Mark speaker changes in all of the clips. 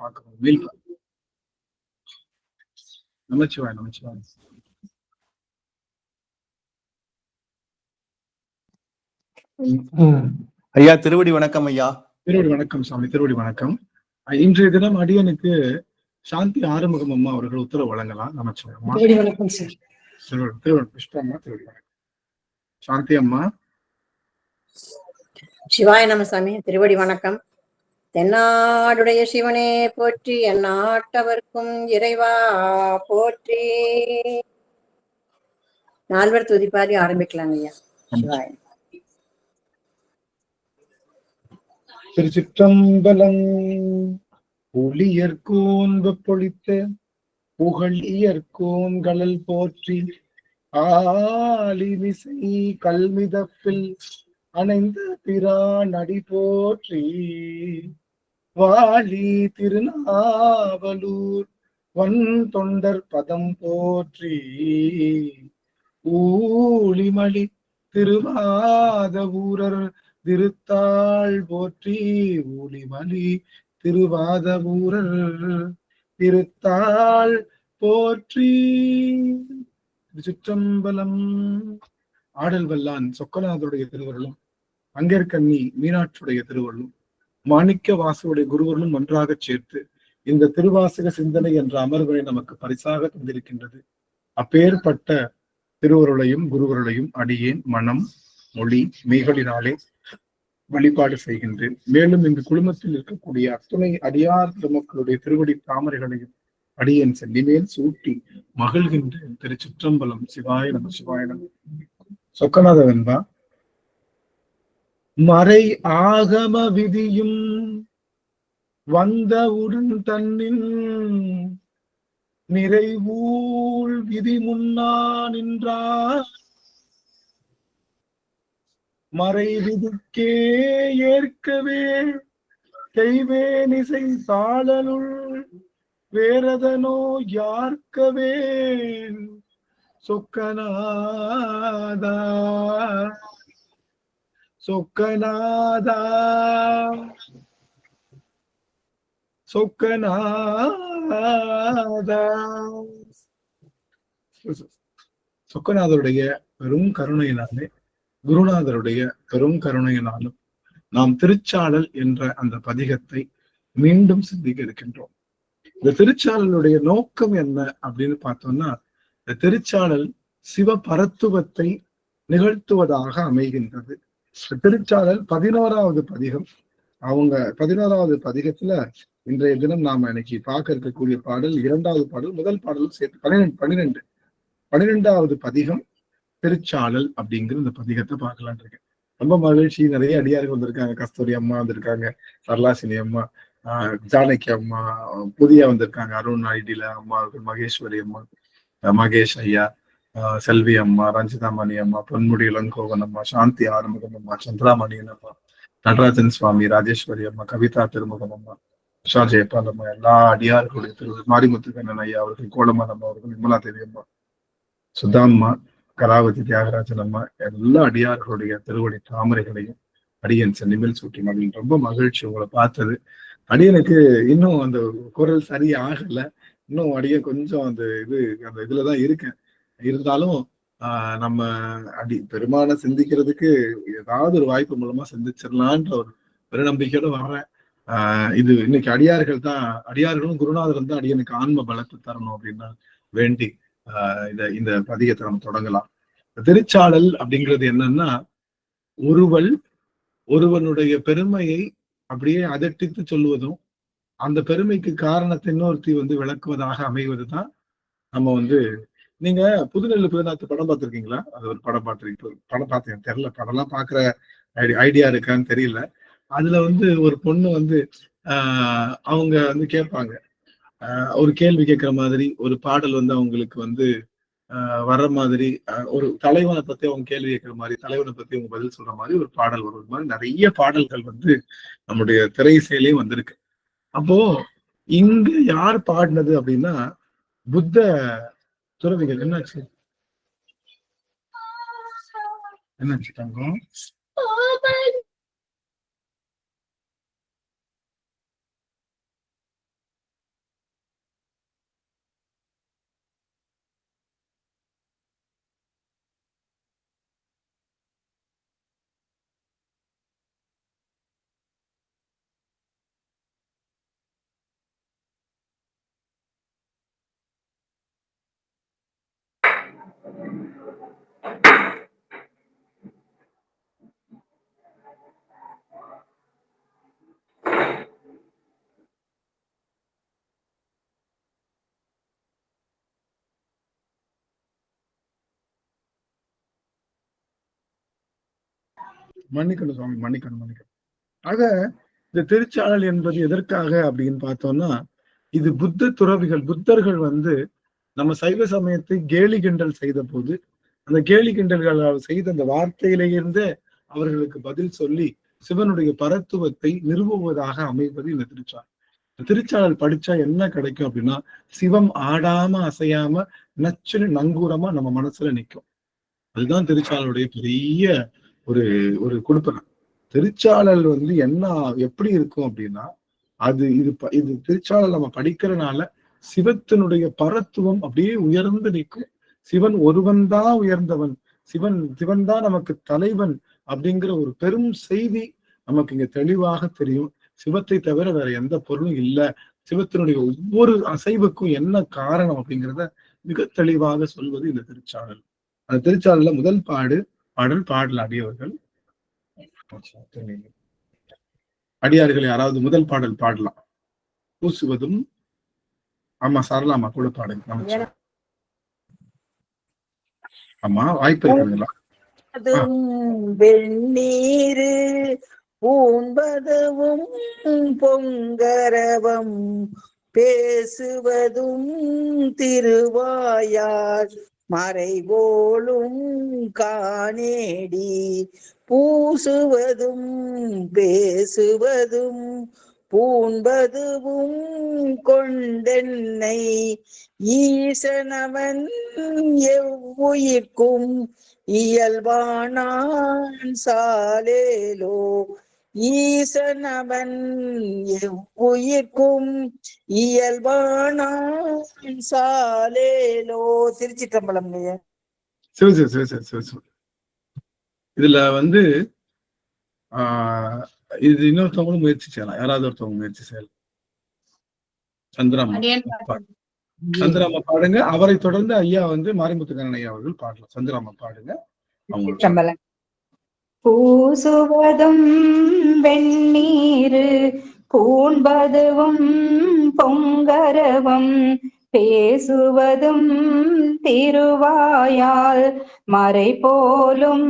Speaker 1: பார்க்கணும். வீல் நமச்சிவாய் நமச்சிவாய்.
Speaker 2: ஐயா திருவடி வணக்கம். ஐயா
Speaker 1: திருவடி வணக்கம் சாமி. திருவடி வணக்கம். இன்றைய தினம் அடியனுக்கு சாந்தி ஆறுமுகம் அம்மா அவர்கள் உத்தரவு வழங்கலாம். நமச்சிவாய் அம்மா. திருவடி புஷ்பா அம்மா. திருவடி வணக்கம். சாந்தி அம்மா.
Speaker 3: சிவாய நம சாமி. திருவடி வணக்கம். தென்னாடுடைய சிவனே போற்றி, எந்நாட்டவர்க்கும் இறைவா போற்றி. நால்வர் துதிப்பாடி ஆரம்பிக்கலாங்க ஐயா. சிவாய.
Speaker 1: திருச்சிற்றம்பலம். புலியர்கோன் பொழித்த புகழியர்கோன் கடல் போற்றி, ஆலிமிசை கல்மிதப்பில் அணைந்த பிரான் அடி போற்றி, வாழி திருநாவலூர் வன் தொண்டர் பதம் போற்றி, ஊழிமலி திருவாத ஊரர் திருத்தாள் போற்றி, ஊழிமலி திருவாத ஊரர் திருத்தாள் போற்றி. திருச்சிற்றம்பலம். ஆடல் வல்லான் சொக்கநாதருடைய திருவருளும், அங்கேற்கண்ணி மீனாட்சியுடைய திருவருளும், மாணிக்க வாசனுடைய குருவருளும் ஒன்றாக சேர்த்து இந்த திருவாசக சிந்தனை என்ற அமர்வினை நமக்கு பரிசாக தந்திருக்கின்றது. அப்பேற்பட்ட திருவருளையும் குருவருளையும் அடியேன் மனம் மொழி மெய்களினாலே வழிபாடு செய்கின்றேன். மேலும் இந்த குழுமத்தில் இருக்கக்கூடிய அத்துணை அடியார் பெருமக்களுடைய திருவடி தாமரைகளையும் அடியேன் சென்னிமேல் சூட்டி மகிழ்கின்றேன். திருச்சிற்றம்பலம். சிவாய நம சிவாய நம. சொக்கநாத வென்பா. மறை ஆகம விதியும் வந்தவுடன் தன்னின் நிறைவூழ் விதி முன்னா நின்றார், மறை விதிக்கே ஏற்கவே கைவேனிசை தாளனுள் வேறதனோ யார்க்கவே சொக்கநாதா சொக்கநாதா சொக்கநாதா. சொக்கநாதருடைய பெரும் கருணையினாலே, குருநாதருடைய பெரும் கருணையினாலும் நாம் திருச்சாளல் என்ற அந்த பதிகத்தை மீண்டும் சிந்திக்க இருக்கின்றோம். இந்த திருச்சாளலுடைய நோக்கம் என்ன அப்படின்னு பார்த்தோம்னா, இந்த திருச்சாளல் சிவ பரத்துவத்தை நிகழ்த்துவதாக அமைகின்றது. திருச்சாளல் 11வது பதிகம். அவங்க 11வது பதிகத்துல இன்றைய தினம் நாம இன்னைக்கு பார்க்க இருக்கக்கூடிய பாடல் 2வது பாடல், முதல் பாடலும் சேர்த்து 12வது பதிகம் திருச்சாளல் அப்படிங்கிற இந்த பதிகத்தை பார்க்கலான் இருக்கேன். ரொம்ப மகிழ்ச்சி. நிறைய அடியார்கள் வந்திருக்காங்க. கஸ்தூரி அம்மா வந்திருக்காங்க, சரளாசினி அம்மா, ஜானகி அம்மா, புதிய வந்திருக்காங்க, அருண் ஐடியில அம்மா, மகேஸ்வரி அம்மா, மகேஷ் ஐயா, செல்வி அம்மா, ரஞ்சிதாமணி அம்மா, பொன்முடி இளங்கோவன் அம்மா, சாந்தி ஆறுமுகம் அம்மா, சந்திராமணியன் அம்மா, நடராஜன் சுவாமி, ராஜேஸ்வரி அம்மா, கவிதா திருமுகம் அம்மா, உஷா ஜெயபால் அம்மா, எல்லா அடியார்களுடைய திருவிழா, மாரிமுத்து கண்ணன் ஐயா அவர்கள், கோலமான் அம்மா அவர்கள், நிர்மலா தேவி அம்மா, சுதாம்மா, கலாவதி தியாகராஜன் அம்மா, எல்லா அடியார்களுடைய திருவடி தாமரைகளையும் அடியன் சென்னிமேல் சூட்டி மகிழ். ரொம்ப மகிழ்ச்சி உங்களை பார்த்தது. அடியனுக்கு இன்னும் அந்த குரல் சரியாகல. இன்னும் அடியன் கொஞ்சம் அந்த இதுலதான் இருக்கேன். இருந்தாலும் நம்ம பெருமான சிந்திக்கிறதுக்கு ஏதாவது ஒரு வாய்ப்பு மூலமா சிந்திச்சிடலான்ற ஒரு பெருநம்பிக்கையோட வர்றேன். இது இன்னைக்கு அடியார்களும் குருநாதரும் தான் அடியனுக்கு ஆன்ம பலத்தை தரணும் அப்படின்னா வேண்டி இந்த பதிகத்தை நம்ம தொடங்கலாம். திருச்சாளல் அப்படிங்கிறது என்னன்னா, ஒருவனுடைய பெருமையை அப்படியே அதட்டித்து சொல்லுவதும், அந்த பெருமைக்கு காரணத்தை இன்னொருத்தி விளக்குவதாக அமைவதுதான் நம்ம நீங்க புதுநெல்லு புதுநாத்து படம் பார்த்திருக்கீங்களா? அது ஒரு படம் படம் பார்த்தேன், தெரியல, படம்லாம் பாக்குற ஐடியா இருக்கான்னு தெரியல. அதுல ஒரு பொண்ணு அவங்க கேட்பாங்க, ஒரு கேள்வி கேட்கிற மாதிரி ஒரு பாடல் அவங்களுக்கு வர்ற மாதிரி, ஒரு தலைவனை பத்தி அவங்க கேள்வி கேட்கிற மாதிரி, தலைவனை பத்தி அவங்க பதில் சொல்ற மாதிரி ஒரு பாடல் வரும். இது மாதிரி நிறைய பாடல்கள் நம்முடைய திரையிசையிலே வந்திருக்கு. அப்போ இங்க யார் பாடினது அப்படின்னா, புத்த துறவிகள். என்னாச்சு தங்கம்? மன்னிக்கணும் சுவாமி, மன்னிக்கணும். ஆக இந்த திருச்சாளல் என்பது எதற்காக அப்படின்னு பார்த்தோம்னா, இது புத்த துறவிகள், புத்தர்கள் நம்ம சைவ சமயத்தை கேலி கிண்டல் செய்த போது, அந்த கேலி கிண்டல்களால் செய்த அந்த வார்த்தையிலிருந்தே அவர்களுக்கு பதில் சொல்லி சிவனுடைய பரத்துவத்தை நிறுவுவதாக அமைவது இந்த திருச்சாளல். திருச்சாளல் படிச்சா என்ன கிடைக்கும் அப்படின்னா, சிவம் ஆடாம அசையாம நச்சுன்னு நங்கூரமா நம்ம மனசுல நிற்கும். அதுதான் திருச்சாளலுடைய பெரிய ஒரு ஒரு கொடுப்பனம். திருச்சாளல் என்ன எப்படி இருக்கும் அப்படின்னா, இது திருச்சாளல் நம்ம படிக்கிறனால சிவத்தினுடைய பரத்துவம் அப்படியே உயர்ந்து நிற்கும். சிவன் ஒருவன் தான் உயர்ந்தவன், சிவன் தான் நமக்கு தலைவன் அப்படிங்கிற ஒரு பெரும் செய்தி நமக்கு இங்க தெளிவாக தெரியும். சிவத்தை தவிர வேற எந்த பொருளும் இல்லை, சிவத்தினுடைய ஒவ்வொரு அசைவுக்கும் என்ன காரணம் அப்படிங்கிறத மிக தெளிவாக சொல்வது இந்த திருச்சாளல். அந்த திருச்சாளல்ல முதல் பாடல் அடியவர்கள் அடியார்கள் யாராவது முதல் பாடல் பாடலாம். பூசுவதும் ஆமா சரலாமா கூட பாடுங்க. ஆமா வாய்ப்பு இருக்குங்களா?
Speaker 4: வெண்ணீரு பூண்பதுவும் பொங்கரவம் பேசுவதும் திருவாயார் மறைபோலும் காணேடி பூசுவதும் பேசுவதும் பூண்பதுவும் கொண்டென்னை ஈசனவன் எவ்வுயிர்க்கும் இயல்பானான் சாலேலோ. ஈசனவன் எவ்வுயிர்க்கும் இயல்பானான் சாலேலோ. திருச்சிற்றம்பலம்.
Speaker 1: இதுல இது இன்னொருத்தவங்களும் முயற்சி செய்யலாம். யாராவது ஒருத்தவங்க முயற்சி செய்யலாம். சந்திராமா பாடுங்க. அவரை தொடர்ந்து ஐயா மாரிமுத்துக்கண்ணன் ஐயா அவர்கள் பாடலாம். சந்திராமா பாடுங்க.
Speaker 5: அவங்களுக்கு பூசுவதும் வெண்ணீரு பூண்பதுவும் பொங்கரவம் பேசுவதும் திருவாயால் மறை போலும்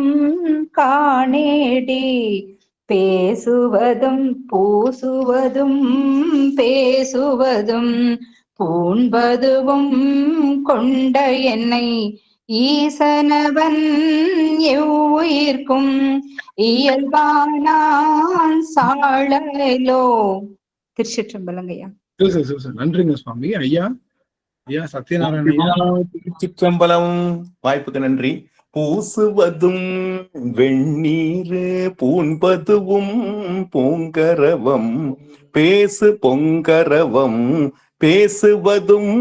Speaker 5: காணேடி பேசுவதும் பூசுவதும் பேசுவதும் பூண்பதுவும் கொண்ட என்னை ஈசனவன் எவ்வுயிர்க்கும் இயல்பானான் சாழலோ. திருச்சிற்றம்பலங்கய்யா.
Speaker 1: நன்றிங்க சுவாமி. ஐயா சத்யநாராயண
Speaker 2: திருச்சிற்றம்பலம். வாய்ப்புக்கு நன்றி. பூசுவதும் வெண்ணீரு பூண்பதுவும் பொங்கரவம் பொங்கரவம் பேசுவதும்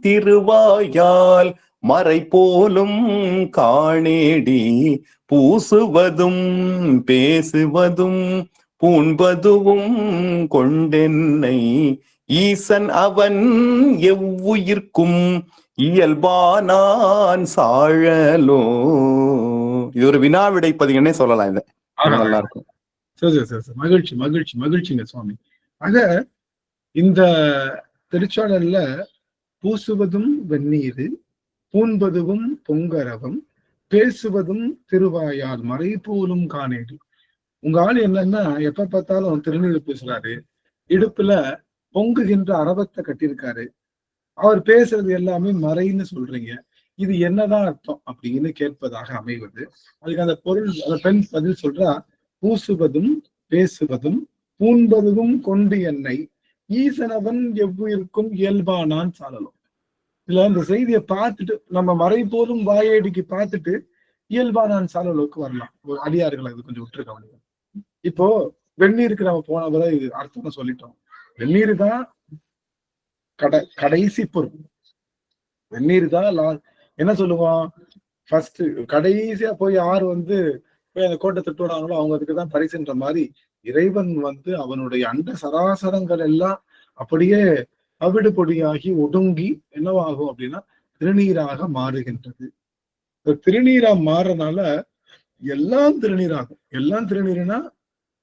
Speaker 2: திருவாயால் மறை போலும் காணேடி பூசுவதும் பேசுவதும் பூண்பதுவும் கொண்டென்னை ஈசன் அவன் எவ்வுயிர்க்கும் இயல்பானான் சாழலோ. இது ஒரு வினாவிடை பதிகன்னே சொல்லலாம். இத நல்லா இருக்கும்.
Speaker 1: மகிழ்ச்சிங்க சுவாமி. ஆக இந்த திருச்சாளர்ல பூசுவதும் வெந்நீரு பூண்பதுவும் பொங்கரவம் பேசுவதும் திருவாயால் மறை போலும் காணேடி. உங்க ஆள் என்னன்னா எப்ப பார்த்தாலும் திருநீர் பேசுறாரு, இடுப்புல பொங்குகின்ற அரவத்தை கட்டியிருக்காரு, அவர் பேசுறது எல்லாமே மறைன்னு சொல்றீங்க, இது என்னதான் அர்த்தம் அப்படின்னு கேட்பதாக அமைவது. அதுக்கு அந்த பொருள் அந்த பெண் பதில் சொல்றா, பூசுவதும் பேசுவதும் பூண்பதுவும் கொண்டு என்னை ஈசனவன் எவ்வுயிர்க்கும் இயல்பானான் சாலலும். இதுல இந்த செய்தியை பார்த்துட்டு நம்ம மறை போலும் வாயேடிக்கு பார்த்துட்டு இயல்பானான் சாலலுக்கு வரலாம். அடியார்கள் அது கொஞ்சம் விட்டுருக்காங்க. இப்போ வெந்நீருக்கு நம்ம போன வரை இது அர்த்தம் சொல்லிட்டோம். வெந்நீர் தான் கடைசி பொருள். வெந்நீர் தான் என்ன சொல்லுவோம், ஃபர்ஸ்ட் கடைசியா போய் யாரு போய் அந்த கோட்டை திட்டுறாங்களோ அவங்க அதுக்குதான் பரிசுன்ற மாதிரி இறைவன் அவனுடைய அண்ட சராசரங்கள் எல்லாம் அப்படியே அவிடு பொடியாகி ஒடுங்கி என்னவாகும் அப்படின்னா திருநீராக மாறுகின்றது. திருநீரா மாறனால எல்லாம் திருநீராகும். எல்லாம் திருநீர்னா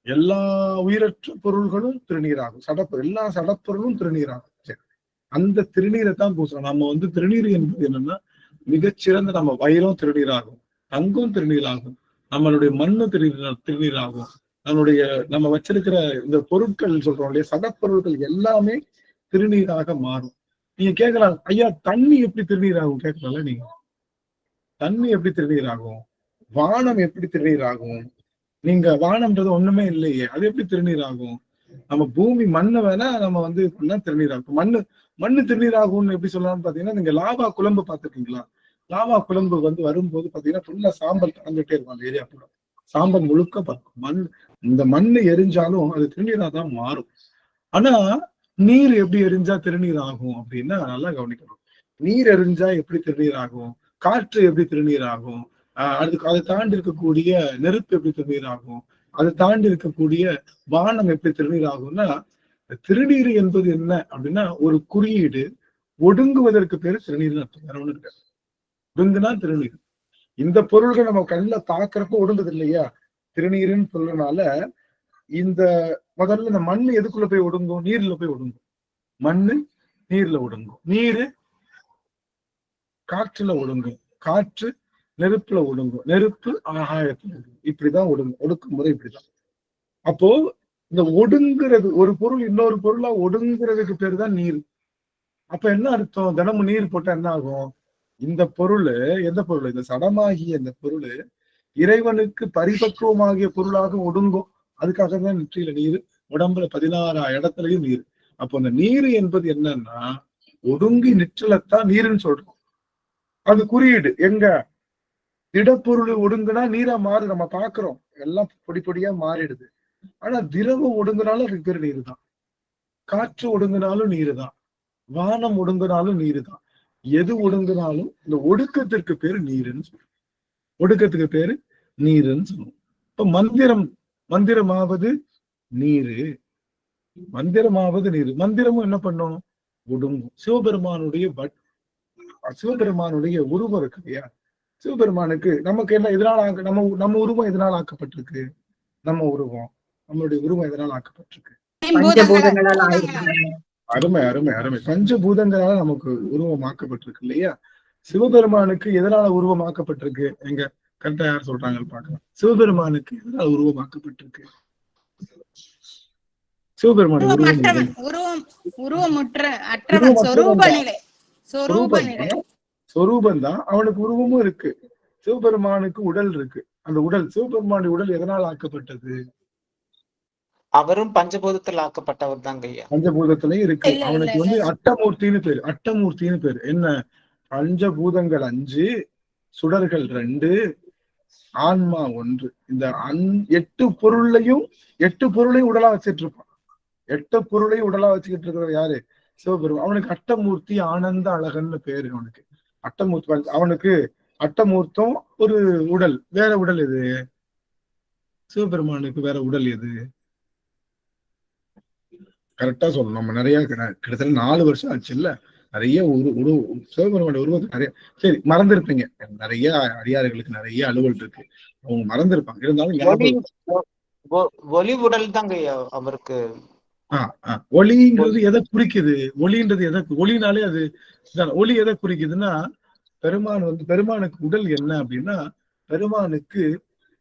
Speaker 1: எல்லா உயிரற்ற பொருள்களும் திருநீராகும். எல்லா சடப்பொருளும் திருநீராகும். அந்த திருநீரை தான் பூசணும். நம்ம திருநீர் என்பது என்னன்னா மிகச்சிறந்த, நம்ம வயிறும் திருநீராகும், தங்கம் திருநீராகும், நம்மளுடைய மண்ணு திருநீராகும், நம்ம வச்சிருக்கிற இந்த பொருட்கள் சொல்றோம் இல்லையா, சடப்பொருட்கள் எல்லாமே திருநீராக மாறும். நீங்க கேட்கலாம், ஐயா தண்ணி எப்படி திருநீராகும் கேட்கலாம்ல நீங்க. தண்ணி எப்படி திருநீராகும்? வானம் எப்படி திருநீராகும்? நீங்க வானம்ன்றது ஒண்ணுமே இல்லையே, அது எப்படி திருநீராகும்? நம்ம பூமி மண்ணை வேணா நம்ம பண்ணா திருநீராகும். மண்ணு திருநீராகும்னு எப்படி சொல்லலாம்னு பாத்தீங்கன்னா, நீங்க லாவா குழம்பு பாத்துருக்கீங்களா? லாவா குழம்பு வரும்போது பாத்தீங்கன்னா ஃபுல்லா சாம்பல் கலந்துட்டே இருக்கும். அந்த ஏரியா கூட சாம்பல் முழுக்க பார்க்கும். இந்த மண்ணு எரிஞ்சாலும் அது திருநீரா தான் மாறும். ஆனா நீர் எப்படி எரிஞ்சா திருநீர் ஆகும் அப்படின்னா நல்லா கவனிக்கணும். நீர் எரிஞ்சா எப்படி திருநீர் ஆகும்? காற்று எப்படி திருநீர் ஆகும்? அதுக்கு அதை தாண்டி இருக்கக்கூடிய நெருப்பு எப்படி திருநீர் ஆகும்? அதை தாண்டி இருக்கக்கூடிய வானம் எப்படி திருநீர் ஆகும்னா, திருநீர் என்பது என்ன அப்படின்னா ஒரு குறியீடு. ஒடுங்குவதற்கு பேரு திருநீர் அர்த்தம், வேற ஒண்ணு இருக்காது. ஒடுங்குனா திருநீர். இந்த பொருள்கள் நம்ம கண்ணுல தாக்குறப்ப ஒடுங்குது இல்லையா, திருநீருன்னு சொல்றதுனால இந்த முதல்ல இந்த மண்ணு எதுக்குள்ள போய் ஒடுங்கும்? நீர்ல போய் ஒடுங்கும். மண்ணு நீர்ல ஒடுங்கும், நீரு காற்றுல ஒடுங்கும், காற்று நெருப்புல ஒடுங்கும், நெருப்பு ஆகாயத்துல ஒடுங்கும். இப்படிதான் ஒடுக்கும் முறை இப்படிதான். அப்போ இந்த ஒடுங்குறது, ஒரு பொருள் இன்னொரு பொருளா ஒடுங்குறதுக்கு பேரு தான் நீர். அப்ப என்ன அர்த்தம்? தினமும் நீர் போட்டா என்ன ஆகும்? இந்த பொருள், எந்த பொருள்? இந்த சடமாகிய இந்த பொருள் இறைவனுக்கு பரிபக்குவமாகிய பொருளாக ஒடுங்கும். அதுக்காக தான் நெற்றியில நீர், உடம்புல 16 இடத்துலயும் நீர். அப்போ அந்த நீர் என்பது என்னன்னா ஒடுங்கி நிற்றலத்தான் நீருன்னு சொல்றோம். அது குறியீடு. எங்க திடப்பொருள் ஒடுங்குனா நீரா மாறு, நம்ம பாக்குறோம், எல்லாம் பொடி பொடியா மாறிடுது. ஆனா திரவம் ஒடுங்குனாலும் அதுக்கு பேரு நீரு தான். காற்று ஒடுங்குனாலும் நீரு தான், வானம் ஒடுங்குனாலும் நீரு தான். எது ஒடுங்குனாலும் இந்த ஒடுக்கத்திற்கு பேரு நீருன்னு சொல்லுவோம். ஒடுக்கத்துக்கு பேரு நீருன்னு சொல்லுவோம். இப்ப மந்திரமாவது நீரு, மந்திரமாவது நீரு. மந்திரமும் என்ன பண்ணும்? ஒடுங்கும். சிவபெருமானுடைய உருவம் இருக்கு இல்லையா, சிவபெருமானுக்கு நமக்கு என்ன எதனால நம்ம உருவம் எதனால் ஆக்கப்பட்டிருக்கு? நம்மளுடைய உருவம் எதனால் ஆக்கப்பட்டிருக்கு?
Speaker 3: பஞ்சபூதங்களால் ஆயிருக்கு.
Speaker 1: அருமை அருமை அருமை. பஞ்சபூதங்களால நமக்கு உருவமாக்கப்பட்டிருக்கு இல்லையா. சிவபெருமானுக்கு எதனால உருவமாக்கப்பட்டிருக்கு? எங்க கரெக்டா யார் சொல்றாங்கன்னு பாக்கலாம். சிவபெருமானுக்கு எதனால உருவமாக்கப்பட்டிருக்கு? சிவபெருமான சொரூபம் தான். அவனுக்கு உருவமும் இருக்கு. சிவபெருமானுக்கு உடல் இருக்கு. அந்த உடல், சிவபெருமானுடைய உடல் எதனால் ஆக்கப்பட்டது?
Speaker 6: அவரும் பஞ்சபூதத்தில் ஆக்கப்பட்டவர் தாங்க ஐயா.
Speaker 1: பஞ்சபூதத்திலயும் இருக்கு. அவனுக்கு அட்டமூர்த்தின்னு பேரு. என்ன? பஞ்சபூதங்கள் 5, சுடர்கள் 2, ஆன்மா 1. இந்த 8 பொருளையும் உடலா வச்சிட்டு இருப்பான். 8 பொருளையும் உடலா வச்சுக்கிட்டு இருக்கிற யாரு? சிவபெருமான். அவனுக்கு அட்டமூர்த்தி ஆனந்த அழகன்னு பேரு. அவனுக்கு அட்டமூர்த்தி. அவனுக்கு அட்டமூர்த்தம் ஒரு உடல். வேற உடல் எது? சிவபெருமானுக்கு வேற உடல் எது? கரெக்டா சொல்லணும். நம்ம நிறைய கிட்டத்தட்ட 4 வருஷம் ஆச்சு இல்ல, நிறைய சிவபெருமான உருவத்தை நிறைய சரி மறந்துருப்பீங்க. நிறைய அடியார்களுக்கு நிறைய அலுவல் இருக்கு, அவங்க மறந்துருப்பாங்க. இருந்தாலும்
Speaker 6: ஒளி உடல் தாங்க அவருக்கு.
Speaker 1: ஒளிங்கிறது எதை குறிக்குது? ஒளின்றது ஒளினாலே அது ஒளி எதை குறிக்குதுன்னா, பெருமானுக்கு உடல் என்ன அப்படின்னா, பெருமானுக்கு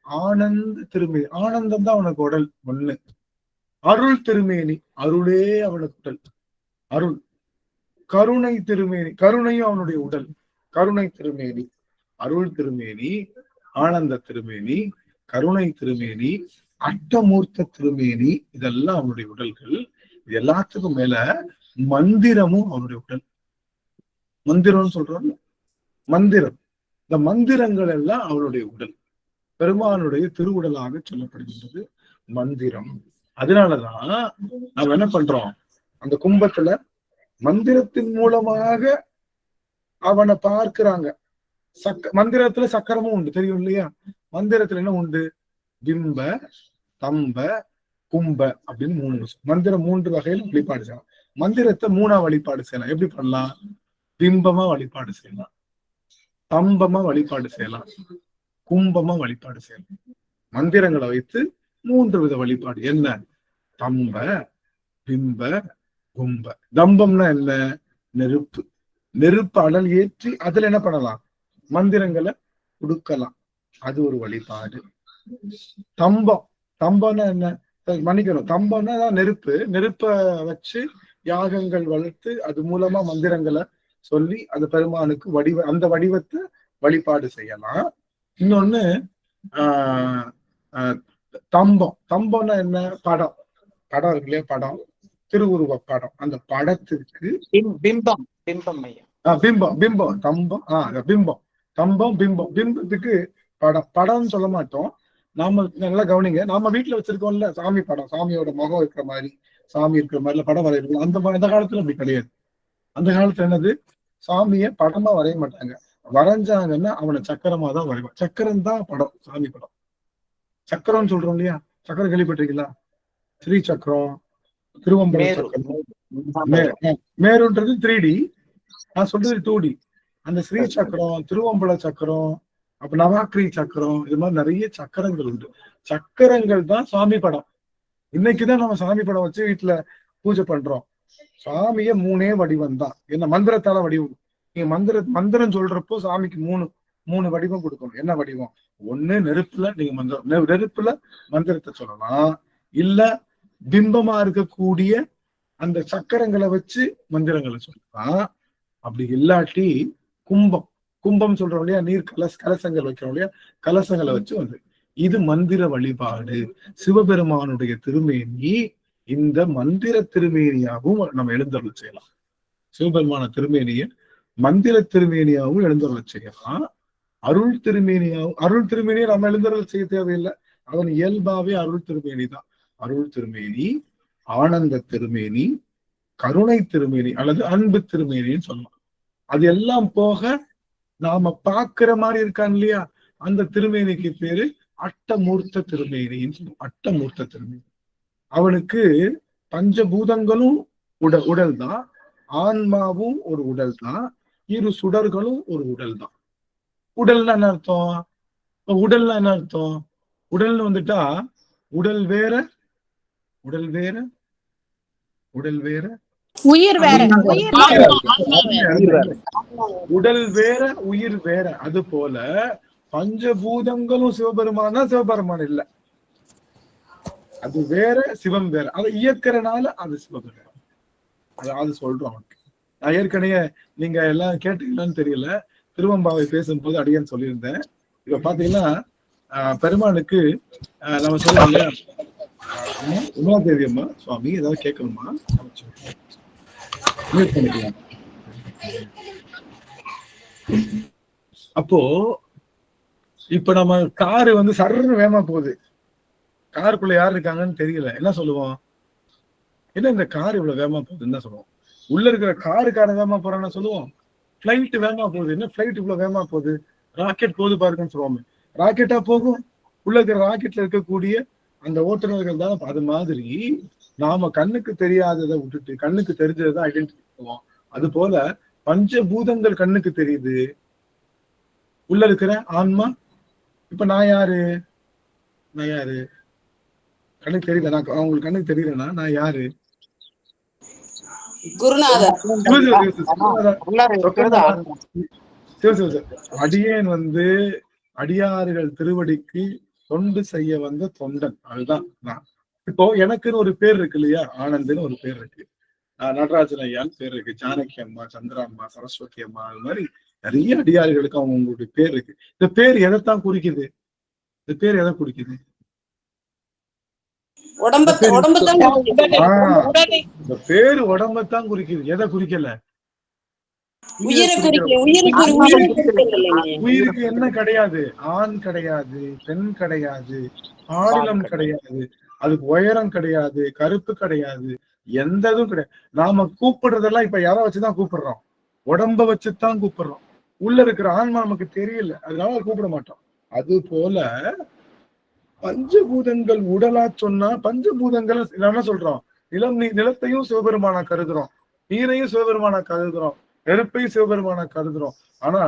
Speaker 1: ஆனந்த திருமேனி. ஆனந்தம் தான் அவனுக்கு உடல் ஒண்ணு. அருள் திருமேனி, அருளே அவனுக்கு உடல். அருள். கருணை திருமேனி, கருணையும் அவனுடைய உடல். கருணை திருமேனி, அருள் திருமேனி, ஆனந்த திருமேனி, கருணை திருமேனி, அட்டமூர்த்த திருமேனி, இதெல்லாம் அவனுடைய உடல்கள். இது எல்லாத்துக்கும் மேல மந்திரமும் அவனுடைய உடல். மந்திரம்னு சொல்றோம், மந்திரம். இந்த மந்திரங்கள் எல்லாம் அவனுடைய உடல். பெருமானுடைய திருவுடலாக சொல்லப்படுகின்றது மந்திரம். அதனாலதான் நாம என்ன பண்றோம், அந்த கும்பத்துல மந்திரத்தின் மூலமாக அவனை பார்க்கிறாங்க. மந்திரத்துல சக்கரமும் உண்டு, தெரியும் இல்லையா? மந்திரத்துல என்ன உண்டு? பிம்ப, தம்ப, கும்ப அப்படின்னு 3 மந்திரம். 3 வகையில் வழிபாடு செய்யலாம். மந்திரத்தை 3ஆ வழிபாடு செய்யலாம். எப்படி பண்ணலாம்? பிம்பமா வழிபாடு செய்யலாம், தம்பமா வழிபாடு செய்யலாம், கும்பமா வழிபாடு செய்யலாம். மந்திரங்களை வைத்து 3 வித வழிபாடு. என்ன? தம்ப, பிம்ப, கும்ப. தம்பம்னா என்ன? நெருப்பு. நெருப்பு அனல் ஏற்றி அதுல என்ன பண்ணலாம்? மந்திரங்களை கொடுக்கலாம். அது ஒரு வழிபாடு. தம்பம், தம்பம்னா என்ன? மன்னிக்கணும், தம்பம்னா நெருப்பு. நெருப்ப வச்சு யாகங்கள் வளர்த்து அது மூலமா மந்திரங்களை சொல்லி அது பெருமானுக்கு அந்த வடிவத்தை வழிபாடு செய்யலாம். இன்னொன்னு தம்பம். தம்பம்னா என்ன? படம். படம் இருக்கு இல்லையா? படம், திருவுருவ படம். அந்த படத்துக்கு
Speaker 6: பிம்பம். பிம்பம் ஐயா.
Speaker 1: பிம்பம். பிம்பம் தம்பம். பிம்பம், தம்பம், பிம்பம். பிம்பத்துக்கு படம். படம்னு சொல்ல மாட்டோம். நாம நல்லா கவனிங்க, நாம வீட்டுல வச்சிருக்கோம்ல சாமி படம், சாமியோட முகம் இருக்கிற மாதிரி, சாமி இருக்கிற மாதிரில படம் வரையணும். அந்த காலத்துல அப்படி கிடையாது. அந்த காலத்துல என்னது? சாமிய படமா வரைய மாட்டாங்க. வரைஞ்சாங்கன்னா அவனை சக்கரமா தான் வரைவான். சக்கரம் தான் படம், சாமி படம். சக்கரம்னு சொல்றோம் இல்லையா? சக்கரம் கேள்விப்பட்டிருக்கீங்களா? ஸ்ரீ சக்கரம், திருவம்பர சக்கரம். மேருன்றது 3D, நான் சொல்றது 2D. அந்த ஸ்ரீ சக்கரம், திருவம்பல சக்கரம், அப்ப நவாக்ரி சக்கரம், இது மாதிரி நிறைய சக்கரங்கள் உண்டு. சக்கரங்கள் தான் சாமி படம். இன்னைக்குதான் நம்ம சாமி படம் வச்சு வீட்டுல பூஜை பண்றோம். சாமிய 3 வடிவம் தான். என்ன? மந்திரத்தால வடிவம். நீங்க மந்திரம் சொல்றப்போ சாமிக்கு 3 வடிவம் கொடுக்கணும். என்ன வடிவம்? ஒண்ணு நெருப்புல நீங்க நெருப்புல மந்திரத்தை சொல்லலாம். இல்ல பிம்பமா இருக்கக்கூடிய அந்த சக்கரங்களை வச்சு மந்திரங்களை சொல்லலாம். அப்படி இல்லாட்டி கும்பம். கும்பம் சொல்றோம் இல்லையா? நீர் கலசங்கள் வைக்கிறோம் இல்லையா? கலசங்களை வச்சு வந்து இது மந்திர வழிபாடு. சிவபெருமானுடைய திருமேனி இந்த மந்திர திருமேனியாகவும் நம்ம எழுந்தருள் செய்யலாம். சிவபெருமான திருமேனிய மந்திர திருமேனியாகவும் எழுந்தருள் செய்யலாம். அருள் திருமேனியை நம்ம எழுந்தருள் செய்ய தேவையில்லை. அவன் இயல்பாவே அருள் திருமேனி தான். அருள் திருமேனி, ஆனந்த திருமேனி, கருணை திருமேனி அல்லது அன்பு திருமேனின்னு சொல்லலாம். அது எல்லாம் போக நாம பாக்குற மாதிரி இருக்கான் இல்லையா? அந்த திருமேனிக்கு பேரு அட்டமூர்த்த திருமேனின்னு சொல்லுவோம். அட்டமூர்த்த திருமேனி. அவனுக்கு பஞ்சபூதங்களும் உடல் தான், ஆன்மாவும் ஒரு உடல் தான், 2 சுடர்களும் ஒரு உடல் தான். உடல்னா என்ன அர்த்தம்? உடல்னா என்ன அர்த்தம்? உடல்னு வந்துட்டா உடல் வேற, உடல் வேற, உடல் வேற,
Speaker 5: உயிர் வேற.
Speaker 1: உடல் வேற, உயிர் வேற. அது போல பஞ்சபூதங்களும் சிவபெருமானா சிவபெருமான் இல்ல, அது வேற, சிவம் வேற. அதை இயக்கிறனால அது சிவபெருமான். அதாவது சொல்றோம். நான் ஏற்கனவே நீங்க எல்லாம் கேட்டீங்களான்னு தெரியல, திருவம்பாவை பேசும்போது அடியேன்னு சொல்லியிருந்தேன். இப்ப பாத்தீங்கன்னா பெருமானுக்கு நம்ம சொல்றோம் உமாதேவி அம்மா சுவாமி ஏதாவது கேட்கணுமா? அப்போ இப்ப நம்ம காரு வந்து சர்ன்னு வேகமா போகுது, காருக்குள்ள யார் இருக்காங்கன்னு தெரியல, என்ன சொல்லுவோம்? என்ன இந்த கார் இவ்வளவு வேகமா போகுதுன்னு தான் சொல்லுவோம். உள்ள இருக்கிற காருக்காரன் வேகமா போறான்னு சொல்லுவோம். பிளைட் வேகமா போகுது, என்ன பிளைட் இவ்வளவு வேகமா போகுது, ராக்கெட் போகுது பாருங்கன்னு சொல்லுவோம். ராக்கெட்டா போகும்? உள்ள இருக்கிற ராக்கெட்ல இருக்கக்கூடிய அந்த ஓட்டுநர்கள் தான். அது மாதிரி நாம கண்ணுக்கு தெரியாததை விட்டுட்டு கண்ணுக்கு தெரிஞ்சதை ஐடென்டிஃபை பண்ணுவோம். அது போல பஞ்சபூதங்கள் கண்ணுக்கு தெரியுது, உள்ள இருக்கிற ஆன்மா. இப்ப நான் யாரு? கண்ணுக்கு தெரியல. நான் அவங்களுக்கு கண்ணுக்கு தெரியலன்னா நான் யாரு? அடியேன் வந்து அடியாறுகள் திருவடிக்கு தொண்டு செய்ய வந்த தொண்டன், அதுதான் நான். இப்போ எனக்குன்னு ஒரு பேர் இருக்கு இல்லையா? ஆனந்துன்னு ஒரு பேர் இருக்கு, நடராஜன் ஐயான்னு பேர் இருக்கு, ஜானகி அம்மா, சந்திரா அம்மா, சரஸ்வதி அம்மா, அது மாதிரி நிறைய அடியாறுகளுக்கு அவங்களுடைய பேர் இருக்கு. இந்த பேர் எதைத்தான் குறிக்குது? இந்த பேர் எதை குறிக்குது? இந்த பேரு உடம்பத்தான் குறிக்குது, எதை குறிக்கல? உயிருக்கு என்ன கிடையாது? ஆண் கிடையாது, பெண் கிடையாது, ஆடிலம் கிடையாது, அதுக்கு உயரம் கிடையாது, கருப்பு கிடையாது, எந்த இதுவும் கிடையாது. நாம கூப்பிடுறதெல்லாம் இப்ப யாரை வச்சுதான் கூப்பிடுறோம்? உடம்ப வச்சுதான் கூப்பிடுறோம். உள்ள இருக்கிற ஆன்மா நமக்கு தெரியல, அதனால கூப்பிட மாட்டோம். அது போல பஞ்சபூதங்கள் உடலா சொன்னா பஞ்சபூதங்கள் என்ன சொல்றோம்? நிலத்தையும் சிவபெருமானா கருதுறோம், நீரையும் சிவபெருமானா கருதுறோம், நெருப்பையும் சிவபெருமானா கருதுறோம். ஆனா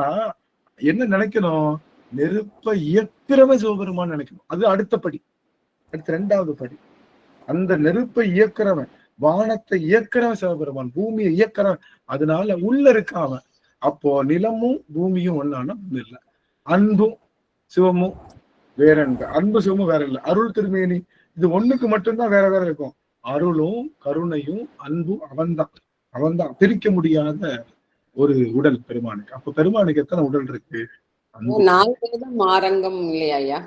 Speaker 1: என்ன நினைக்கணும்? நெருப்பை இயக்கிறவன் சிவபெருமான் நினைக்கணும். அது அடுத்த படி, அடுத்த 2வது படி. அந்த நெருப்பை இயக்கிறவன், வானத்தை இயக்கிறவன் சிவபெருமான், பூமியை இயக்கிறவன். அதனால உள்ள இருக்காவன். அப்போ நிலமும் பூமியும் ஒன்னான ஒண்ணு இல்லை. அன்பும் சிவமும் வேற, அன்பு சிவமும் வேற இல்லை. அருள் திருமேனி இது ஒண்ணுக்கு மட்டும்தான் வேற வேற இருக்கும். அருளும் கருணையும் அன்பும் அவன்தான் பிரிக்க முடியாத ஒரு உடல் பெருமானுக்கு. அப்ப பெருமானுக்கு எத்தனை உடல் இருக்கு?
Speaker 7: 4 வேதம் ஆரங்கம் இல்லையா ஐயா?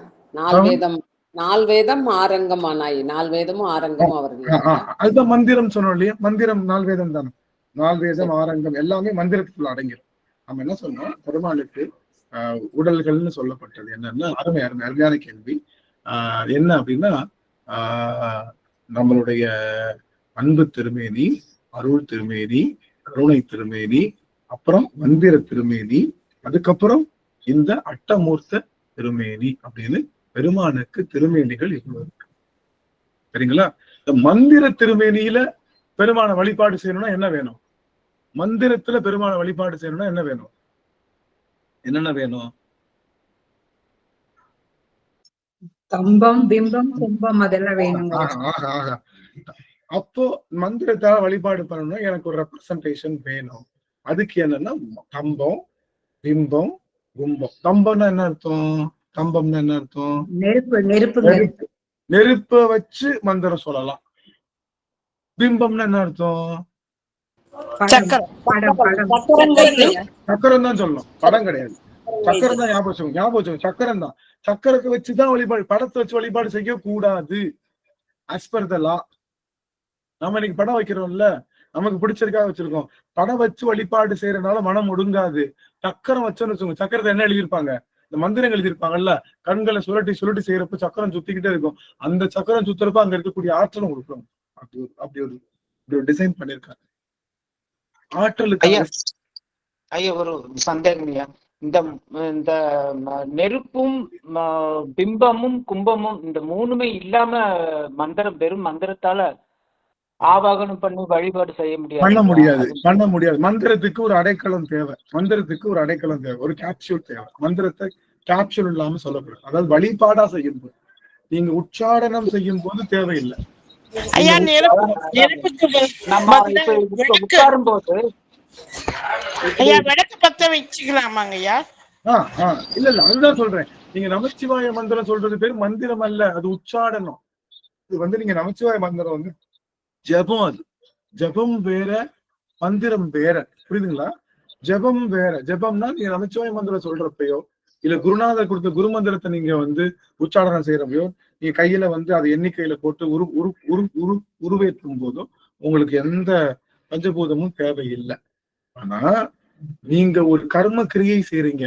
Speaker 7: 4 வேதம் ஆரங்கம் ஆனாய். 4 வேதமும் ஆரங்கம் அவர்கள்.
Speaker 1: அதுதான் மந்திரம் சொன்னோம் இல்லையா? மந்திரம் 4 வேதம் தானே. 4 வேதம் ஆரங்கம் எல்லாமே மந்திரத்துக்குள்ள அடங்கிடும். நம்ம என்ன சொன்னோம்? பெருமானுக்கு உடல்கள்னு சொல்லப்பட்டது என்னன்னா, அருமையான கேள்வி. என்ன அப்படின்னா, நம்மளுடைய அன்பு திருமேனி, அருள் திருமேனி, கருணை திருமேனி, அப்புறம் மந்திர திருமேனி, அதுக்கப்புறம் இந்த அட்டமூர்த்த திருமேனி அப்படின்னு பெருமானுக்கு திருமேனிகள் இவ்வளவு இருக்கு. சரிங்களா? இந்த மந்திர திருமேனியில பெருமான வழிபாடு செய்யணும்னா என்ன வேணும்? மந்திரத்துல பெருமான வழிபாடு செய்யணும்னா என்ன வேணும்? என்னென்ன வேணும்?
Speaker 5: தம்பம், பிம்பம், கும்பம் அதெல்லாம் வேணும்.
Speaker 1: அப்போ மந்திரத்தால வழிபாடு பண்ணணும்னா எனக்கு ஒரு ரெப்ரசன்டேஷன் வேணும். அதுக்கு என்னன்னா தம்பம், பிம்பம், கும்பம். தம்பம்னா என்ன அர்த்தம்? தம்பம்னா என்ன அர்த்தம்? நெருப்ப வச்சு மந்திரம் சொல்லலாம். பிம்பம்னா என்ன அர்த்தம்? சக்கரம் தான் சொல்லணும், படம் கிடையாது. சக்கரம் தான் ஞாபகம். சக்கரம் தான். சக்கரத்தை வச்சுதான் வழிபாடு, படத்தை வச்சு வழிபாடு செய்ய கூடாது. அஸ் பர் த லா. நம்ம இன்னைக்கு படம் வைக்கிறோம்ல, நமக்கு பிடிச்சிருக்காக வச்சிருக்கோம். படம் வச்சு வழிபாடு செய்யறதுனால மனம் ஒடுங்காது. சக்கரம் வச்சோன்னு வச்சுக்கோங்க, சக்கரத்தை என்ன எழுதியிருப்பாங்க? இந்த மந்திரங்கள் எழுதியிருப்பாங்கல்ல, கண்களை சுழட்டி செய்யறப்ப சக்கரம் சுத்திக்கிட்டே இருக்கும். அந்த சக்கரம் சுத்துறப்ப அங்க இருக்கக்கூடிய ஆற்றலும் கொடுக்கணும். அப்படி ஒரு டிசைன் பண்ணிருக்காங்க. ஆற்றலுக்கு
Speaker 6: ஐயா ஒரு சந்தேகம் ஐயா. இந்த நெருப்பும் பிம்பமும் கும்பமும் இந்த 3மே இல்லாம மந்திரம், வெறும் மந்திரத்தால ஆவாகனம் பண்ணி வழிபாடு செய்ய
Speaker 1: பண்ண முடியாது. மந்திரத்துக்கு ஒரு அடைக்கலம் தேவை. ஒரு கேப்சூல் தேவை. மந்திரத்தை கேப்சூல் இல்லாம சொல்லக்கூடாது. அதாவது வழிபாடா செய்யும் போது, நீங்க உச்சாரணம் செய்யும் போது தேவையில்லை.
Speaker 6: உட்காரும் போது
Speaker 8: விளக்கு பத்த வச்சுக்கலாமாங்க ஐயா?
Speaker 1: இல்ல அதுதான் சொல்றேன். நீங்க நமச்சிவாய மந்திரம் சொல்றது பேர் மந்திரம் அல்ல, அது உச்சாடனம். இது நீங்க நமச்சிவாய மந்திரம் ஜபம். அது ஜபம் வேற, மந்திரம் வேற. புரியுதுங்களா? ஜபம் வேற. ஜபம்னா நீங்க நமச்சிவாய மந்திரம் சொல்றப்பயோ, இல்ல குருநாதர் கொடுத்த குரு மந்திரத்தை நீங்க உச்சாடனம் செய்யறப்பயோ, நீங்க கையில அதை எண்ணிக்கையில போட்டு உருவேற்றும் போதும் உங்களுக்கு எந்த பஞ்சபூதமும் தேவையில்லை. ஆனா நீங்க ஒரு கர்ம கிரியை செய்றீங்க.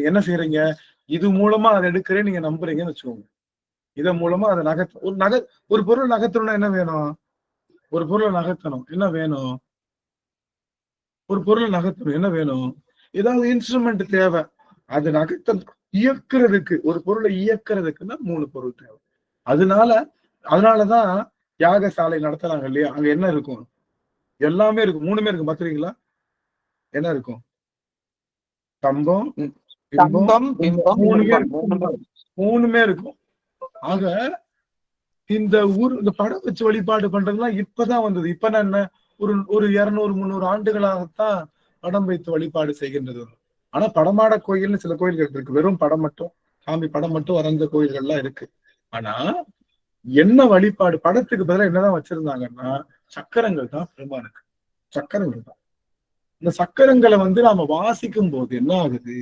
Speaker 1: என்ன செய்யறீங்க? இது மூலமா அதை எடுக்கிறேன் நீங்க நம்புறீங்கன்னு வச்சுக்கோங்க. இதன் மூலமா அதை ஒரு பொருள் நகர்த்தணும்னா என்ன வேணும்? ஒரு பொருளை நகர்த்தணும் என்ன வேணும்? ஏதாவது இன்ஸ்ட்ருமெண்ட் தேவை. அது இயக்குறதுக்கு, ஒரு பொருளை இயக்குறதுக்குன்னா 3 பொருள் தேவை. அதனாலதான் யாகசாலை நடத்துறாங்க இல்லையா? அங்க என்ன இருக்கும்? எல்லாமே இருக்கும். 3மே இருக்கும். பாத்துறீங்களா? என்ன இருக்கும்? தம்பம், பிம்பம், 3மே இருக்கும். ஆக இந்த படம் வச்சு வழிபாடு பண்றதுலாம் இப்பதான் வந்தது. இப்ப என்ன ஒரு 200-300 ஆண்டுகளாகத்தான் படம் வைத்து வழிபாடு செய்கின்றது. ஆனா படமாட கோயில்னு சில கோயில்கள் இருக்கு. வெறும் படம் மட்டும், சாமி படம் மட்டும் வரைஞ்ச கோயில்கள்லாம் இருக்கு. ஆனா என்ன வழிபாடு? படத்துக்கு பதிலாக என்னதான் வச்சிருந்தாங்கன்னா சக்கரங்கள் தான் பெருமானுக்கு. சக்கரங்கள் தான். இந்த சக்கரங்களை நாம வாசிக்கும் போது என்ன ஆகுது?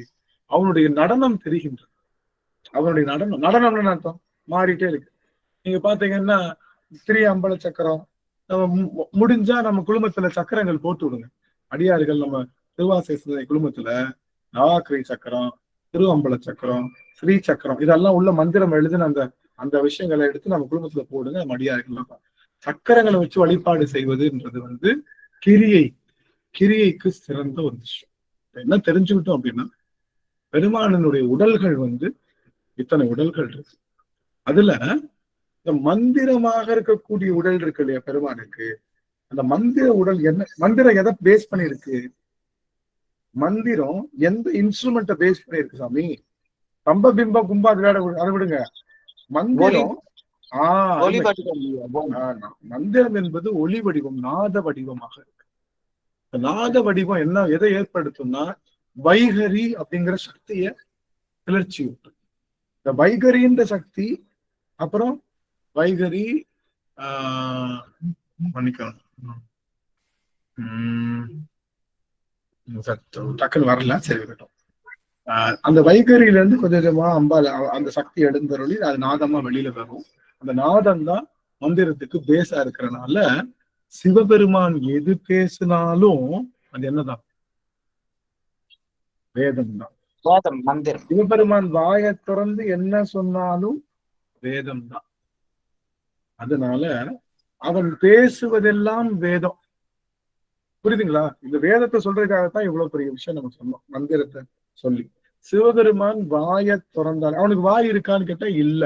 Speaker 1: அவனுடைய நடனம் தெரிகின்றது. அவனுடைய நடனம்னு அர்த்தம் மாறிட்டே இருக்கு. நீங்க பாத்தீங்கன்னா அம்பல சக்கரம், நம்ம முடிஞ்சா நம்ம குழுமத்துல சக்கரங்கள் போட்டு விடுங்க. அடியார்கள் நம்ம திருவாசை குழுமத்துல நவாக்கிரை சக்கரம், அம்பல சக்கரம், ஸ்ரீ சக்கரம் இதெல்லாம் உள்ள மந்திரம் எழுதுன அந்த விஷயங்களை எடுத்து நம்ம குடும்பத்துல போடுங்க. நம்ம அடியார்கள் சக்கரங்களை வச்சு வழிபாடு செய்வதுன்றது கிரியைக்கு சிறந்த ஒரு விஷயம். என்ன தெரிஞ்சுக்கிட்டோம் அப்படின்னா, பெருமானனுடைய உடல்கள் இத்தனை உடல்கள் இருக்கு. அதுல இந்த மந்திரமாக இருக்கக்கூடிய உடல் இருக்கு இல்லையா பெருமானுக்கு? அந்த மந்திர உடல் என்ன? மந்திரம் எதை பேஸ் பண்ணிருக்கு? மந்திரம் எந்த இன்ஸ்ட்ருமெண்ட்டை பேஸ் பண்ணிருக்கு சாமி? தம்ப பிம்பம் கும்பா அதை விடுங்க. மந்திரம்
Speaker 6: ஒலி வடிவம்.
Speaker 1: மந்திரம் என்பது ஒலி வடிவம், நாத வடிவமாக இருக்கு. நாத வடிவம் என்ன எதை ஏற்படுத்தும்னா வைகரி அப்படிங்கிற சக்திய கிளர்ச்சி விட்டு. இந்த வைகரின்ற சக்தி, அப்புறம் வைகரி மன்னிக்கணும், டக்குன்னு வரல, சரி இருக்கட்டும். அந்த வைகரியில இருந்து கொஞ்சம் கொஞ்சமா அம்பாள் அந்த சக்தி எடுந்தருளி அது நாதமா வெளியில வரும். அந்த நாதம் தான் மந்திரத்துக்கு பேஸா இருக்கிறனால சிவபெருமான் எது பேசினாலும் அது என்னதான்? வேதம் தான்.
Speaker 6: மந்திரம்.
Speaker 1: சிவபெருமான் வாயை திறந்து என்ன சொன்னாலும் வேதம் தான். அதனால அவன் பேசுவதெல்லாம் வேதம். புரியுதுங்களா? இந்த வேதத்தை சொல்றதுக்காகத்தான் இவ்வளவு பெரிய விஷயம் நம்ம சொன்னோம், மந்திரத்தை சொல்லி. சிவபெருமான் வாயை திறந்தால், அவனுக்கு வாய் இருக்கான்னு கேட்டா இல்ல.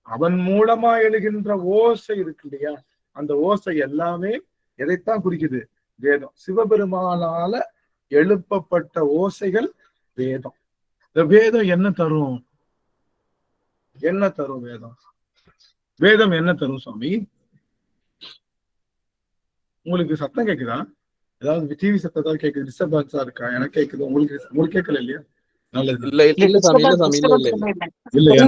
Speaker 1: அவன் மூலமா எழுகின்ற ஓசை இருக்கு இல்லையா, அந்த ஓசை எல்லாமே எதைத்தான் குறிக்குது? வேதம். சிவபெருமானால எழுப்பப்பட்ட ஓசைகள் வேதம். இந்த வேதம் என்ன தரும்? என்ன தரும் வேதம்? வேதம் என்ன தரும் சுவாமி? உங்களுக்கு சத்தம் கேக்குதா? ஏதாவது டிவி சத்தம் ஏதாவது கேக்குது? டிஸ்டர்பன்ஸா இருக்கா? எனக்கு கேக்குது, உங்களுக்கு கேட்கல இல்லையா? நல்லது. இல்லையா?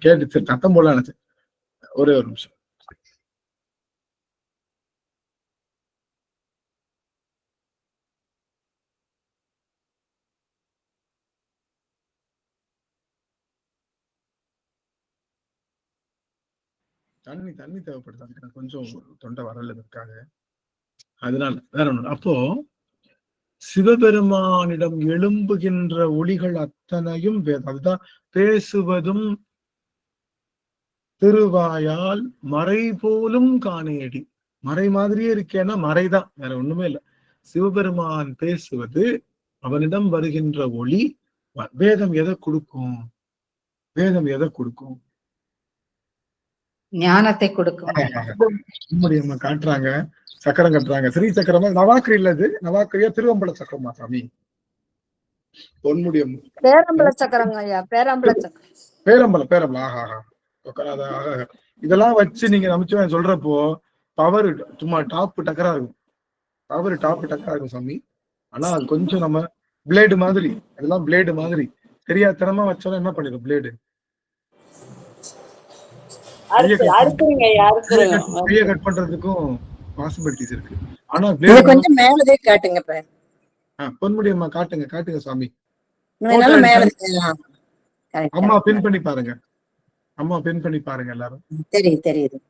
Speaker 1: கேட்டு சத்தம் போல நினைச்சேன். ஒரே ஒரு நிமிஷம். தண்ணி தேவைப்படுது, எனக்கு கொஞ்சம் தொண்டை வரல இருக்காங்க, அதனால வேற ஒண்ணு. அப்போ சிவபெருமானிடம் எழும்புகின்ற ஒளிகள் அத்தனையும் வேதம். அதுதான் பேசுவதும் திருவாயால் மறை போலும் காணேடி. மறை மாதிரியே இருக்கேன்னா மறைதான், வேற ஒண்ணுமே இல்லை. சிவபெருமான் பேசுவது, அவனிடம் வருகின்ற ஒளி. வேதம் எதை கொடுக்கும்? வேதம் எதை கொடுக்கும்?
Speaker 5: ஞானத்தை கொடுக்கும்.
Speaker 1: காட்டுறாங்க, சக்கரம் கட்டுறாங்க, ஸ்ரீ சக்கரமா நவாக்கிரி இல்லது, நவாக்கிரியா திருவம்பல சக்கரமா சாமி? பொன்முடியம்
Speaker 3: பேரம்பல சக்கரங்க ஐயா, பேரம்பல சக்கரம்.
Speaker 1: பேரம்பலம். ஆஹா. இதெல்லாம் வச்சு நீங்க நமச்சிவாயம் சொல்றப்போ பவர் சும்மா டாப் டக்கரா இருக்கும். பவர் டாப் டக்கரா இருக்கும் சாமி. ஆனா அது கொஞ்சம் நம்ம பிளேடு மாதிரி, அதெல்லாம் பிளேடு மாதிரி தெரியாதனமா வச்சாலும் என்ன பண்ணிடும் பிளேடு? கையை கட் பண்றதுக்கும் பாசிபிலிட்டிஸ் இருக்கு. ஆனா
Speaker 3: கொஞ்சம் மேலதே காட்டுங்க.
Speaker 1: பொன்முடியம்மா காட்டுங்க சாமி. அம்மா பின் பண்ணி பாருங்க, அம்மா பின் பண்ணி பாருங்க எல்லாரும்.
Speaker 3: தெரியுது.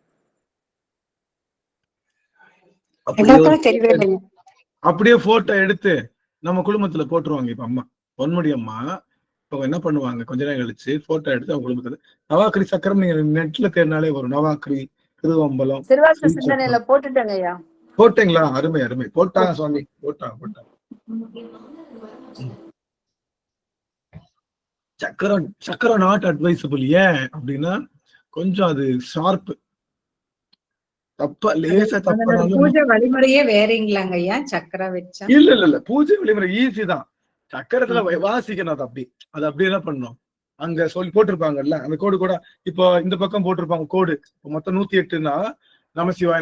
Speaker 1: அப்படியே போட்டோ எடுத்து நம்ம குடும்பத்துல போட்டுருவாங்க. இப்ப அம்மா பொன்முடியம்மா அவங்க என்ன பண்ணுவாங்க, கொஞ்ச நேரம் கழிச்சு போட்டோ எடுத்து அவங்க குடும்பத்துல நவாக்கிரி சக்கரம் நீங்க நெட்ல தேடினாலே வரும். நவாக்கிரி திருவம்பலம்
Speaker 3: போட்டுட்டேங்க ஐயா.
Speaker 1: போட்டீங்களா? அருமை. போட்டாங்க சுவாமி, போட்டாங்க. சக்கரம் நாட் அட்வைசபிள். ஏன் அப்படின்னா கொஞ்சம் அது ஷார்ப். தப்பா லேசா தப்பானாலும்
Speaker 5: பூஜை வழிமுறையே வேறீங்களாங்க ஐயா சக்கரம் வச்சா?
Speaker 1: இல்ல பூஜை வழிமுறை ஈஸி தான். சக்கரத்துல வாசிக்கணும். அது அப்படியே என்ன பண்ணணும், அங்க சொல்லி போட்டிருப்பாங்கல்ல அந்த கோடு கூட. இப்போ இந்த பக்கம் போட்டிருப்பாங்க கோடு, மொத்தம் 108ன்னா நமசிவாய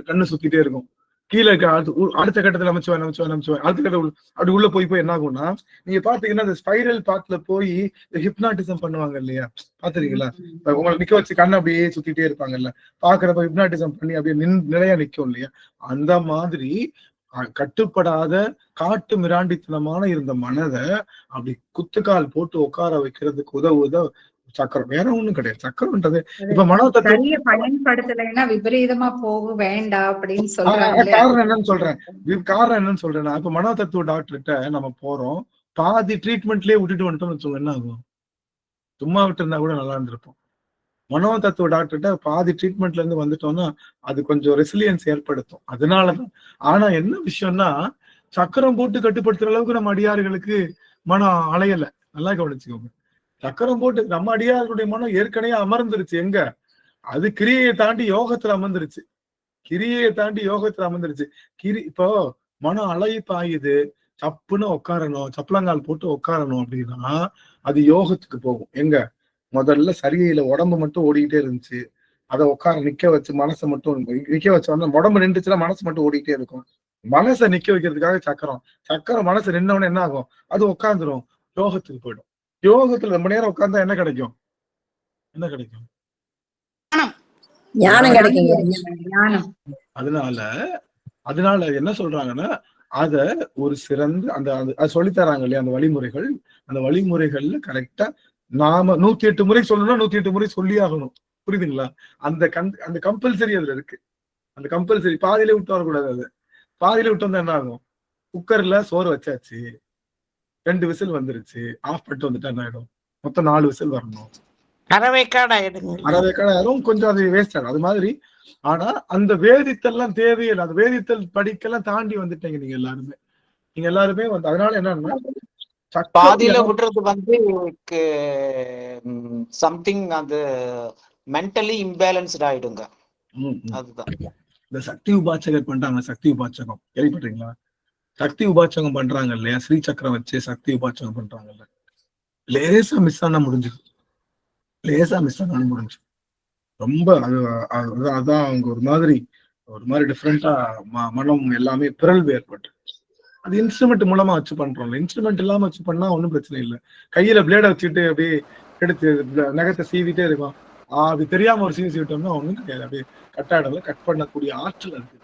Speaker 1: கண்ணு சுத்திட்டே இருக்கும். கீழே இருக்க அடுத்த கட்டத்துல நமச்சிவாய் அடுத்த கட்ட அப்படி உள்ள போய் என்ன ஆகும்னா, நீங்க பாத்தீங்கன்னா அந்த ஸ்பைரல் பாத்துல போய் ஹிப்னாட்டிசம் பண்ணுவாங்க இல்லையா, பாத்துருக்கீங்களா? உங்களை நிக்க வச்சு கண்ணு அப்படியே சுத்திட்டே இருப்பாங்கல்ல, பாக்குறப்ப ஹிப்னாட்டிசம் பண்ணி அப்படியே நிலையா நிக்கும் இல்லையா? அந்த மாதிரி கட்டுப்படாத காட்டு மிராண்டித்தனமான இருந்த மனதை அப்படி குத்துக்கால் போட்டு உட்கார வைக்கிறதுக்கு உதவுத சக்கரம். வேற ஒண்ணும் கிடையாது. சக்கரம்ன்றது இப்ப
Speaker 5: மனோதத்துவ பயன்படுத்தலைன்னா விபரீதமா போக வேண்டாம் அப்படின்னு சொல்றாங்க.
Speaker 1: காரணம் என்னன்னு சொல்றேன்னா, இப்ப மனோதத்துவ டாக்டர்கிட்ட நம்ம போறோம், பாதி ட்ரீட்மெண்ட்லயே விட்டுட்டு வந்துட்டோம்னு வச்சுக்கோங்க, என்ன ஆகும்? சும்மா விட்டு இருந்தா கூட நல்லா இருந்திருப்போம். மனோதத்துவ டாக்டர்கிட்ட பாதி ட்ரீட்மெண்ட்ல இருந்து வந்துட்டோம்னா அது கொஞ்சம் ரெசிலியன்ஸ் ஏற்படுத்தும். அதனாலதான். ஆனா என்ன விஷயம்னா, சக்கரம் போட்டு கட்டுப்படுத்துற அளவுக்கு நம்ம அடியார்களுக்கு மனம் அலையல. நல்லா கவனிச்சுக்கோங்க. சக்கரம் போட்டு நம்ம அடியார்களுடைய மனம் ஏற்கனவே அமர்ந்துருச்சு. எங்க? அது கிரியையை தாண்டி யோகத்துல அமர்ந்துருச்சு. இப்போ மனம் அலை பாயுது, சப்புன்னு உட்காரணும், சப்பளங்கால் போட்டு உட்காரணும் அப்படின்னா அது யோகத்துக்கு போகும். எங்க முதல்ல சரியில உடம்பு மட்டும் ஓடிக்கிட்டே இருந்துச்சு, அதை உட்கார நிக்க வச்சு மனசை மட்டும் நிக்க வச்சோம்னா உடம்பு நின்றுச்சுன்னா மனசு மட்டும் ஓடிக்கிட்டே இருக்கும். மனசை நிக்க வைக்கிறதுக்காக சக்கரம் மனசு நின்னவொடனே என்ன ஆகும், அது உட்காந்துரும், யோகத்துக்கு போயிடும். யோகத்துல ரொம்ப நேரம் உட்கார்ந்தா என்ன கிடைக்கும்? என்ன கிடைக்கும்?
Speaker 3: ஞானம் கிடைக்குங்க.
Speaker 1: அதனால என்ன சொல்றாங்கன்னா, அத ஒரு சிறந்த அந்த சொல்லித்தராங்க இல்லையா, அந்த வழிமுறைகள், அந்த வழிமுறைகள்ல கரெக்டா நாம 108 முறை சொல்லணும்னா 108 முறை சொல்லி ஆகணும். புரியுதுங்களா? அந்த கம்பல்சரி அதுல இருக்கு. அந்த கம்பல்சரி பாதியில விட்டு வரக்கூடாது. அது பாதியில விட்டு வந்தா என்ன ஆகும்? குக்கர்ல சோறு வச்சாச்சு, 2 விசில் வந்துருச்சு, ஆஃப் பண்ணிட்டு வந்துட்டா என்ன ஆயிடும்? மொத்தம் 4 விசில் வரணும்.
Speaker 8: அரைவேக்காடு ஆயிடும்,
Speaker 1: கொஞ்சம் அது வேஸ்ட் ஆகும். அது மாதிரி. ஆனா அந்த வேதித்தெல்லாம் தேவையில்லை. அந்த வேதித்தல் படிக்கெல்லாம் தாண்டி வந்துட்டீங்க நீங்க எல்லாருமே வந்து. அதனால என்னன்னா
Speaker 6: பாதியில விடுறது வந்து சம்திங் அது மென்டலி இம்பேலன்ஸ்ட் ஆயிடுங்க. அதுதான்
Speaker 1: இந்த சக்தி உபாச்சகர் பண்றாங்க. சக்தி உபாச்சகம் கேள்விப்பட்டீங்களா? சக்தி உபாச்சகம் பண்றாங்க இல்லையா, ஸ்ரீ சக்கரம் வச்சு சக்தி உபாச்சகம் பண்றாங்கல்ல, லேசா மிஸ் ஆனா முடிஞ்சு ரொம்ப அதான் அவங்க ஒரு மாதிரி டிஃப்ரெண்டா மனம் எல்லாமே பிறழ்வு ஏற்பட்டு. அது இன்ஸ்ட்ருமெண்ட் மூலமா வச்சு பண்றோம்ல. இன்ஸ்ட்ருமெண்ட் இல்லாம வச்சு பண்ணா ஒன்றும் பிரச்சனை இல்லை. கையில பிளேட வச்சுட்டு அப்படியே எடுத்து நகத்தை சீவிட்டே இருக்கும். அது தெரியாம ஒரு சீவிட்டோம்னா ஒண்ணும் கிடையாது. அப்படியே கட்டாடல கட் பண்ணக்கூடிய ஆற்றல் இருக்கு.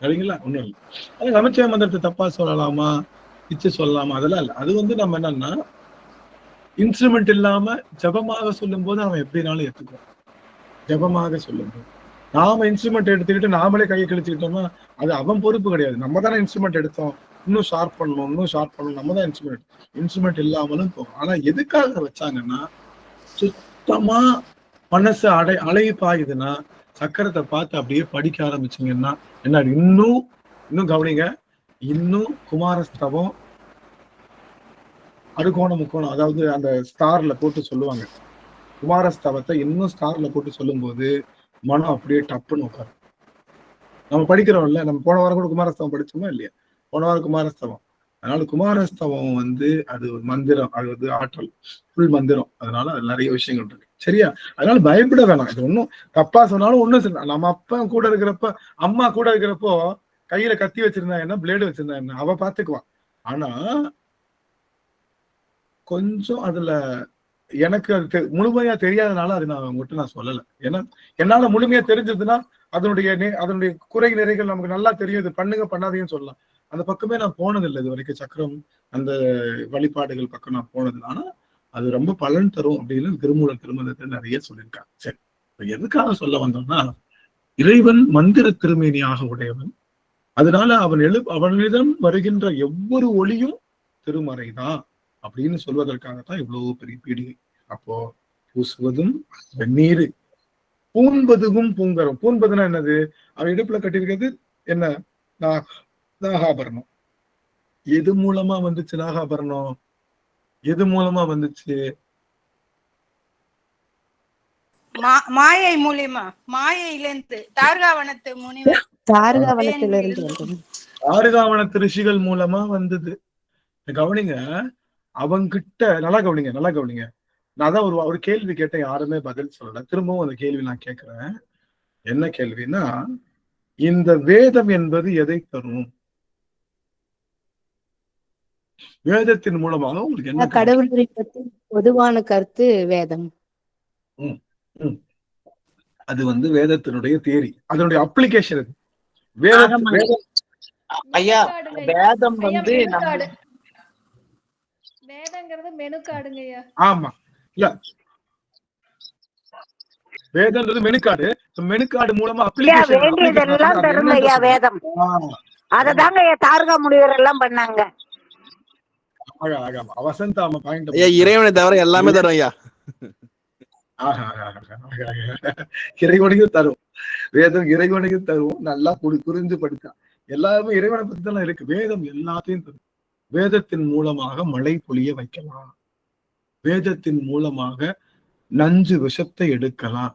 Speaker 1: சரிங்களா? ஒண்ணும் இல்லை. அது நமச்சிவாய மந்திரத்தை தப்பா சொல்லலாமா, பிச்சு சொல்லலாமா, அதெல்லாம் இல்லை. அது வந்து நம்ம என்னன்னா, இன்ஸ்ட்ருமெண்ட் இல்லாம ஜபமாக சொல்லும் போது அவன் எப்படினாலும் ஏத்துக்குவான். ஜபமாக சொல்லும்போது நாம இன்ஸ்ட்ருமெண்ட் எடுத்துக்கிட்டு நாமளே கையை கழிச்சுக்கிட்டோம்னா அது அவன் பொறுப்பு கிடையாது. நம்ம தானே இன்ஸ்ட்ருமெண்ட் எடுத்தோம், இன்னும் ஷார்ப் பண்ணணும், நம்ம தான் இன்ஸ்ட்ருமெண்ட் இல்லாமலும் போகும். ஆனா எதுக்காக வச்சாங்கன்னா, சுத்தமா மனசு அலை பாயுதுன்னா சக்கரத்தை பார்த்து அப்படியே படிக்க ஆரம்பிச்சிங்கன்னா என்ன, இன்னும் கவனிங்க, இன்னும் குமாரஸ்தவம் அறுகோணம் முக்கோணம், அதாவது அந்த ஸ்டார்ல போட்டு சொல்லுவாங்க. குமாரஸ்தவத்தை இன்னும் ஸ்டார்ல போட்டு சொல்லும் போது மனம் அப்படியே டப்புன்னு உட்காரும். நம்ம படிக்கிறோம்ல, நம்ம போன வாரம் கூட குமாரஸ்தவம் படிச்சோமா இல்லையா? போன வாரம் குமாரஸ்தவம். அதனால குமாரஸ்தவம் வந்து அது ஒரு மந்திரம், அது வந்து ஆற்றல், ஃபுல் மந்திரம். அதனால அது நிறைய விஷயங்கள் இருக்கு. சரியா? அதனால பயப்பட வேணாம். இது ஒன்றும் தப்பா சொன்னாலும் ஒன்றும் நம்ம அப்பா கூட இருக்கிறப்ப, அம்மா கூட இருக்கிறப்போ கையில கத்தி வச்சிருந்தா என்ன, பிளேடு வச்சிருந்தா என்ன, அவ பாத்துக்குவான். ஆனா கொஞ்சம் அதுல எனக்கு அது முழுமையா தெரியாதனால அது நான் உங்ககிட்ட சொல்லல. ஏன்னா என்னால முழுமையா தெரிஞ்சதுன்னா அதனுடைய குறை நிறைகள் நமக்கு நல்லா தெரியும். இது பண்ணுங்க பண்ணாதீங்கன்னு சொல்லலாம். அந்த பக்கமே நான் போனதில்லை இது வரைக்கும். சக்கரம் அந்த வழிபாடுகள் பக்கம் நான் போனதில்லை. ஆனா அது ரொம்ப பலன் தரும் அப்படின்னு திருமூலர் திருமணத்தை நிறைய சொல்லியிருக்காங்க. சரி, எதுக்காக சொல்ல வந்தோம்னா, இறைவன் மந்திர திருமேனியாக உடையவன். அதனால அவனிடம் வருகின்ற ஒவ்வொரு ஒளியும் திருமறைதான் அப்படின்னு சொல்வதற்காகத்தான் இவ்வளவு பெரிய பீடிகை. அப்போ பூசுவதும் வெந்நீர், பூண்பதுவும் பூங்கரம். பூண்பதுன்னா என்னது? அவன் இடுப்புல கட்டியிருக்கிறது என்ன? நாகாபரணம். எது மூலமா வந்துச்சு நாகாபரணம்? எது மூலமா வந்துச்சு?
Speaker 8: மாயை மூலியமா, மாயையிலிருந்து தார்காவனத்து முனிவர்,
Speaker 1: தார்காவனத்து ரிஷிகள் மூலமா வந்தது. கவனிங்க, அவங்கிட்ட நல்லா கவனிங்க. நான் தான் ஒரு கேள்வி கேட்டேன், யாருமே பதில் சொல்லல. திரும்பவும் அந்த கேள்வி நான் கேட்கிறேன். என்ன கேள்வின்னா, இந்த வேதம் என்பது எதை தரும்? வேதத்தின் மூலமாக உங்களுக்கு என்ன?
Speaker 9: கடவுளை பத்தி பொதுவான கருத்து வேதம்.
Speaker 1: அது வந்து வேதத்தினுடைய தியரி, அதனுடைய அப்ளிகேஷன்.
Speaker 6: ஐயா, வேதம் வந்து
Speaker 3: வேதங்கிறது மெனு கார்டுங்கய்யா.
Speaker 1: ஆமா, இல்ல வேதம்ன்றது மெனுக்கார்டு. மெனுக்கார்டு மூலமா அப்ளிகேஷன்
Speaker 3: வேண்டியதெல்லாம் தரும் ஐயா வேதம். அததாங்க தார்கா முனிவர் எல்லாம் பண்ணாங்க.
Speaker 1: வசந்தாம பாயிண்ட்.
Speaker 2: இறைவனை தவிர எல்லாமே தரும் ஐயா.
Speaker 1: இறைவனுக்கு தரும் வேதம், இறைவனுக்கு தரும். நல்லா புரிஞ்சு படித்தா எல்லாருமே இறைவனை பத்தி தான் இருக்கு. வேதம் எல்லாத்தையும் தரும். வேதத்தின் மூலமாக மழை பொழிய வைக்கலாம், வேதத்தின் மூலமாக நஞ்சு விஷத்தை எடுக்கலாம்,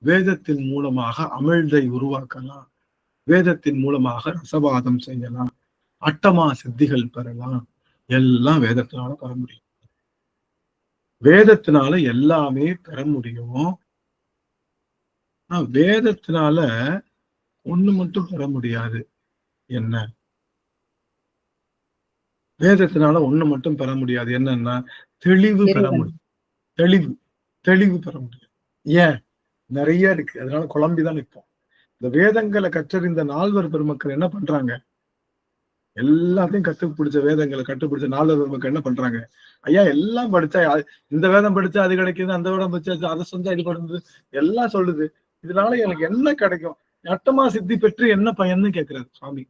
Speaker 1: வேதத்தின் மூலமாக அமிழ்தை உருவாக்கலாம், வேதத்தின் மூலமாக ரசவாதம் செய்யலாம், அட்டமா சித்திகள் பெறலாம். எல்லாம் வேதத்தினால பெற முடியும். வேதத்தினால எல்லாமே பெற முடியும். வேதத்தினால ஒண்ணு மட்டும் பெற முடியாது. என்ன? வேதத்தினால ஒண்ணு மட்டும் பெற முடியாது. என்னன்னா தெளிவு பெற முடியும். தெளிவு பெற முடியும். ஏன்? நிறைய இருக்கு. அதனால குழம்பிதான் நிற்போம். இந்த வேதங்களை கற்றறிந்த நால்வர் பெருமக்கள் என்ன பண்றாங்க? எல்லாத்தையும் கட்டுப்பிடிச்ச வேதங்களை கட்டுப்பிடிச்ச நால்வர் பெருமக்கள் என்ன பண்றாங்க? ஐயா எல்லாம் படிச்சா இந்த வேதம் படிச்சா அது கிடைக்குது, அந்த வேதம் படிச்சா அதை செஞ்சா இது பண்ணுது, எல்லாம் சொல்லுது. இதனால எனக்கு என்ன கிடைக்கும்? அட்டமா சித்தி பெற்று என்ன பயன்னு கேட்கிறாரு சுவாமி.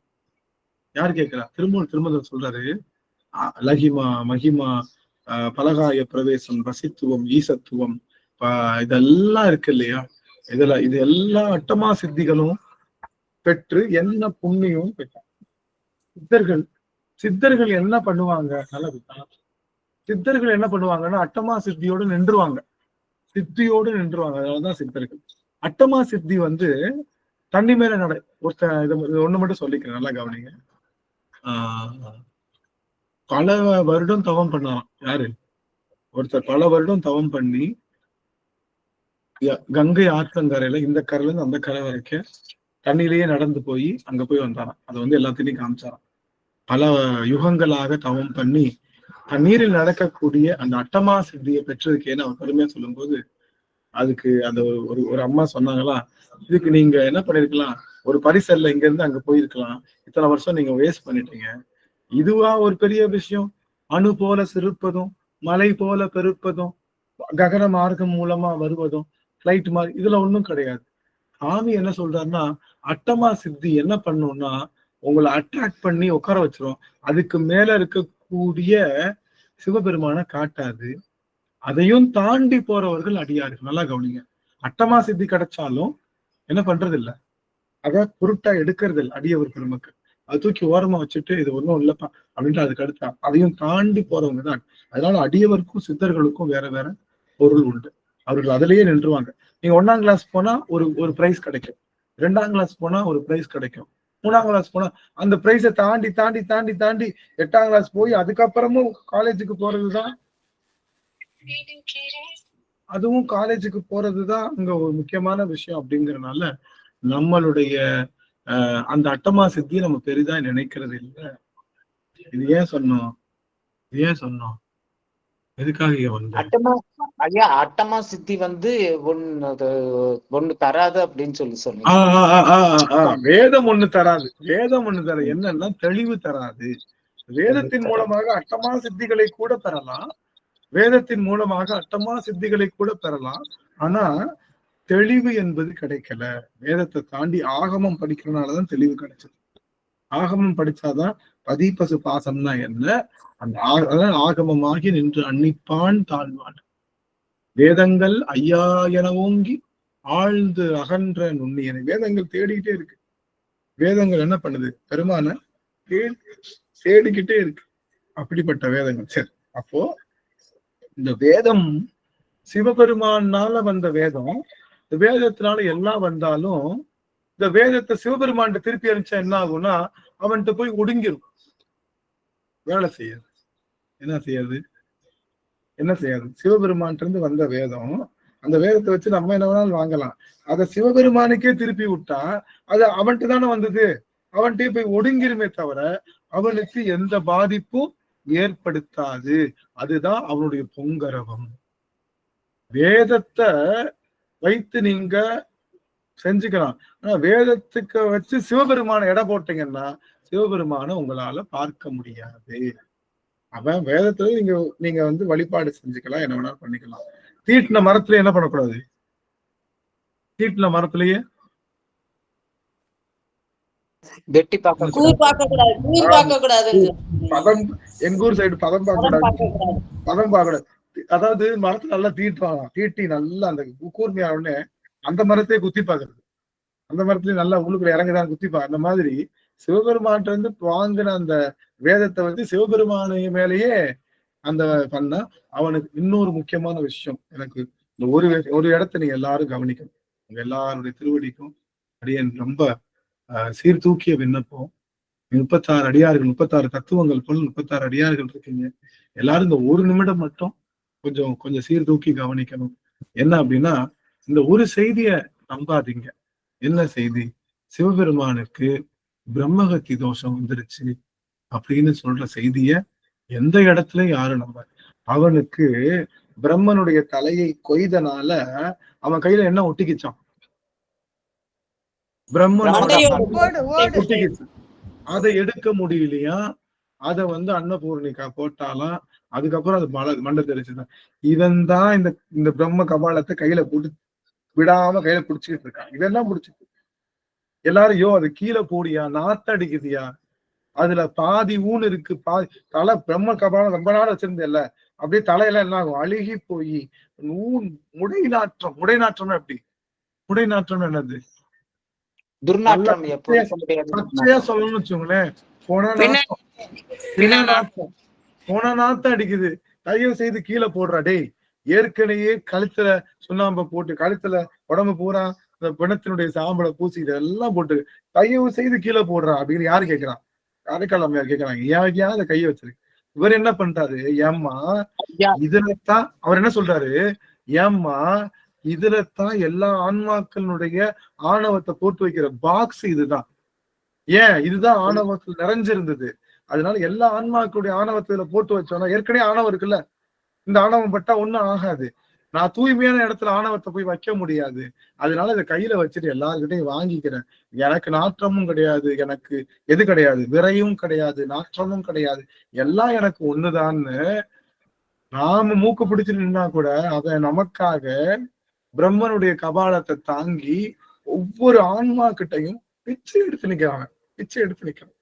Speaker 1: யாரு கேட்கிறா? திருமூலர் சொல்றாரு, லகிமா மகிமா பலகாய பிரவேசம் ரசித்துவம் ஈசத்துவம் இதெல்லாம் இருக்கு இல்லையா? இது எல்லா அட்டமா சித்திகளும் பெற்று என்ன புண்ணியம் பெற்றாங்க. சித்தர்கள் என்ன பண்ணுவாங்க? சித்தர்கள் என்ன பண்ணுவாங்கன்னா அட்டமா சித்தியோடு நின்றுவாங்க. அதனாலதான் சித்தர்கள். அட்டமா சித்தி தண்ணி மேல நட ஒண்ணு மட்டும் சொல்லிக்கிறேன், நல்லா கவனிங்க. பல வருடம் தவம் பண்ணலாம். யாரு? ஒருத்தர் பல வருடம் தவம் பண்ணி கங்கை ஆற்றங்கரையில இந்த கரையில இருந்து அந்த கரை வரைக்கும் தண்ணியிலேயே நடந்து போய் அங்க போய் வந்தாராம். அதை எல்லாத்தையும் காமிச்சாராம். பல யுகங்களாக தவம் பண்ணி தண்ணீரில் நடக்கக்கூடிய அந்த அட்டமா சித்தியை பெற்றதுக்கேன்னு அவர் பெருமையா சொல்லும் போது, அதுக்கு அந்த ஒரு அம்மா சொன்னாங்களா, இதுக்கு நீங்க என்ன பண்ணிருக்கலாம், ஒரு பரிசல்ல இங்க இருந்து அங்க போயிருக்கலாம், இத்தனை வருஷம் நீங்க வேஸ்ட் பண்ணிட்டீங்க. இதுவா ஒரு பெரிய விஷயம்? அணு போல சிறுப்பதும் மலை போல பெருப்பதும் ககன மார்க்கம் மூலமா வருவதும் பிளைட் மாதிரி இதுல ஒண்ணும் கிடையாது. சாமி என்ன சொல்றாருன்னா, அட்டமா சித்தி என்ன பண்ணும்னா உங்களை அட்ராக்ட் பண்ணி உட்கார வச்சிரும். அதுக்கு மேல இருக்கக்கூடிய சிவபெருமான காட்டாது. அதையும் தாண்டி போறவர்கள் அடியார்கள். நல்லா கவனிங்க. அட்டமா சித்தி கிடைச்சாலும் என்ன பண்றது இல்ல, அத பொருட்டா எடுக்கிறது இல்லை அடியவர் பெருமக்கள். அது தூக்கி ஓரமா வச்சுட்டு இது ஒண்ணும் இல்லப்பா அப்படின்ட்டு அதுக்கு அடுத்தா அதையும் தாண்டி போறவங்க தான். அதனால அடியவருக்கும் சித்தர்களுக்கும் வேற வேற பொருள் உண்டு. அவர்கள் அதிலேயே நின்றுவாங்க. நீங்க 1ஆம் கிளாஸ் போனா ஒரு பிரைஸ் கிடைக்கும், 2ஆம் கிளாஸ் போனா ஒரு பிரைஸ் கிடைக்கும், 3ஆம் கிளாஸ் போனா அந்த பிரைஸை தாண்டி தாண்டி தாண்டி தாண்டி 8ஆம் கிளாஸ் போய் அதுக்கப்புறமும் காலேஜுக்கு போறதுதான். அதுவும் காலேஜுக்கு போறதுதான் அங்க ஒரு முக்கியமான விஷயம். அப்படிங்கறதுனால நம்மளுடைய அந்த அட்டமா சித்தியை நம்ம பெரிதா நினைக்கிறது இல்லை. இது ஏன் சொன்னோம்? எதுக்காக
Speaker 6: அட்டமா சித்தி ஒண்ணு தராது அப்படின்னு சொன்னீங்க.
Speaker 1: வேதம் ஒண்ணு தராது. என்னன்னா தெளிவு தராது. வேதத்தின் மூலமாக அட்டமா சித்திகளை கூட பெறலாம். ஆனா தெளிவு என்பது கிடைக்கல. வேதத்தை தாண்டி ஆகமம் படிக்கிறதுனாலதான் தெளிவு கிடைச்சது. ஆகமம் படிச்சாதான் பதிபசு பாசம்னா என்ன, அந்த ஆகமமாகி நின்று அன்னிப்பான் தாழ்வான். வேதங்கள் ஐயா என ஓங்கி ஆழ்ந்து அகன்ற நுண்ணியனை. வேதங்கள் தேடிக்கிட்டே இருக்கு. வேதங்கள் என்ன பண்ணுது? பெருமான தேடிக்கிட்டே இருக்கு. அப்படிப்பட்ட வேதங்கள். சரி, அப்போ இந்த வேதம் சிவபெருமானால வந்த வேதம். இந்த வேதத்தினால எல்லாம் வந்தாலும் இந்த வேதத்தை சிவபெருமான் திருப்பி அனுப்பிச்சா என்ன ஆகும்னா அவன்கிட்ட போய் ஒடுங்கிரும். வேலை செய்யாது. என்ன செய்யாது? சிவபெருமான் இருந்து வந்த வேதம், அந்த வேதத்தை வச்சு நம்ம என்ன வேணாலும் வாங்கலாம். அதை சிவபெருமானுக்கே திருப்பி விட்டா அது அவன்கிட்ட தானே வந்தது, அவன்கிட்டயே போய் ஒடுங்கிருமே தவிர அவனுக்கு எந்த பாதிப்பும் ஏற்படுத்தாது. அதுதான் அவனுடைய பொங்கரவம். வேதத்தை வைத்து நீங்க செஞ்சுக்கலாம். ஆனா வேதத்துக்கு வச்சு சிவபெருமான எடை போட்டீங்கன்னா சிவபெருமான உங்களால பார்க்க முடியாது. அவன் வேதத்துல நீங்க வழிபாடு செஞ்சுக்கலாம், என்ன வேணாலும் பண்ணிக்கலாம். தீட்டின மரத்துல என்ன பண்ணக்கூடாது? தீட்டின மரத்திலேயே
Speaker 6: வெட்டி பார்க்க கூடாது.
Speaker 1: எங்க ஊர் சைடு பதம் பார்க்க கூடாது. அதாவது மரத்தை நல்லா தீட்டி நல்லா அந்த கூர்மையான உடனே அந்த மரத்தையே குத்தி பாக்குறது. அந்த மரத்துலயும் நல்லா உள்ளுக்குள்ள இறங்குதான் குத்திப்பா. அந்த மாதிரி சிவபெருமான் இருந்து வாங்கின அந்த வேதத்தை சிவபெருமானைய மேலேயே அந்த பண்ணா அவனுக்கு இன்னொரு முக்கியமான விஷயம். எனக்கு இந்த ஒரு இடத்த நீங்க எல்லாரும் கவனிக்கணும். உங்க எல்லாருடைய திருவடிக்கும் அடியேன் ரொம்ப சீர்தூக்கிய விண்ணப்பம். 36 அடியார்கள், 36 தத்துவங்கள் போல 36 அடியார்கள் இருக்கீங்க. எல்லாரும் இந்த ஒரு நிமிடம் மட்டும் கொஞ்சம் சீர்தூக்கி கவனிக்கணும். என்ன அப்படின்னா, இந்த ஒரு செய்திய நம்பாதீங்க. என்ன செய்தி? சிவபெருமானுக்கு பிரம்மகத்தி தோஷம் வந்துருச்சு அப்படின்னு சொல்ற செய்திய எந்த இடத்துலயும் யாரும் நம்ப. அவனுக்கு பிரம்மனுடைய தலையை கொய்தனால அவன் கையில என்ன ஒட்டிக்கிச்சான்? பிரம்மனோட ஒட்டிக்கிச்சு. அதை எடுக்க முடியலையா? அதை அன்னபூர்ணிகா போட்டாலாம். அதுக்கப்புறம் அது மண்டை தெரிச்சுதான். இவன் தான் இந்த பிரம்ம கபாலத்தை கையில போட்டு விடாம கையில புடிச்சுக்கிட்டு இருக்கான். இதெல்லாம் புடிச்சிட்டு எல்லாரும் அது கீழே போடியா, நாத்தடிக்குதியா, அதுல பாதி ஊன் இருக்கு, பாதி தலை. பிரம்ம கபாலம் ரொம்ப நாள் வச்சிருந்தேல்ல, அப்படியே தலையெல்லாம் என்ன ஆகும்? அழுகி போய் முடைநாற்றம் எப்படி? முடைநாற்றம் என்னது? பச்சையா சொல்லணும்னு வச்சுங்களேன், போன நாத்தம் அடிக்குது. தயவு செய்து கீழே போடுறா டேய். ஏற்கனவே கழுத்துல சுண்ணாம்ப போட்டு, கழுத்துல உடம்பு பூரா இந்த பிணத்தினுடைய சாம்பலை பூசி இதெல்லாம் போட்டு தயவு செய்து கீழே போடுறா அப்படின்னு யாரு கேட்கிறான்? காரைக்கால் அம்மையார் கேட்கறாங்க. ஏன் அதை கையை வச்சிருக்கு? இவர் என்ன பண்றாரு? ஏம்மா இதுலத்தான் அவர் என்ன சொல்றாரு? ஏம்மா இதுலத்தான் எல்லா ஆன்மாக்களுடைய ஆணவத்தை போட்டு வைக்கிற பாக்ஸ் இதுதான். ஏன்? இதுதான் ஆணவத்தில் நிறைஞ்சிருந்தது. அதனால எல்லா ஆன்மாக்களுடைய ஆணவத்துல போட்டு வச்சோம்னா, ஏற்கனவே ஆணவம் இருக்குல்ல, இந்த ஆணவம் பட்டா ஒண்ணும் ஆகாது. நான் தூய்மையான இடத்துல ஆணவத்தை போய் வைக்க முடியாது. அதனால இதை கையில வச்சுட்டு எல்லாருக்கிட்டையும் வாங்கிக்கிறேன். எனக்கு நாற்றமும் கிடையாது, எனக்கு எது கிடையாது, விரையும் கிடையாது, நாற்றமும் கிடையாது, எல்லாம் எனக்கு ஒண்ணுதான்னு நாம மூக்கு பிடிச்சு நின்னா கூட அவன் நமக்காக பிரம்மனுடைய கபாலத்தை தாங்கி ஒவ்வொரு ஆன்மா கிட்டையும் பிச்சை எடுத்து நிக்கிறாங்க. பிச்சை எடுத்து நிக்கிறான்.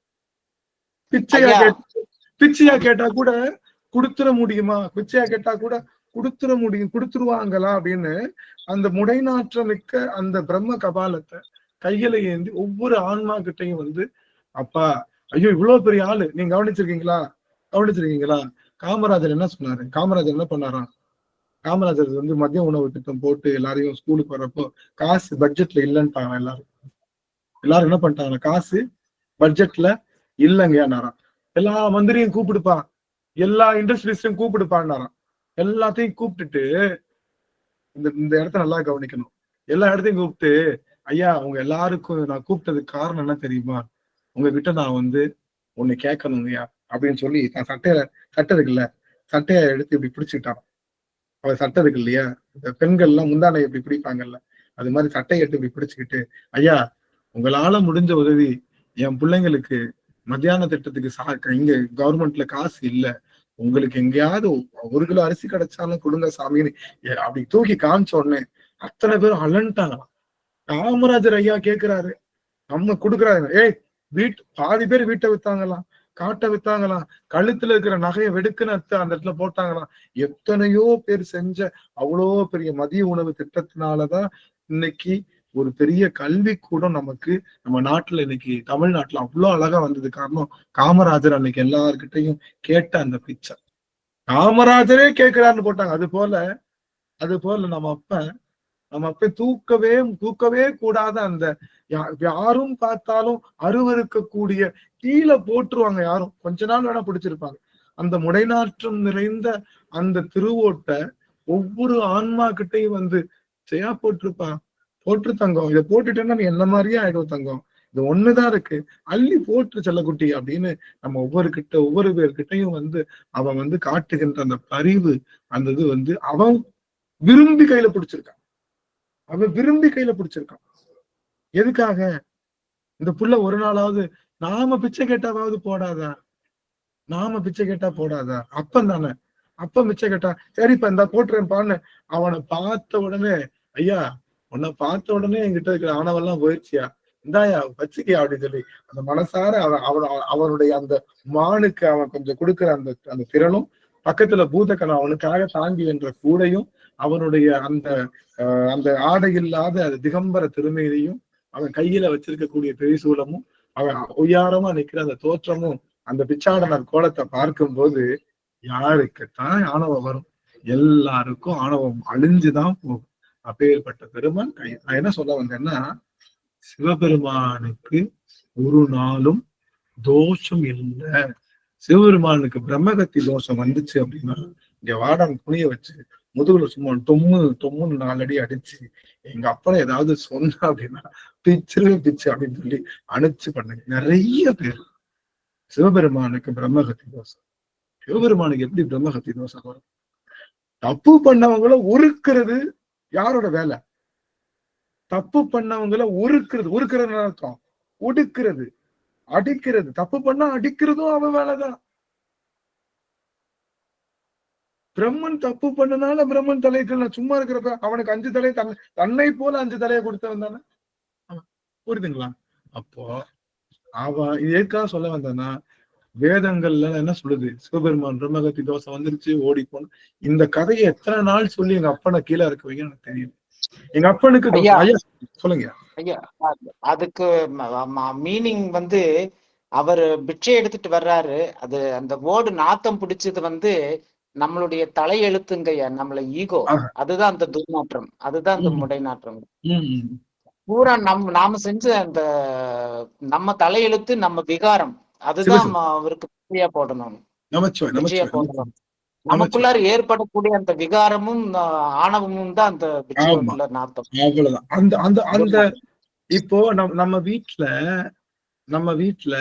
Speaker 1: பிச்சையா கேட்டா கூட கொடுத்துட முடியுமா? பிச்சையா கேட்டா கூட கொடுத்துருவாங்களா அப்படின்னு அந்த முடைநாற்ற மிக்க அந்த பிரம்ம கபாலத்தை கையில ஏந்தி ஒவ்வொரு ஆன்மா கிட்டையும் அப்பா, ஐயோ இவ்வளவு பெரிய ஆளு, நீங்க கவனிச்சிருக்கீங்களா? காமராஜர் என்ன சொன்னாரு? காமராஜர் என்ன பண்ணாராம்? காமராஜர் மதிய உணவு திட்டம் போட்டு எல்லாரையும் ஸ்கூலுக்கு வர்றப்போ காசு பட்ஜெட்ல இல்லைன்ட்டாங்க. எல்லாரும் என்ன பண்ணிட்டாங்க? காசு பட்ஜெட்ல இல்லைங்கன்னாராம். எல்லா மந்திரியும் கூப்பிடுப்பா, எல்லா இண்டஸ்ட்ரீஸையும் கூப்பிடுப்பான்னாராம். எல்லாத்தையும் கூப்பிட்டுட்டு இந்த இடத்த நல்லா கவனிக்கணும். எல்லா இடத்தையும் கூப்பிட்டு, ஐயா உங்க எல்லாருக்கும் நான் கூப்பிட்டதுக்கு காரணம் என்ன தெரியுமா? உங்ககிட்ட நான் ஒண்ணு கேட்கணுங்கய்யா அப்படின்னு சொல்லி நான் சட்டை இருக்குல்ல, சட்டையை எடுத்து இப்படி பிடிச்சுக்கிட்டான். அவ சட்டை இருக்கு இல்லையா, இந்த பெண்கள் எல்லாம் முந்தானை இப்படி பிடிப்பாங்கல்ல, அது மாதிரி சட்டையை எடுத்து இப்படி பிடிச்சுக்கிட்டு, ஐயா உங்களால முடிஞ்ச உதவி, என் பிள்ளைங்களுக்கு மத்தியான திட்டத்துக்கு இங்க கவர்மெண்ட்ல காசு இல்ல, உங்களுக்கு எங்கேயாவது 1 கிலோ அரிசி கிடைச்சாலும் கொடுங்க சாமின்னு அப்படி தூக்கி காமிச்ச உடனே அத்தனை பேரும் அலன்ட்டாங்களாம். காமராஜர் ஐயா கேக்குறாரு, நம்ம கொடுக்குறாங்க. பாதி பேர் வீட்டை வித்தாங்களாம், காட்டை வித்தாங்களாம், கழுத்துல இருக்கிற நகையை வெடுக்குன்னு அந்த இடத்துல போட்டாங்களாம். எத்தனையோ பேர் செஞ்ச அவ்வளோ பெரிய மதிய உணவு திட்டத்தினாலதான் இன்னைக்கு ஒரு பெரிய கல்வி கூட நமக்கு நம்ம நாட்டுல இன்னைக்கு தமிழ்நாட்டுல அவ்வளவு அழகா வந்தது. காரணம் காமராஜர் அன்னைக்கு எல்லார்கிட்டையும் கேட்ட அந்த பிச்சை. காமராஜரே கேட்கிறாருன்னு போட்டாங்க. அது போல நம்ம அப்ப தூக்கவே கூடாத அந்த யாரும் பார்த்தாலும் அருவருக்கக்கூடிய கீழே போட்டுருவாங்க. யாரும் கொஞ்ச நாள் வேணா பிடிச்சிருப்பாங்க. அந்த முடைநாற்றம் நிறைந்த அந்த திருவோட்டை ஒவ்வொரு ஆன்மா கிட்டையும் செய்யா போட்டு தங்கம், இதை போட்டுட்டேன்னா நீ என்ன மாதிரியே ஆயிடும் தங்கம், இது ஒண்ணுதான் இருக்கு, அள்ளி போட்டு செல்லக்குட்டி அப்படின்னு நம்ம ஒவ்வொரு பேர்கிட்டையும் அவன் காட்டுகின்ற அந்த பரிவு, அந்த இது அவன் விரும்பி கையில பிடிச்சிருக்கான். எதுக்காக? இந்த புள்ள ஒரு நாளாவது நாம பிச்சை கேட்டாவது போடாதா? அப்பன் தானே, அப்ப பிச்சை கேட்டா சரிப்பா இந்த போட்டுறேன்பான்னு அவனை பார்த்த உடனே, ஐயா உன்னை பார்த்த உடனே என்கிட்ட இருக்கிற ஆணவெல்லாம் போயிடுச்சியா, இந்தாயா வச்சுக்கியா அப்படின்னு சொல்லி அந்த மனசார அவனுடைய அந்த மானுக்கு அவன் கொஞ்சம் கொடுக்குற அந்த திறனும், பக்கத்துல பூதக்கணம் அவனுக்காக தாங்கி என்ற கூடையும், அவனுடைய அந்த ஆடை இல்லாத அந்த திகம்பர திருமையிலையும், அவன் கையில வச்சிருக்கக்கூடிய திரிசூலமும், அவன் உயரமா நிக்கிற அந்த தோற்றமும், அந்த பிச்சாடனர் கோலத்தை பார்க்கும்போது யாருக்குத்தான் ஆணவம் வரும்? எல்லாருக்கும் ஆணவம் அழிஞ்சுதான் போகும். அப்பேற்பட்ட பெருமான் நான் என்ன சொல்ல வந்தேன்னா, சிவபெருமானுக்கு ஒரு நாளும் தோஷம் இல்லை. சிவபெருமானுக்கு பிரம்மகத்தி தோஷம் வந்துச்சு அப்படின்னா இங்க வாடம் புனிய வச்சு முதுகுல சும்மா தொம்முன்னு 4 அடி அடிச்சு எங்க அப்பா ஏதாவது சொன்ன அப்படின்னா பிச்சு அப்படின்னு சொல்லி அணைச்சு பண்ண நிறைய பேர். சிவபெருமானுக்கு பிரம்மகத்தி தோஷம். சிவபெருமானுக்கு எப்படி பிரம்மகத்தி தோஷம் வரும்? தப்பு பண்ணவங்கள உருக்குறது யாரோட வேலை? தப்பு பண்ணவங்கள உருக்குறது அர்த்தம் ஒடுக்குறது, அடிக்கிறது. தப்பு பண்ணா அடிக்கிறதும் அவன் வேலைதான். பிரம்மன் தப்பு பண்ணனால பிரம்மன் தலைக்கு சும்மா இருக்கிறப்ப அவனுக்கு 5 தலை தன்னை போல 5 தலையை கொடுத்தவன் தானே. புரியுதுங்களா? அப்போ அவன் எதுக்காக சொல்ல வந்தானா, வேதங்கள்ல என்ன சொல்லுது? சிவபெருமான் பிரம்மகத்தி தோஷம் வந்துருச்சு ஓடிப்போன இந்த கதையை எத்தனை நாள் சொல்லி எங்க அப்பனை கீழே இருக்க வைக்க எனக்கு தெரியும். எங்க அப்பனுக்கு சொல்லுங்க
Speaker 6: ஐயா. அதுக்கு மீனிங் வந்து அவர் பிட்சை எடுத்துட்டு வர்றாரு. அது அந்த வேர்டு நாத்தம் பிடிச்சது நம்மளுடைய தலையெழுத்துங்கய்யா, நம்மள ஈகோ. அதுதான் அந்த துர்நாற்றம், அதுதான் அந்த முடை நாற்றம். பூரா நாம செஞ்ச அந்த நம்ம தலையெழுத்து, நம்ம விகாரம், அதுதான் அவருக்கு பிச்சையா போடணும். பிச்சையா போடணும். நமக்குள்ளார ஏற்படக்கூடிய அந்த விகாரமும் ஆணவமும் தான் அந்த பிச்சைக்குள்ள நாத்தம்.
Speaker 1: அவ்வளவுதான். அந்த இப்போ நம்ம வீட்டுல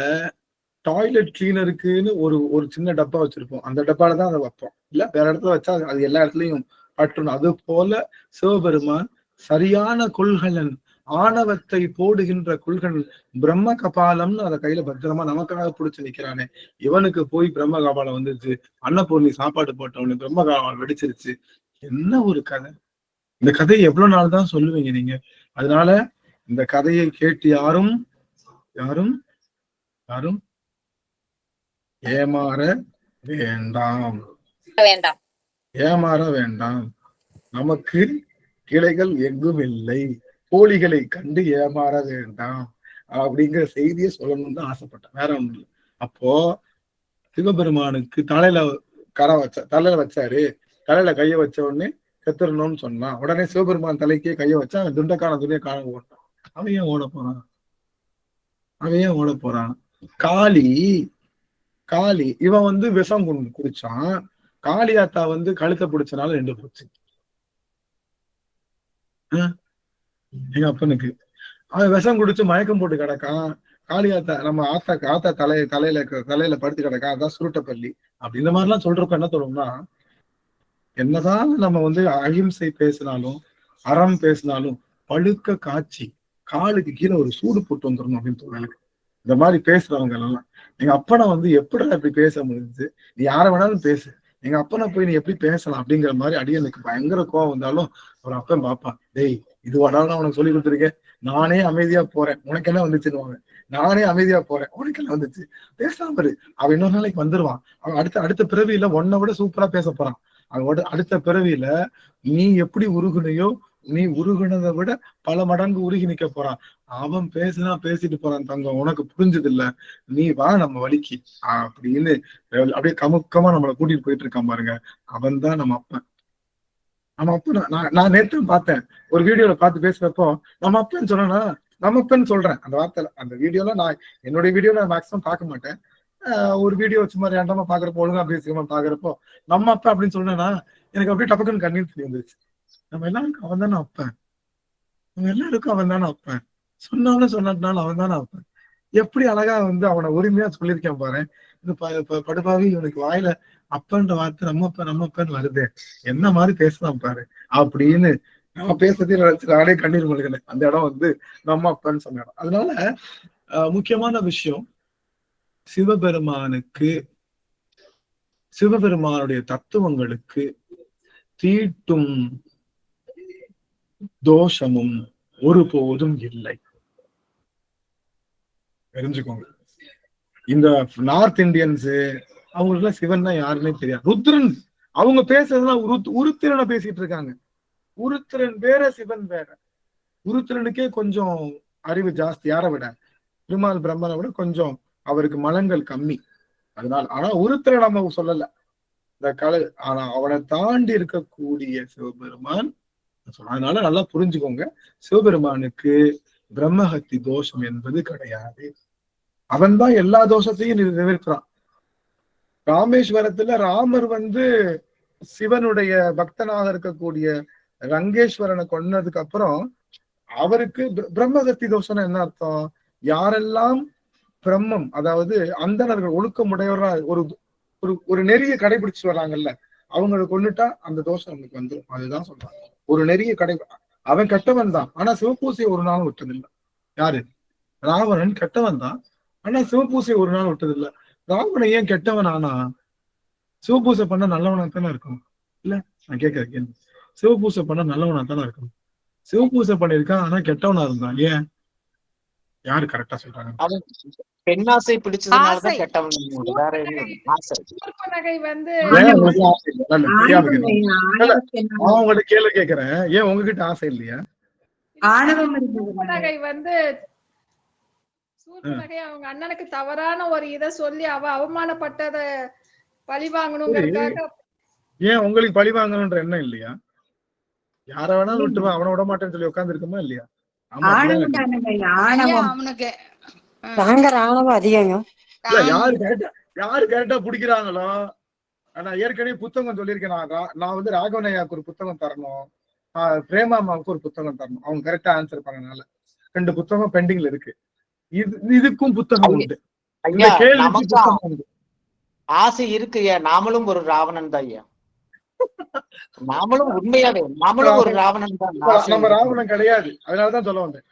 Speaker 1: டாய்லெட் கிளீனருக்குன்னு ஒரு சின்ன டப்பா வச்சிருப்போம். அந்த டப்பால தான் அதை வைப்போம். இல்ல வேற இடத்துல வச்சா அது எல்லா இடத்துலயும் பற்றணும். அது போல சிவபெருமான் சரியான கொள்கலன், ஆணவத்தை போடுகின்ற கொள்கன் பிரம்ம கபாலம்னு அதை கையில பத்திரமா நமக்காக பிடிச்சு நிக்கிறானே, இவனுக்கு போய் பிரம்ம கபாலம் வந்துருச்சு. அன்னபூர்ணி சாப்பாடு போட்டவனு பிரம்ம கபாலம் வெடிச்சிருச்சு. என்ன ஒரு கதை! இந்த கதையை எவ்வளவு நாள் தான் சொல்லுவீங்க நீங்க? அதனால இந்த கதையை கேட்டு யாரும் யாரும் யாரும் ஏமாற வேண்டாம், ஏமாற வேண்டாம். நமக்கு கிளைகள் எங்கும் இல்லை, போலிகளை கண்டு ஏமாற வேண்டாம் அப்படிங்கிற செய்தியை சொல்லணும்னு தான் ஆசைப்பட்டேன், வேற ஒண்ணும் இல்லை. அப்போ சிவபெருமானுக்கு தலையில வச்சாரு, தலையில கைய வச்ச உடனே செத்துறணும்னு சொன்னா, உடனே சிவபெருமான் தலைக்கே கைய வச்சா அவன் துண்டக்கான துணியை காண ஓட்டான். அவன் ஏன் ஓட போறான்? அவன் ஏன் ஓட போறான்? காளி இவன் விஷம் குடிச்சான். காளியாத்தா கழுத்தை பிடிச்சனால 2 போச்சு. எங்க அப்பனுக்கு அவன் விஷம் குடிச்சு மயக்கம் போட்டு கிடக்கான். காளியாத்தா நம்ம ஆத்தா தலையில படுத்து கிடக்கான். அதான் சுருட்டப்பள்ளி அப்படி இந்த மாதிரிலாம் சொல்றப்ப என்ன தோணும்னா, என்னதான் நம்ம அகிம்சை பேசினாலும் அறம் பேசினாலும் பழுக்க காய்ச்சி காலுக்கு கீழே ஒரு சூடு போட்டு வந்துடணும் அப்படின்னு தோணுது. இந்த மாதிரி பேசுறவங்க எல்லாம் எங்க அப்பனை எப்படி இப்படி பேச முடிஞ்சு? நீ யார வேணாலும் பேசு, எங்க அப்பனை போய் நீ எப்படி பேசலாம் அப்படிங்கிற மாதிரி அடியனுக்கு பயங்கர கோவம் வந்தாலும் ஒரு அப்பன் பாப்பான், டேய் இது வடாலும் உனக்கு சொல்லி கொடுத்துருக்கேன், நானே அமைதியா போறேன், உனக்கு என்ன வந்துச்சுன்னு, நானே அமைதியா போறேன், உனக்கு என்ன வந்துச்சு, பேசாம இரு. அவன் இன்னொரு நாளைக்கு வந்துருவான். அவன் அடுத்த பிறவியில உன்னை விட சூப்பரா பேச போறான். அவனோட அடுத்த பிறவியில நீ எப்படி உருகுனையோ, நீ உருகுனதை விட பல மடங்கு உருகி நிக்க போறான். அவன் பேசிட்டு போறான். தங்கம் உனக்கு புரிஞ்சது இல்ல, நீ வா நம்ம வலிக்கு அப்படின்னு அப்படியே கமுக்கமா நம்மளை கூட்டிட்டு போயிட்டு இருக்கான் பாருங்க. அவன் தான் நம்ம அப்பன். நம்ம அப்பன் நான் நேற்று பார்த்தேன் ஒரு வீடியோல பார்த்து பேசுறப்போ, நம்ம அப்பன்னு சொன்னா நம்ம அப்பன்னு சொல்றேன் அந்த வார்த்தையில. அந்த வீடியோல நான் என்னுடைய வீடியோல மேக்ஸிமம் பார்க்க மாட்டேன். ஒரு வீடியோ சும்மா ரேண்டமா பாக்குறப்போ, ஒழுங்கா பேசிக்கமா பாக்குறப்போ நம்ம அப்பா அப்படின்னு சொன்னா எனக்கு அப்படியே டபக்குன்னு கண்ணீர் தெரிய வந்துருச்சு. நம்ம எல்லாருக்கும் அவன் தானே அப்பன், நம்ம எல்லாருக்கும் அவன் தானே அப்பன், சொன்னாலும் சொன்னாலும் அவன் தானே அப்பன். எப்படி அழகா அவனை உரிமையா சொல்லியிருக்கேன் பாரு. இது படுபாவி இவனுக்கு வாயில அப்பன்ற வார்த்தை நம்ம அப்பன்னு வருது, என்ன மாதிரி பேசலாம் பாரு அப்படின்னு நான் பேசுறதே நினைச்சு நானே கண்ணீர் மல்கினேன். அந்த இடம் நம்ம அப்பன்னு சொன்ன இடம். அதனால முக்கியமான விஷயம், சிவபெருமானுடைய தத்துவங்களுக்கு தீட்டும் தோஷமும் ஒருபோதும் இல்லை. தெரிஞ்சுக்கோங்க. இந்த நார்த் இந்தியன்ஸ் அவங்களுக்கு சிவன் யாருன்னே தெரியாது. ருத்ரன் அவங்க பேசுறதுலாம் உருத்திரனை பேசிட்டு இருக்காங்க. உருத்திரன் வேற, சிவன் வேற. உருத்திரனுக்கே கொஞ்சம் அறிவு ஜாஸ்தி, யாரை விட பெருமாள் பிரம்மனை விட கொஞ்சம் அவருக்கு மலங்கள் கம்மி. அதனால ஆனா உருத்திரன் நம்ம சொல்லல இந்த கலை, ஆனா அவனை தாண்டி இருக்கக்கூடிய சிவபெருமான். அதனால நல்லா புரிஞ்சுக்கோங்க, சிவபெருமானுக்கு பிரம்மஹத்தி தோஷம் என்பது கிடையாது. அவன் தான் எல்லா தோஷத்தையும் நிறைவேற்றான். ராமேஸ்வரத்துல ராமர் சிவனுடைய பக்தனாக இருக்கக்கூடிய ரங்கேஸ்வரனை கொன்னதுக்கு அப்புறம் அவருக்கு பிரம்மகத்தி தோஷம்னா என்ன அர்த்தம்? யாரெல்லாம் பிரம்மம், அதாவது அந்தணர்கள் ஒழுக்கமுடையவரா ஒரு ஒரு நெறிய கடைபிடிச்சு வர்றாங்கல்ல, அவங்களை கொண்டுட்டா அந்த தோஷம் அவனுக்கு வந்துடும். அதுதான் சொல்றாங்க. ஒரு நெறிய அவன் கெட்டவன் தான், ஆனா சிவபூசையை ஒரு நாளும் விட்டதில்லை. யாரு? ராவணன் கெட்டவன் தான், ஆனா சிவபூசையை ஒரு நாள் விட்டதில்லை. ராவணன் ஏன் கெட்டவன் ஆனா? சிவபூசை பண்ண நல்லவனா தானே இருக்கணும். இல்ல, நான் கேட்கற கேள்வி, சிவபூசை பண்ண நல்லவனா தானே இருக்கணும். சிவபூசை பண்ணிருக்கான், ஆனா கெட்டவனா இருந்தான். ஏன்? யாரு கரெக்டா சொல்றாங்க?
Speaker 6: பெண்ணாசை பிடிச்சதுனாலதான் கெட்டவன். வேற ஆசை.
Speaker 5: சூர்பனகை
Speaker 1: அவங்ககிட்ட கேள்வி கேக்குறேன், ஏன் உங்ககிட்ட ஆசை இல்லையா?
Speaker 5: சூர்பனகை சூர்பனகை அவங்க அண்ணனுக்கு தவறான ஒரு இதை சொல்லி அவமானப்பட்டத பழி வாங்கணுங்கிறதுக்காக.
Speaker 1: ஏன் உங்களுக்கு பழி வாங்கணும்ன்ற எண்ணம் இல்லையா? யார வேணாலும் விட்டுருவான், அவனை விட மாட்டேன்னு சொல்லி உட்கார்ந்து இருக்குமா இல்லையா?
Speaker 8: அவனுக்கு
Speaker 1: யாரு கரெக்டா பிடிக்கிறாங்களோ. நான் ஏற்கனவே புத்தகம் சொல்லியிருக்கேன். நான் ராகவனையாவுக்கு ஒரு புத்தகம் தரணும், பிரேமா அம்மாவுக்கு ஒரு புத்தகம் தரணும். அவங்க கரெக்டா ஆன்சர் பண்ணனால 2 புத்தகம் பெண்டிங்ல இருக்கு. இதுக்கும் புத்தகம் உண்டு.
Speaker 6: ஆசை இருக்கு. நாமளும் ஒரு ராவணன் தான் ஐயா. நாமளும் உண்மையாவே நாமளும் ஒரு ராவணன் தான்.
Speaker 1: நம்ம ராவணன் கிடையாது, அதனாலதான் சொல்ல வந்தேன்.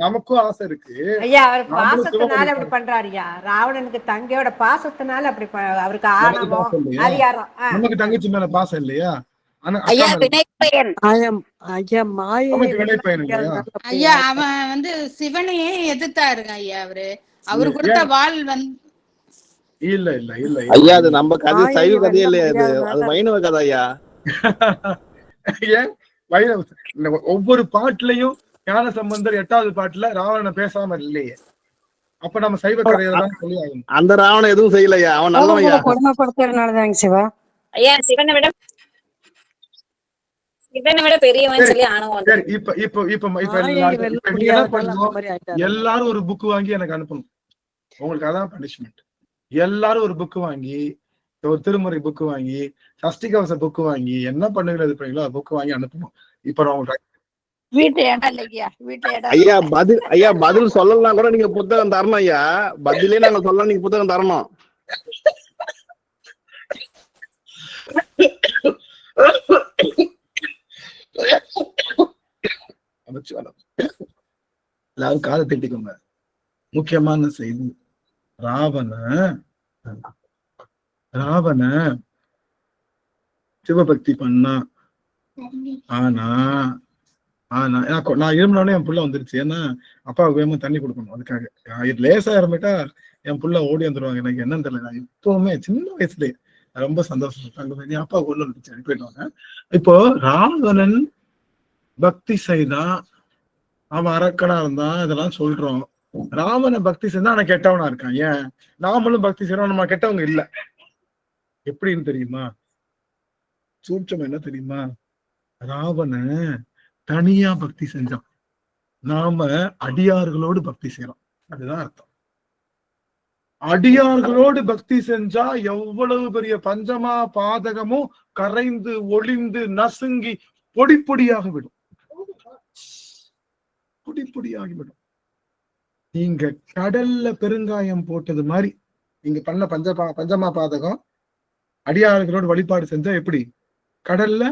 Speaker 1: நமக்கும் ஆசை இருக்கு
Speaker 3: ஐயா. அவர் பாசத்தினால அப்படி பண்றாருயா. ராவணனுக்கு தங்கையோட பாசத்தினால அப்படி அவருக்கு ஆணவம் அதிகாரம்.
Speaker 1: நமக்கு தங்கச்சி மேல பாசம் இல்லையா?
Speaker 3: ஐயா வினைப்பயன்.
Speaker 8: ஐயா அவன் சிவனையே எதிர்த்தாருங்க ஐயா. அவரு கொடுத்த வாழ்
Speaker 1: இல்ல இல்ல இல்ல
Speaker 2: ஐயா, அது நம்ம கதை, சைவ கதையே இல்லையா? அது வைணவ கதை ஐயா.
Speaker 1: ஏன் வைணவ? ஒவ்வொரு பாட்டுலயும் ஞான சம்பந்தர் 8வது பாட்டுல ராவணனை பேசாம இல்லையே. அப்ப நம்ம சைவ கதையதான் சொல்லி ஆகணும். அந்த ராவணன் எதுவும் செய்யலையா? அவன் நல்லவையா?
Speaker 9: கொடுமைப்படுத்துறதுனாலதாங்க சிவா.
Speaker 3: ஐயா சிவனை விட பெரியவன் சொல்லி ஆணவம்.
Speaker 1: சரி, இப்ப எல்லாரும் ஒரு புக் வாங்கி எனக்கு அனுப்பணும். உங்களுக்கு அதான் பனிஷ்மெண்ட். எல்லாரும் ஒரு புக் வாங்கி, ஒரு திருமுறை புக் வாங்கி, சஷ்டி கவச புக் வாங்கி, என்ன பண்ணுகிறது பண்ணீங்களோ புக் வாங்கி அனுப்பணும். இப்ப நான்
Speaker 3: வீட்டு இடம் இல்லையா? வீட்டு இடம்
Speaker 2: ஐயா பதில் சொல்லலாம் கூட நீங்க புத்தகம் தரணும் ஐயா. பதிலே நாங்க சொல்லலாம், நீங்க புத்தகம் தரணும்.
Speaker 1: எல்லாரும் காதை திட்டிக்கோங்க. முக்கியமான செய்தி, ராவண சிவபக்தி பண்ணா. ஆனா நான் இருமுனாலே என் புள்ள வந்துருச்சு. ஏன்னா அப்பாவுக்கு வேகமா தண்ணி கொடுக்கணும். அதுக்காக லேசா இருந்துட்டா என் புள்ள ஓடி வந்துருவாங்க. எனக்கு என்னன்னு தெரியல. நான் இப்பவுமே சின்ன வயசுலயே ரொம்ப சந்தோஷம். அப்பா உள்ள வந்துச்சு, அனுப்பிடுவாங்க. இப்போ ராவணன் பக்தி செய்தா, அவன் அரக்கனா இருந்தான், இதெல்லாம் சொல்றோம். ராமனை பக்தி செய்தா ஆனா கெட்டவனா இருக்கான். ஏன்? நாமளும் பக்தி செய்யறோம், நம்ம கெட்டவங்க இல்ல. எப்படின்னு தெரியுமா? சூட்சம் என்ன தெரியுமா? ராவண தனியா பக்தி செஞ்சான், நாம அடியார்களோடு பக்தி செய்யறோம். அதுதான் அர்த்தம். அடியார்களோடு பக்தி செஞ்சா எவ்வளவு பெரிய பஞ்சமா பாதகமும் கரைந்து ஒளிந்து நசுங்கி பொடி பொடியாக விடும். பொடி பொடியாகி விடும். நீங்க கடல்ல பெருங்காயம் போட்டது மாதிரி நீங்க பண்ண பஞ்சமா பாதகம் அடியார்களோடு வழிபாடு செஞ்சா எப்படி? கடல்ல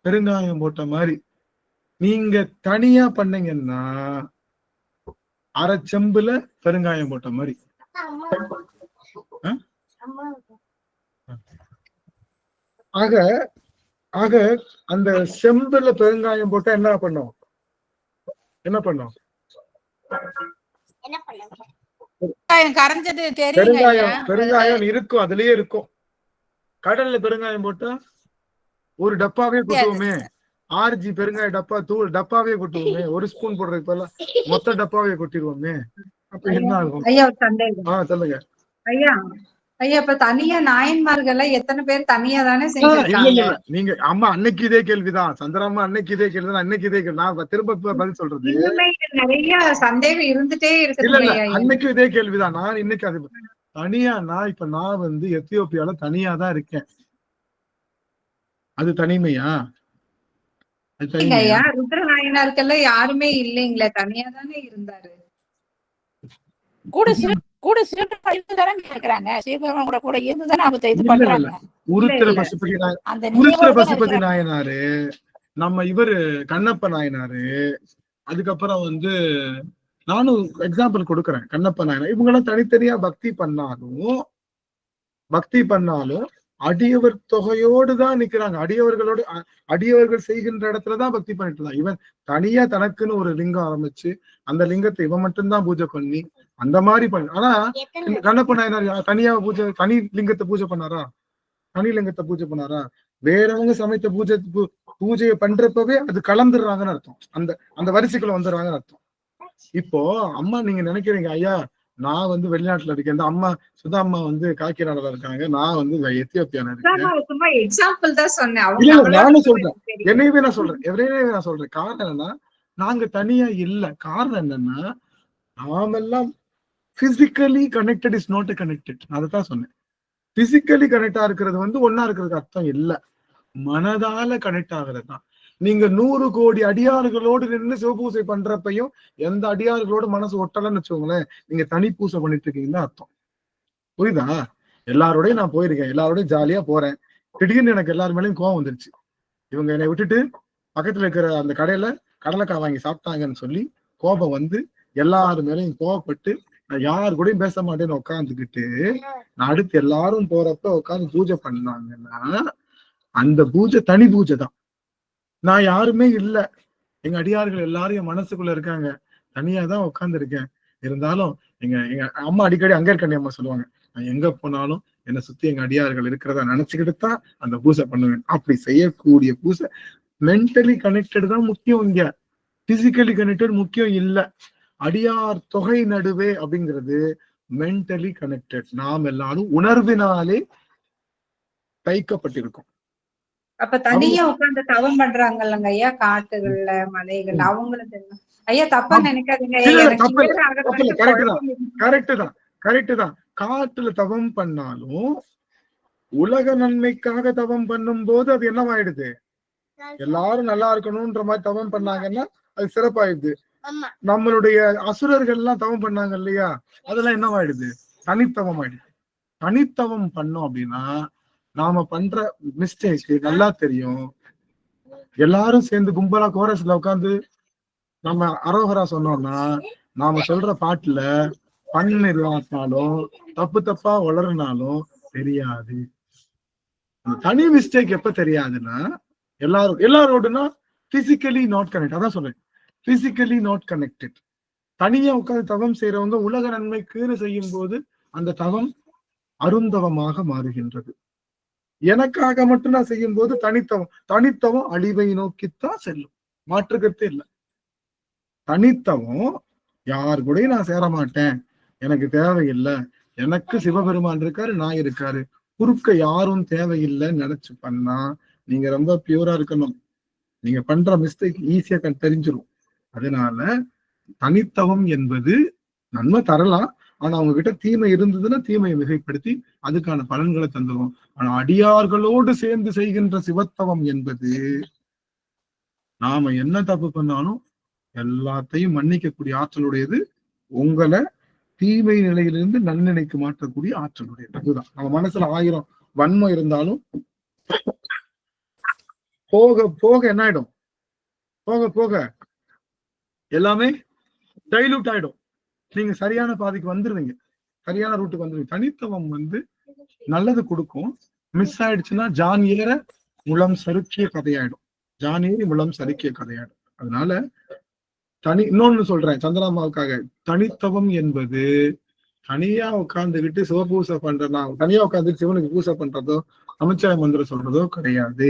Speaker 1: பெருங்காயம் போட்ட மாதிரி. நீங்க தனியா பண்ணீங்கன்னா அரை செம்புல பெருங்காயம் போட்ட மாதிரி. ஆக ஆக அந்த செம்புல பெருங்காயம் போட்டா என்ன பண்ணும்? பெருங்காயம் இருக்கும், அதுலயே இருக்கும். கடல்ல பெருங்காயம் போட்டா ஒரு டப்பாவே கொட்டுவோமே. 6G பெருங்காய டப்பா தூள் டப்பாவே கொட்டுவோமே. 1 ஸ்பூன் போடுறதுக்கு பதிலா மொத்த டப்பாவே கொட்டிடுவோமே. அப்ப என்ன ஆகும்?
Speaker 5: ஐயா சந்தேகம்.
Speaker 1: சொல்லுங்க
Speaker 5: ஐயா.
Speaker 10: ஐயா இப்ப தனியா நாயன்மார்கள் எத்தனை பேர் தனியா தானே
Speaker 1: இல்ல
Speaker 10: செஞ்சிருக்காங்க.
Speaker 1: இல்ல நீங்க அம்மா அன்னைக்கு இதே கேள்விதான், சந்திராமா அன்னைக்கு இதே கேள்விதான், அன்னைக்கு இதே கேள்வி. நான் திரும்ப பதில் சொல்றது
Speaker 10: இன்னுமே நிறைய சந்தேகம் இருந்துட்டே
Speaker 1: இல்ல
Speaker 10: இருக்குது
Speaker 1: இல்ல
Speaker 10: ஐயா.
Speaker 1: அன்னைக்கு இதே கேள்விதான். நான் இன்னைக்கு அது தனியா இப்ப நான் வந்து எத்தியோப்பியால தனியா தான் இருக்கேன். அது தனிமையா? அது தனிமையா?
Speaker 10: ஐயா ருத்ர நாயனாருக்கெல்லாம் யாருமே இல்லைங்களே, தனியா தானே இருந்தாரு.
Speaker 8: கூட சிவன் தானே கேக்குறாங்க. சிவபெருமான் கூட இருந்து தானே அவங்க இது
Speaker 1: இல்ல
Speaker 8: பண்றாங்க.
Speaker 1: உருத்திர பசுபதி
Speaker 8: அந்த
Speaker 1: உருத்திர பசுபதி நாயனாரு, நம்ம இவரு கண்ணப்ப நாயனாரு, அதுக்கப்புறம் வந்து நானும் எக்ஸாம்பிள் கொடுக்குறேன். கண்ணப்ப நாயனார் இவங்க எல்லாம் தனித்தனியா பக்தி பண்ணாலும் அடியவர் தொகையோடு தான் நிக்கிறாங்க. அடியவர்களோடு அடியவர்கள் செய்கின்ற இடத்துலதான் பக்தி பண்ணிட்டு இருந்தான். இவன் தனியா தனக்குன்னு ஒரு லிங்கம் ஆரம்பிச்சு அந்த லிங்கத்தை இவன் மட்டும்தான் பூஜை பண்ணி அந்த மாதிரி பண்ண. ஆனா கண்ணப்ப நாயனார் தனியா தனி லிங்கத்தை பூஜை பண்ணாரா? தனி லிங்கத்தை பூஜை பண்ணாரா? வேறவங்க சமைத்த பூஜையை பண்றப்பவே அது கலந்துடுறாங்கன்னு அர்த்தம். அந்த வரிசைக்குள்ள வந்துடுறாங்கன்னு அர்த்தம். இப்போ அம்மா நீங்க நினைக்கிறீங்க ஐயா நான் வந்து வெளிநாட்டுல இருக்கேன், இந்த அம்மா சுதா அம்மா வந்து காக்கிநாடல இருக்காங்க, நான் வந்து எத்தியோப்பியால இருக்கேன்.
Speaker 10: சும்மா எக்ஸாம்பிள் தான் சொன்னேன்.
Speaker 1: இல்ல நானும் சொல்றேன், என்னையவே நான் சொல்றேன். காரணம் என்னன்னா நாங்க தனியா இல்ல. காரணம் என்னன்னா நாமெல்லாம் physically connected is not connected. அதைத்தான் சொன்னேன். பிசிக்கலி கனெக்டா இருக்கிறது வந்து ஒன்னா இருக்கிறதுக்கு அர்த்தம் இல்ல, மனதால கனெக்ட் ஆகிறது தான். நீங்க 100 கோடி அடியாறுகளோடு நின்று சிவபூசை பண்றப்பையும் எந்த அடியாறுகளோட மனசு ஒட்டலன்னு வச்சுக்கோங்களேன், நீங்க தனி பூசை பண்ணிட்டு இருக்கீங்கன்னு அர்த்தம். புரியுதா? எல்லாரோடையும் நான் போயிருக்கேன், எல்லாரோடையும் ஜாலியா போறேன். திடீர்னு எனக்கு எல்லாரு மேலேயும் கோவம் வந்துருச்சு. இவங்க என்னை விட்டுட்டு பக்கத்துல இருக்கிற அந்த கடையில கடலைக்காய் வாங்கி சாப்பிட்டாங்கன்னு சொல்லி கோபம் வந்து எல்லாரு மேலேயும் கோவப்பட்டு நான் யாரு கூடயும் பேச மாட்டேன்னு உட்காந்துக்கிட்டு நான் அடுத்து எல்லாரும் போறப்ப உட்காந்து பூஜை பண்ணாங்கன்னா அந்த பூஜை தனி பூஜை தான். நான் யாருமே இல்ல, எங்க அடியார்கள் எல்லாரும் என் மனசுக்குள்ள இருக்காங்க, தனியா தான் உட்கார்ந்து இருக்கேன். இருந்தாலும் எங்க அம்மா அடிக்கடி அங்கேற்கண்டி அம்மா சொல்லுவாங்க, நான் எங்க போனாலும் என்னை சுத்தி எங்க அடியார்கள் இருக்கிறதா நினைச்சுக்கிட்டு தான் அந்த பூஜை பண்ணுவேன். அப்படி செய்யக்கூடிய பூஜை மென்டலி கனெக்டட் தான் முக்கியம், இங்க பிசிக்கலி கனெக்டட் முக்கியம் இல்ல. அடியார் தொகை நடுவே அப்படிங்கிறது மென்டலி கனெக்டட். நாம் எல்லாரும் உணர்வினாலே தைக்கப்பட்டிருக்கோம்.
Speaker 10: அப்ப தனியா உட்கார்ந்து தவம் பண்றாங்கல்லங்க ஐயா, காட்டுகள்ல மலைகள், அவங்களுக்கு ஐயா தப்பா நினைக்காதீங்க.
Speaker 1: கரெக்ட் தான். காட்டுல தவம் பண்ணாலும் உலக நன்மைக்காக தவம் பண்ணும் போது அது என்னவாயிடுது, எல்லாரும் நல்லா இருக்கணும்ன்ற மாதிரி தவம் பண்ணாங்கன்னா அது சிறப்பாயிடுது. நம்மளுடைய அசுரர்கள் எல்லாம் தவம் பண்ணாங்க இல்லையா, அதெல்லாம் என்னவாயிடுது, தனித்தவம் ஆயிடுது. தனித்தவம் பண்ணோம் அப்படின்னா நாம பண்ற மிஸ்டேக் நல்லா தெரியும். எல்லாரும் சேர்ந்து கும்பலா கோரஸ்ல உட்காந்து நம்ம அரோகரா சொன்னோம்னா நாம சொல்ற பாட்டுல பண்ணு இல்லாட்டாலும் தப்பா வளர்னாலும் தெரியாது. தனி மிஸ்டேக் எப்ப தெரியாதுன்னா எல்லாரோடுனா பிசிக்கலி நாட் கனெக்ட். அதான் சொல்றேன், பிசிக்கலி நாட் கனெக்டட். தனியா உட்காந்து தவம் செய்யறவங்க உலக நன்மைக்குன்னு செய்யும் போது அந்த தவம் அருந்தவமாக மாறுகின்றது. எனக்காக மட்டும் நான் செய்யும் போது தனித்தவம் அழிவை நோக்கித்தான் செல்லும், மாற்றுக்கருத்தே இல்லை. தனித்தவம் யாரு கூடயும் நான் சேர மாட்டேன், எனக்கு தேவையில்லை, எனக்கு சிவபெருமான் இருக்காரு, நான் இருக்காரு, குறுக்க யாரும் தேவையில்லைன்னு நினைச்சு பண்ணா நீங்க ரொம்ப பியூரா இருக்கணும். நீங்க பண்ற மிஸ்டேக் ஈஸியா தெரிஞ்சிடும். அதனால தனித்தவம் என்பது நன்மை தரலாம், ஆனா அவங்க கிட்ட தீமை இருந்ததுன்னா தீமையை மிகைப்படுத்தி அதுக்கான பலன்களை தந்துடும். ஆனா அடியார்களோடு சேர்ந்து செய்கின்ற சிவத்தவம் என்பது நாம என்ன தப்பு பண்ணாலும் எல்லாத்தையும் மன்னிக்கக்கூடிய ஆற்றலுடையது, உங்களை தீமை நிலையிலிருந்து நன்னிலைக்கு மாற்றக்கூடிய ஆற்றலுடையது. அதுதான் நம்ம மனசுல 1000 வன்மம் இருந்தாலும் போக போக என்ன ஆயிடும், போக போக எல்லாமே டைலூட் ஆயிடும். நீங்க சரியான பாதைக்கு வந்துருவீங்க, சரியான ரூட்டுக்கு வந்துருவீங்க. தனித்தவம் வந்து நல்லது கொடுக்கும், மிஸ் ஆயிடுச்சுன்னா ஜான் ஏற முளம் சறுக்கிய கதையாயிடும், ஜான் ஏறி முளம் சறுக்கிய கதையாயிடும். அதனால இன்னொன்னு சொல்றேன் சந்திராமாவுக்காக, தனித்தவம் என்பது தனியா உட்கார்ந்துகிட்டு சிவபூசை பண்றதா, தனியா உட்கார்ந்து சிவனுக்கு பூசை பண்றதோ அமைச்சர மந்திரம் சொல்றதோ கிடையாது.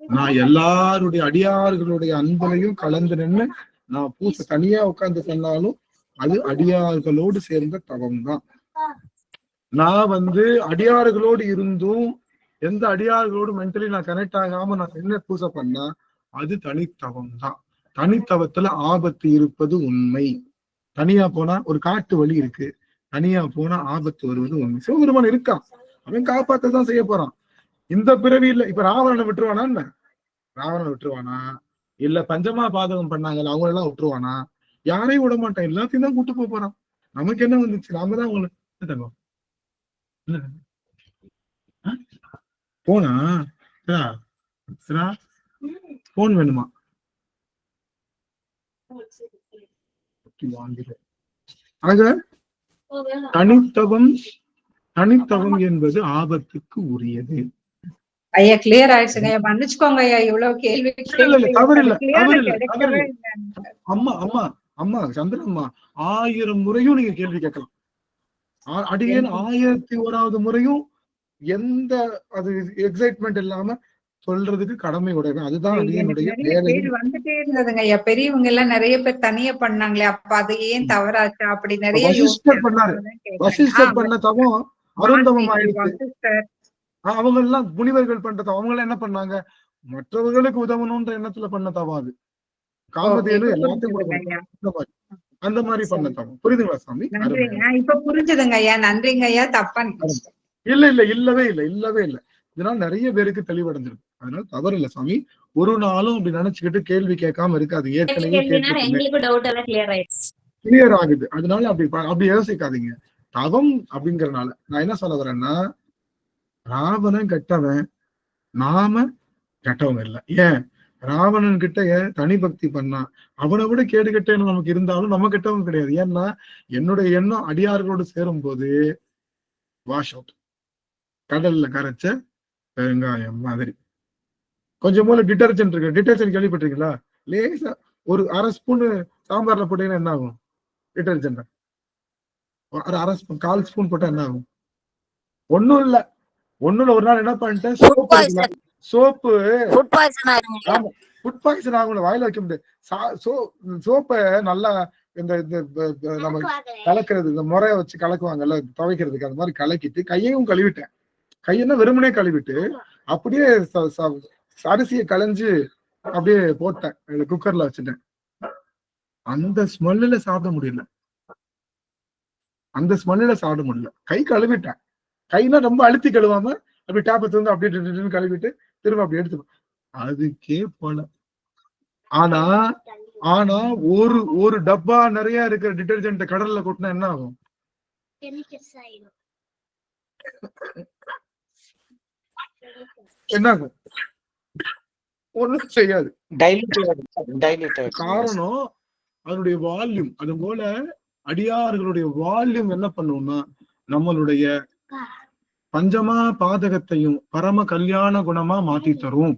Speaker 1: நான் எல்லாருடைய அடியார்களுடைய அன்பையும் கலந்து நின்று நான் பூசை தனியா உட்கார்ந்து பண்ணாலும் அது அடியார்களோடு சேர்ந்த தவம் தான். நான் வந்து அடியார்களோடு இருந்தும் எந்த அடியார்களோடு மென்டலி நான் கனெக்ட் ஆகாம நான் என்ன பூசை பண்ணா அது தனித்தவம் தான். தனித்தவத்துல ஆபத்து இருப்பது உண்மை. தனியா போனா ஒரு காட்டு வழி இருக்கு, தனியா போனா ஆபத்து வருவது உண்மை. சிவபெருமான் இருக்கான், அவன் காப்பாத்தான் செய்ய போறான். இந்த பிறவியில இப்ப ராவணனை விட்டுருவானா என்ன? ராவணனை விட்டுருவானா? இல்ல பஞ்சமா பாதகம் பண்ணாங்கல்ல அவங்க எல்லாம் விட்டுருவானா? யாரையும் விட மாட்டான், எல்லாத்தையும் தான் கூட்டு போறான். நமக்கு என்ன வந்துச்சு? நாம தான் அவங்களை போனா போன் வேணுமா? ஆக தனித்தவம் என்பது ஆபத்துக்கு உரியது.
Speaker 10: ஐயா கிளியர் ஆயிடுச்சுங்க ஐயா, மன்னிச்சுக்கோங்க ஐயா, இவ்வளவு கேள்வி
Speaker 1: தவறு இல்ல. அம்மா அம்மா அம்மா சந்திரம்மா 1000 முறையும் நீங்க கேள்வி கேட்கலாம். அடியேன் 1001வது முறையும் எந்த அது எக்ஸைட்மெண்ட் இல்லாம சொல்றதுக்கு கடமை உடையவன். அதுதான் அடியனுடைய வேலை.
Speaker 10: வந்துட்டே இருந்ததுங்க ஐயா, பெரியவங்க எல்லாம் நிறைய பேர் தனியா பண்ணாங்களே, அப்ப அது ஏன் தவறாச்சா அப்படி நிறைய
Speaker 1: வசிஷ்டர் பண்ணாரு. வசிஷ்டர் பண்ண தவம் அருந்தவம் ஆயிடுச்சு. அவங்க எல்லாம் முனிவர்கள் பண்ற அவங்க எல்லாம் என்ன பண்ணாங்க? மற்றவர்களுக்கு உதவணும்ன்ற எண்ணத்துல பண்ண தவம் அது. காமதேனு எல்லாத்தையும் அந்த மாதிரி பண்ண தவம். புரியுதுங்களா சாமி?
Speaker 10: இப்ப புரிஞ்சுதுங்க ஐயா, நன்றிங்க ஐயா. தப்பா
Speaker 1: இல்லவே இல்லை. இதனால நிறைய பேருக்கு தெளிவடைஞ்சிருக்கு. அதனால தவறு இல்லை சாமி. ஒரு நாளும் அப்படி நினைச்சுக்கிட்டு கேள்வி கேட்காம இருக்காது. ஏற்கனவே கிளியர் ஆகுது. அதனால அப்படி யோசிக்காதீங்க. தவம் அப்படிங்கறதுனால நான் என்ன சொல்ல வரேன்னா, ராவணன் கெட்டவன், நாம கெட்டவங்க இல்லை. ஏன் ராவணன் கிட்ட தனி பக்தி பண்ணா அவனை விட கேடு கெட்ட எண்ணம் நமக்கு இருந்தாலும் நம்ம கெட்டவங்க கிடையாது. ஏன்னா என்னுடைய எண்ணம் அடியார்களோடு சேரும் போது வாஷ் அவுட், கடல்ல கரைச்ச வெங்காயம் மாதிரி. கொஞ்சம் போல டிட்டர்ஜென்ட் இருக்கு. டிட்டர்ஜென்ட் கேள்விப்பட்டிருக்கீங்களா? லேசா ஒரு 1/2 ஸ்பூன் சாம்பார்ல போட்டீங்கன்னா என்ன ஆகும்? டிட்டர்ஜென்ட் ஒரு 1/2 ஸ்பூன் 1/4 ஸ்பூன் போட்டா என்ன ஆகும்? ஒண்ணும் இல்ல. ஒரு நாள் என்ன பண்ணிட்டேன், சோப்பு ஃபுட் பாய்சன் ஆகும். வாயில வைக்க முடியாது. சோப்பை நல்லா இந்த நம்ம கலக்கிறது, இந்த முறைய வச்சு கலக்குவாங்கல்ல துவைக்கிறதுக்கு, அந்த மாதிரி கலக்கிட்டு கையையும் கழுவிட்டேன். கையென்ன வெறுமனே கழுவிட்டு அப்படியே அரிசியை களைஞ்சு அப்படியே போட்டேன், குக்கர்ல வச்சுட்டேன். அந்த ஸ்மெல்லுல சாப்பிட முடியல. கை கழுவிட்டேன். கைனா ரொம்ப அழுத்தி கழுவாம அப்படி டேப்பை வந்து அப்படியே கழுவிட்டு திரும்ப அப்படி எடுத்து அதுக்கே போல. ஆனா ஒரு டப்பா நிறைய இருக்கிற டிட்டர்ஜென்ட் கடல்ல கொட்டினா என்ன ஆகும்? என்ன ஆகும்? ஒண்ணும் செய்யாது. காரணம் அதனுடைய வால்யூம். அது போல அடியார்களுடைய வால்யூம் என்ன பண்ணும்னா நம்மளுடைய பஞ்சமா பாதகத்தையும் பரம கல்யாண குணமா மாத்தி தரும்.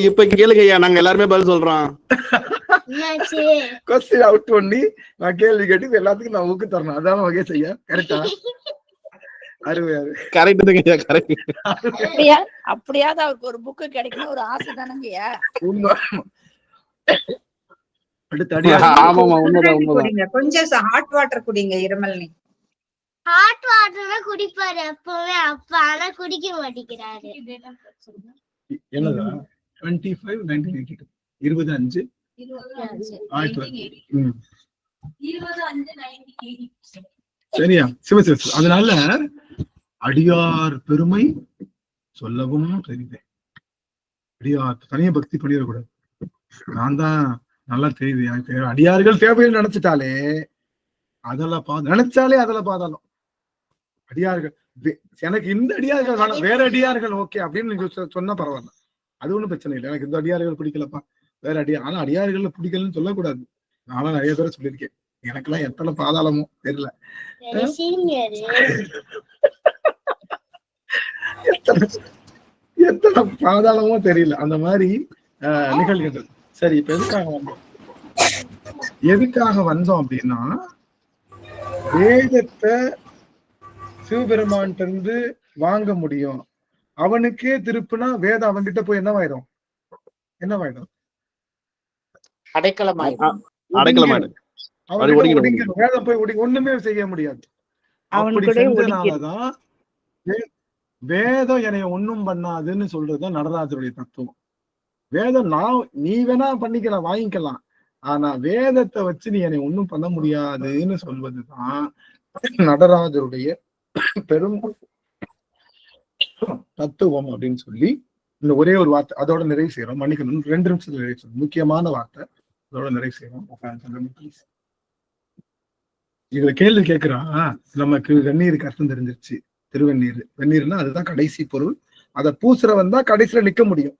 Speaker 11: இப்ப கேளுங்கய்யா, நாங்க எல்லாருமே பதில் சொல்றோம்.
Speaker 1: கொஸ்டின் அவுட் பண்ணி நான் கேள்வி கேட்டு எல்லாத்துக்கும் நான் ஊக்கு தரணும். அதான் வகை செய்ய. கரெக்டா?
Speaker 8: அப்படியாவது அவருக்கு ஒரு புக்கு கிடைக்கணும் ஒரு ஆசை தானங்கய்யா.
Speaker 10: கொஞ்சம் ஹாட் வாட்டர் குடிங்க, இருமல்.
Speaker 12: ஹாட் வாட்டர் குடிப்பாரு எப்பவே, அப்ப ஆனா குடிக்க மாட்டேங்கிறாரு.
Speaker 1: என்னதா 25/1982 25 சரியா? சிவசிவ. அதனால அடியார் பெருமை சொல்லவும் தெரியுது. அடியார் தனிய பக்தி பண்ணிடக்கூடாது. நான் தான் நல்லா தெரியுது எனக்கு அடியார்கள் தேவைன்னு நினைச்சிட்டாலே அதெல்லாம் நினைச்சாலே அதில் பாதாளம். அடியார்கள் எனக்கு இந்த அடியார்கள் வேணாம், வேற அடியார்கள் ஓகே அப்படின்னு நீங்க சொன்னா பரவாயில்ல, அது ஒண்ணும் பிரச்சனை இல்லை. எனக்கு இந்த அடியார்கள் பிடிக்கலப்பா, வேற அடியார். ஆனா அடியார்கள் பிடிக்கலன்னு சொல்லக்கூடாது. நானும் நிறைய பேரை சொல்லியிருக்கேன். எனக்கெல்லாம் எத்தனை பாதாளமோ தெரியல, எத்தனை பாதாளமோ தெரியல. அந்த மாதிரி நிகழ்வுகள். சரி, இப்ப எதுக்காக வந்தோம் அப்படின்னா, வேதத்தை சிவபெருமான் இருந்து வாங்க முடியும். அவனுக்கே திருப்புனா வேதம் அவன்கிட்ட போய் என்னவாயிடும்?
Speaker 11: அடைக்கலமாயிடும்.
Speaker 1: வேதம் போய் ஒண்ணுமே செய்ய முடியாது. அப்படி செஞ்சனாலதான் வேதம் என்னைய ஒண்ணும் பண்ணாதுன்னு சொல்றதுதான் நடராஜருடைய தத்துவம். வேதம் நீ வேணா பண்ணிக்கலாம், வாங்கிக்கலாம், ஆனா வேதத்தை வச்சு நீ என்னை ஒண்ணும் பண்ண முடியாதுன்னு சொல்வதுதான் நடராஜருடைய பெரும் தத்துவம் அப்படின்னு சொல்லி இந்த ஒரே ஒரு வார்த்தை அதோட நிறைவு செய்யறோம். மன்னிக்கணும், 2 நிமிஷத்துல நிறைவு செய்யணும். முக்கியமான வார்த்தை அதோட நிறைவு செய்யறோம். இதுல கேள்வி கேட்கிறான், நமக்கு வெந்நீருக்கு அர்த்தம் தெரிஞ்சிருச்சு. திருவெந்நீர், வெந்நீர்னா அதுதான் கடைசி பொருள். அதை பூசுறவன் தான் கடைசியில நிக்க முடியும்.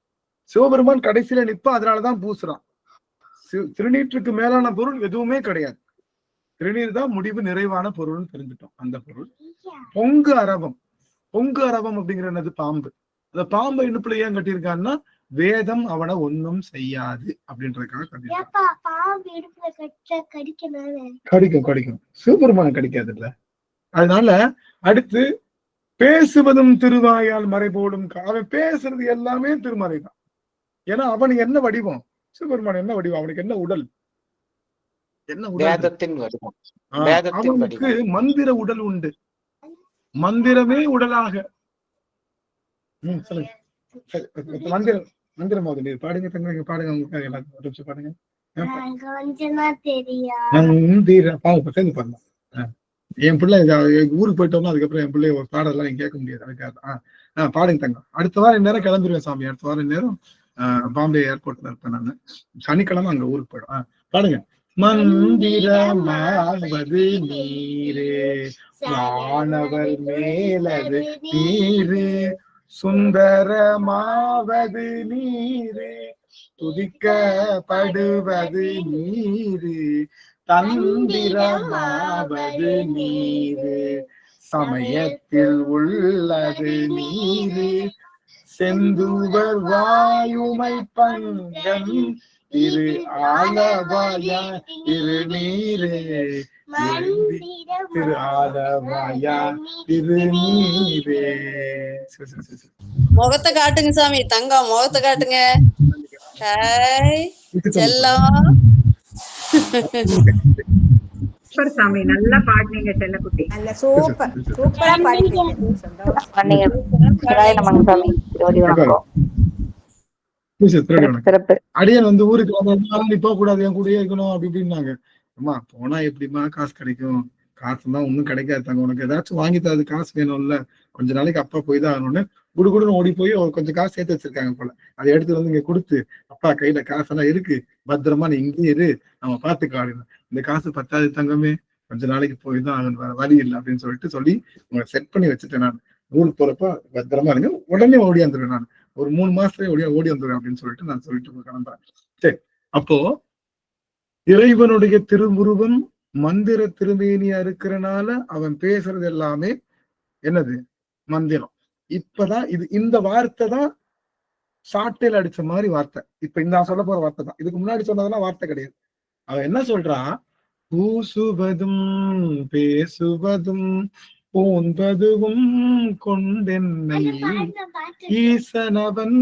Speaker 1: சிவபெருமான் கடைசியில நிற்ப, அதனாலதான் பூசுறான். திருநீற்றுக்கு மேலான பொருள் எதுவுமே கிடையாது. திருநீர் தான் முடிவு நிறைவான பொருள்னு தெரிஞ்சுட்டோம். அந்த பொருள் பொங்கு அரவம். பொங்கு அரவம் அப்படிங்கிற என்னது? பாம்பு. அந்த பாம்பை இடுப்புல ஏன் கட்டியிருக்கான்னா வேதம் அவனை ஒன்னும் செய்யாது அப்படின்றதுக்காக கடிக்கும். சிவபெருமான் கடிக்காது இல்ல. அதனால அடுத்து பேசுவதும் திருவாயால் மறைபோடும். அவன் பேசுறது எல்லாமே திருமறை தான். ஏன்னா அவனுக்கு என்ன வடிவம்? சிவபெருமான் என்ன வடிவம்? அவனுக்கு என்ன உடல்? என்ன உடல்? அவனுக்கு மந்திர உடல் உண்டு. மந்திரமே உடலாக. சொல்லுங்க. மந்திரம் நீர் பாடுங்க, தங்க பாடுங்க, உங்களுக்கு எல்லாரும் பாடுங்க. பாருங்க. என் பிள்ளை ஊருக்கு போயிட்டோம்னா அதுக்கப்புறம் என் பிள்ளைய ஒரு பாடலாம் நீங்க கேட்க முடியாது. அதுக்காக பாடுங்க தங்கம். அடுத்த வாரம் நேரம் கிளம்பிடுவேன் சாமி. அடுத்த வாரம் நேரம் பாம்பே ஏர்போர்ட்ல இருப்பேன் நான். சனிக்கிழமை அங்க ஊருக்கு போயிடும். பாடுங்க. மந்திரமாவது நீரே, வானவர் மேலது நீரே, சுந்தரமாவது நீரே, துதிக்கப்படுவது நீரே, தந்திரமாவது நீரே, சமயத்தில் உள்ளது நீரே, செந்துவர் வாயுமை பங்கம் திரு ஆலவாயா திரு நீரே, திரு ஆலவாயா திரு நீரே.
Speaker 7: முகத்தை காட்டுங்க சாமி. தங்கம் முகத்தை காட்டுங்க. செல்லம்
Speaker 10: சாமி நல்லா பாடுனீங்க செல்லக்குட்டி.
Speaker 3: நல்ல சூப்பரா பாடுனீங்க.
Speaker 1: அடியன் வந்து ஊருக்கு போக கூடாது, என் கூடயே இருக்கணும் அப்படி இப்படின்னாங்க. அம்மா போனா எப்படிமா காசு கிடைக்கும்? காசுதான் ஒண்ணும் கிடைக்காது தாங்க. உனக்கு ஏதாச்சும் வாங்கி தரது காசு வேணும்ல. கொஞ்ச நாளைக்கு அப்பா போய் தான் ஆகணும்னு குடுகுடுன்னு ஓடி போய் கொஞ்சம் காசு சேர்த்து வச்சிருக்காங்க போல. அதை எடுத்து வந்து இங்க கொடுத்து, அப்பா கையில காசெல்லாம் இருக்கு, பத்திரமா நீ இங்கே இரு, நம்ம பாத்துக்கலாம். இந்த காசு பத்தாது தங்கமே, கொஞ்ச நாளைக்கு போய் தான் ஆகணும், வேற வழி இல்லை அப்படின்னு சொல்லி உங்களை செட் பண்ணி வச்சுட்டேன். நான் ஊருக்கு போறப்ப பத்திரமா இருங்க, உடனே ஓடி வந்துடுவேன். நான் ஒரு 3 மாசத்துல ஓடி வந்துடுவேன் அப்படின்னு சொல்லிட்டு நான் சொல்லிட்டு கிளம்புறேன். சரி, அப்போ இறைவனுடைய திருவுருவம் மந்திர திருமேனியா இருக்கிறனால அவன் பேசுறது எல்லாமே என்னது? மந்திரம். இப்பதான் இந்த வார்த்தை தான் சாட்டையில அடிச்ச மாதிரி வார்த்தை. இப்ப நான் சொல்ல போற வார்த்தை தான். இதுக்கு முன்னாடி சொன்னதெல்லாம் வார்த்தை கிடையாது. அவன் என்ன சொல்றான்? பூசுவதும் பேசுவதும் போன்பதுவும் கொண்டென்னை ஈசனவன்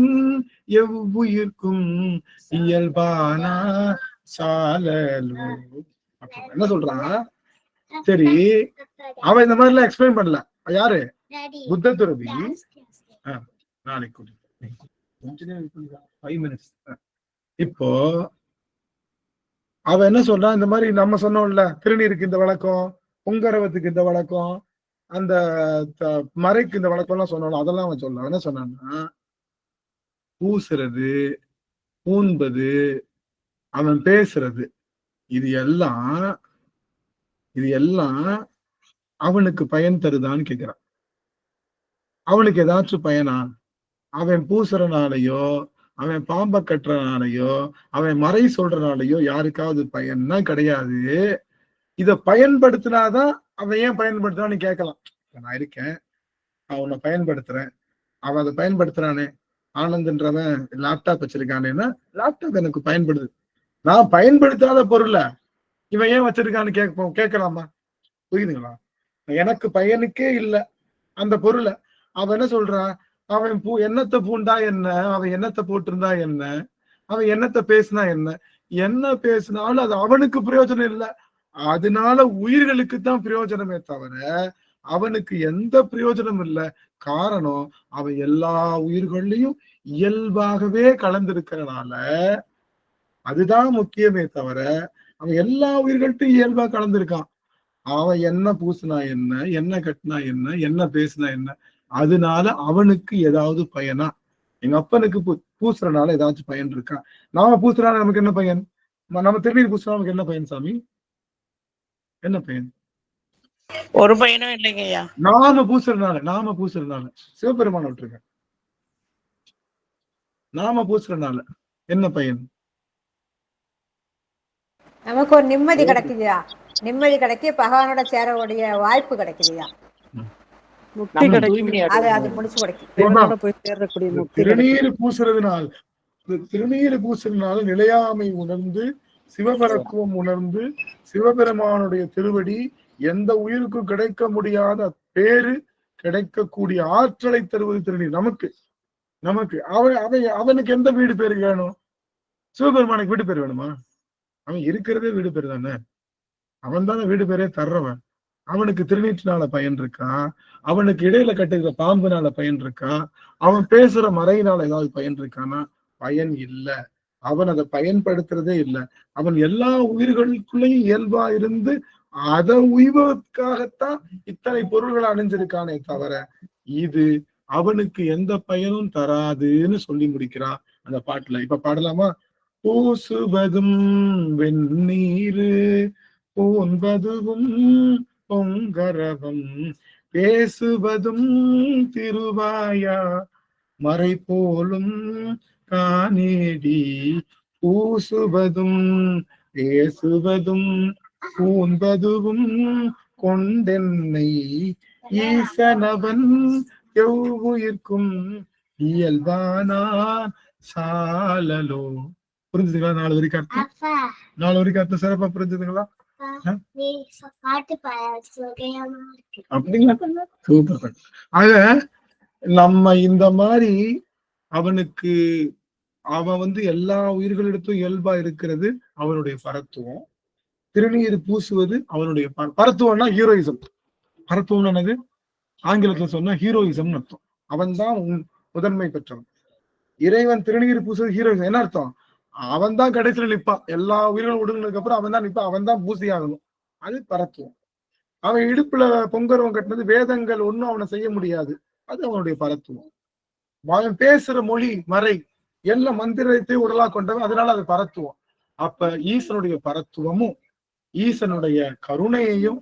Speaker 1: எவ்வுயிர்க்கும் இயல்பானா சாலலோ. என்ன சொல்றான்? சரி, அவன் இந்த மாதிரி எல்லாம் எக்ஸ்பிளைன் பண்ணல. யாரு? புத்த துறவி. நாளைக்கு 5 minutes. இப்போ அவன் என்ன சொல்றான்? இந்த மாதிரி நம்ம சொன்னோம்ல, திருநீருக்கு இந்த வழக்கம், பொங்கரவத்துக்கு இந்த வழக்கம், அந்த மறைக்கு இந்த வழக்கம் எல்லாம் சொன்னோம். அதெல்லாம் அவன் சொல்ல என்ன சொன்னான்னா, பூசுறது, பூண்பது, அவன் பேசுறது, இது எல்லாம் அவனுக்கு பயன் தருதான்னு கேக்குறான். அவனுக்கு ஏதாச்சும் பயனா? அவன் பூசுறனாலையோ, அவன் பாம்பை கட்டுறனாலையோ, அவன் மறை சொல்றனாலையோ யாருக்காவது பயன்னா கிடையாது. இத பயன்படுத்தினாதான் அவன் ஏன் பயன்படுத்துறான்னு கேட்கலாம். நான் இருக்கேன், அவனை பயன்படுத்துறேன், அவன் அதை பயன்படுத்துறானே. ஆனந்த்ன்றவன் லேப்டாப் வச்சிருக்கானேன்னா லேப்டாப் எனக்கு பயன்படுது. நான் பயன்படுத்தாத பொருளை இவன் ஏன் வச்சிருக்கான்னு கேட்கலாமா? புரியுதுங்களா? எனக்கு பயனுக்கே இல்லை அந்த பொருளை. அவன் என்ன சொல்றான்? அவன் எண்ணத்தை பூண்டா என்ன, அவன் எண்ணத்தை போட்டிருந்தா என்ன, அவன் எண்ணத்தை பேசினா என்ன பேசினாலும் அது அவனுக்கு பிரயோஜனம் இல்லை. அதனால உயிர்களுக்கு தான் பிரயோஜனமே தவிர அவனுக்கு எந்த பிரயோஜனமும் இல்லை. காரணம், அவன் எல்லா உயிர்களையும் இயல்பாகவே கலந்திருக்கிறனால. அதுதான் முக்கியமே தவிர, அவன் எல்லா உயிர்கள்ட்டும் இயல்பா கலந்திருக்கான். அவன் என்ன பூசினா என்ன, என்ன கட்டினா என்ன, என்ன பேசினா என்ன, அதனால அவனுக்கு ஏதாவது பயனா? எங்க அப்பனுக்கு பூசுறனால ஏதாச்சும் பயன் இருக்கா? நாம பூசுறனால நமக்கு என்ன பயன்? நம்ம திருநீர் பூசுறா நமக்கு என்ன பயன் சாமி? என்ன பயன்?
Speaker 8: ஒரு பயனும் இல்லைங்கய்யா.
Speaker 1: நாம பூசுறதுனால சிவபெருமான விட்டுருக்க, நாம பூசுறதுனால என்ன பயன்?
Speaker 3: நமக்கு ஒரு நிம்மதி கிடைக்குதுயா, நிம்மதி கிடைக்கி பகவானோட சேரக்கூடிய வாய்ப்பு கிடைக்குதுயா. அது முடிச்சு கிடைக்கும்.
Speaker 1: திருநீர் பூசுறதுனால நிலையாமை உணர்ந்து, சிவபரத்துவம் உணர்ந்து, சிவபெருமானுடைய திருவடி எந்த உயிருக்கும் கிடைக்க முடியாத பேரு கிடைக்கக்கூடிய ஆற்றலை தருவது திருநீர். நமக்கு அவனுக்கு எந்த வீடு பேரு வேணும்? சிவபெருமானுக்கு வீடு பேர் வேணுமா? அவன் இருக்கிறதே வீடு பேர் தானே. அவன் தானே வீடு பேரே தர்றவன். அவனுக்கு திருநீற்றினால பயன் இருக்கா? அவனுக்கு இடையில கட்டுகிற பாம்புனால பயன் இருக்கா? அவன் பேசுற மறையினால ஏதாவது பயன் இருக்கானா? பயன் இல்லை. அவன் அதை பயன்படுத்துறதே இல்லை. அவன் எல்லா உயிர்களுக்குள்ளேயும் இயல்பா இருந்து அதை உய்வதற்காகத்தான் இத்தனை பொருள்களை அணிஞ்சிருக்கானே தவிர, இது அவனுக்கு எந்த பயனும் தராதுன்னு சொல்லி முடிக்கிறான் அந்த பாட்டுல. இப்ப பாடலாமா? பூசுவதும் வெந்நீரு, பூன்பதுவும் பொங்கரவம், பேசுவதும் திருவாயா, மறை போலும் காணேடி, பூசுவதும் பேசுவதும் பூன்பதுவும் கொண்டென்னை, ஈசனவன் எவ்வுயிர்க்கும் இயல்பானான் சாலலோ. புரிஞ்சுதுங்களா? 4 வரைக்கும் அர்த்தம் சிறப்பா புரிஞ்சுதுங்களா? அப்படிங்களா? சூப்பர். ஆக நம்ம இந்த மாதிரி அவனுக்கு, அவன் எல்லா உயிர்களிடத்தும் இயல்பா இருக்கிறது அவனுடைய பரத்துவம். திருநீர் பூசுவது அவனுடைய பரத்துவம்னா ஹீரோயிசம். பரத்துவம் என்னது? ஆங்கிலத்துல சொன்னா ஹீரோயிசம் அர்த்தம். அவன் தான் முதன்மை பெற்றவன். இறைவன் திருநீர் பூசுவது ஹீரோயிசம். என்ன அர்த்தம்? அவன் தான் கடைசியில நிற்பான். எல்லா உயிர்களும் ஒடுங்கினதுக்கு அப்புறம் அவன் தான் நிற்பான். அவன் தான் பூசி ஆகணும். அது பரத்துவம். அவன் இடுப்புல பொங்கரவம் கட்டினது வேதங்கள் ஒன்னும் அவனை செய்ய முடியாது. அது அவனுடைய பரத்துவம். அவன் பேசுற மொழி மறை எல்லா மந்திரத்தை உடலா கொண்டவன், அதனால அது பரத்துவம். அப்ப ஈசனுடைய பரத்துவமும் ஈசனுடைய கருணையையும்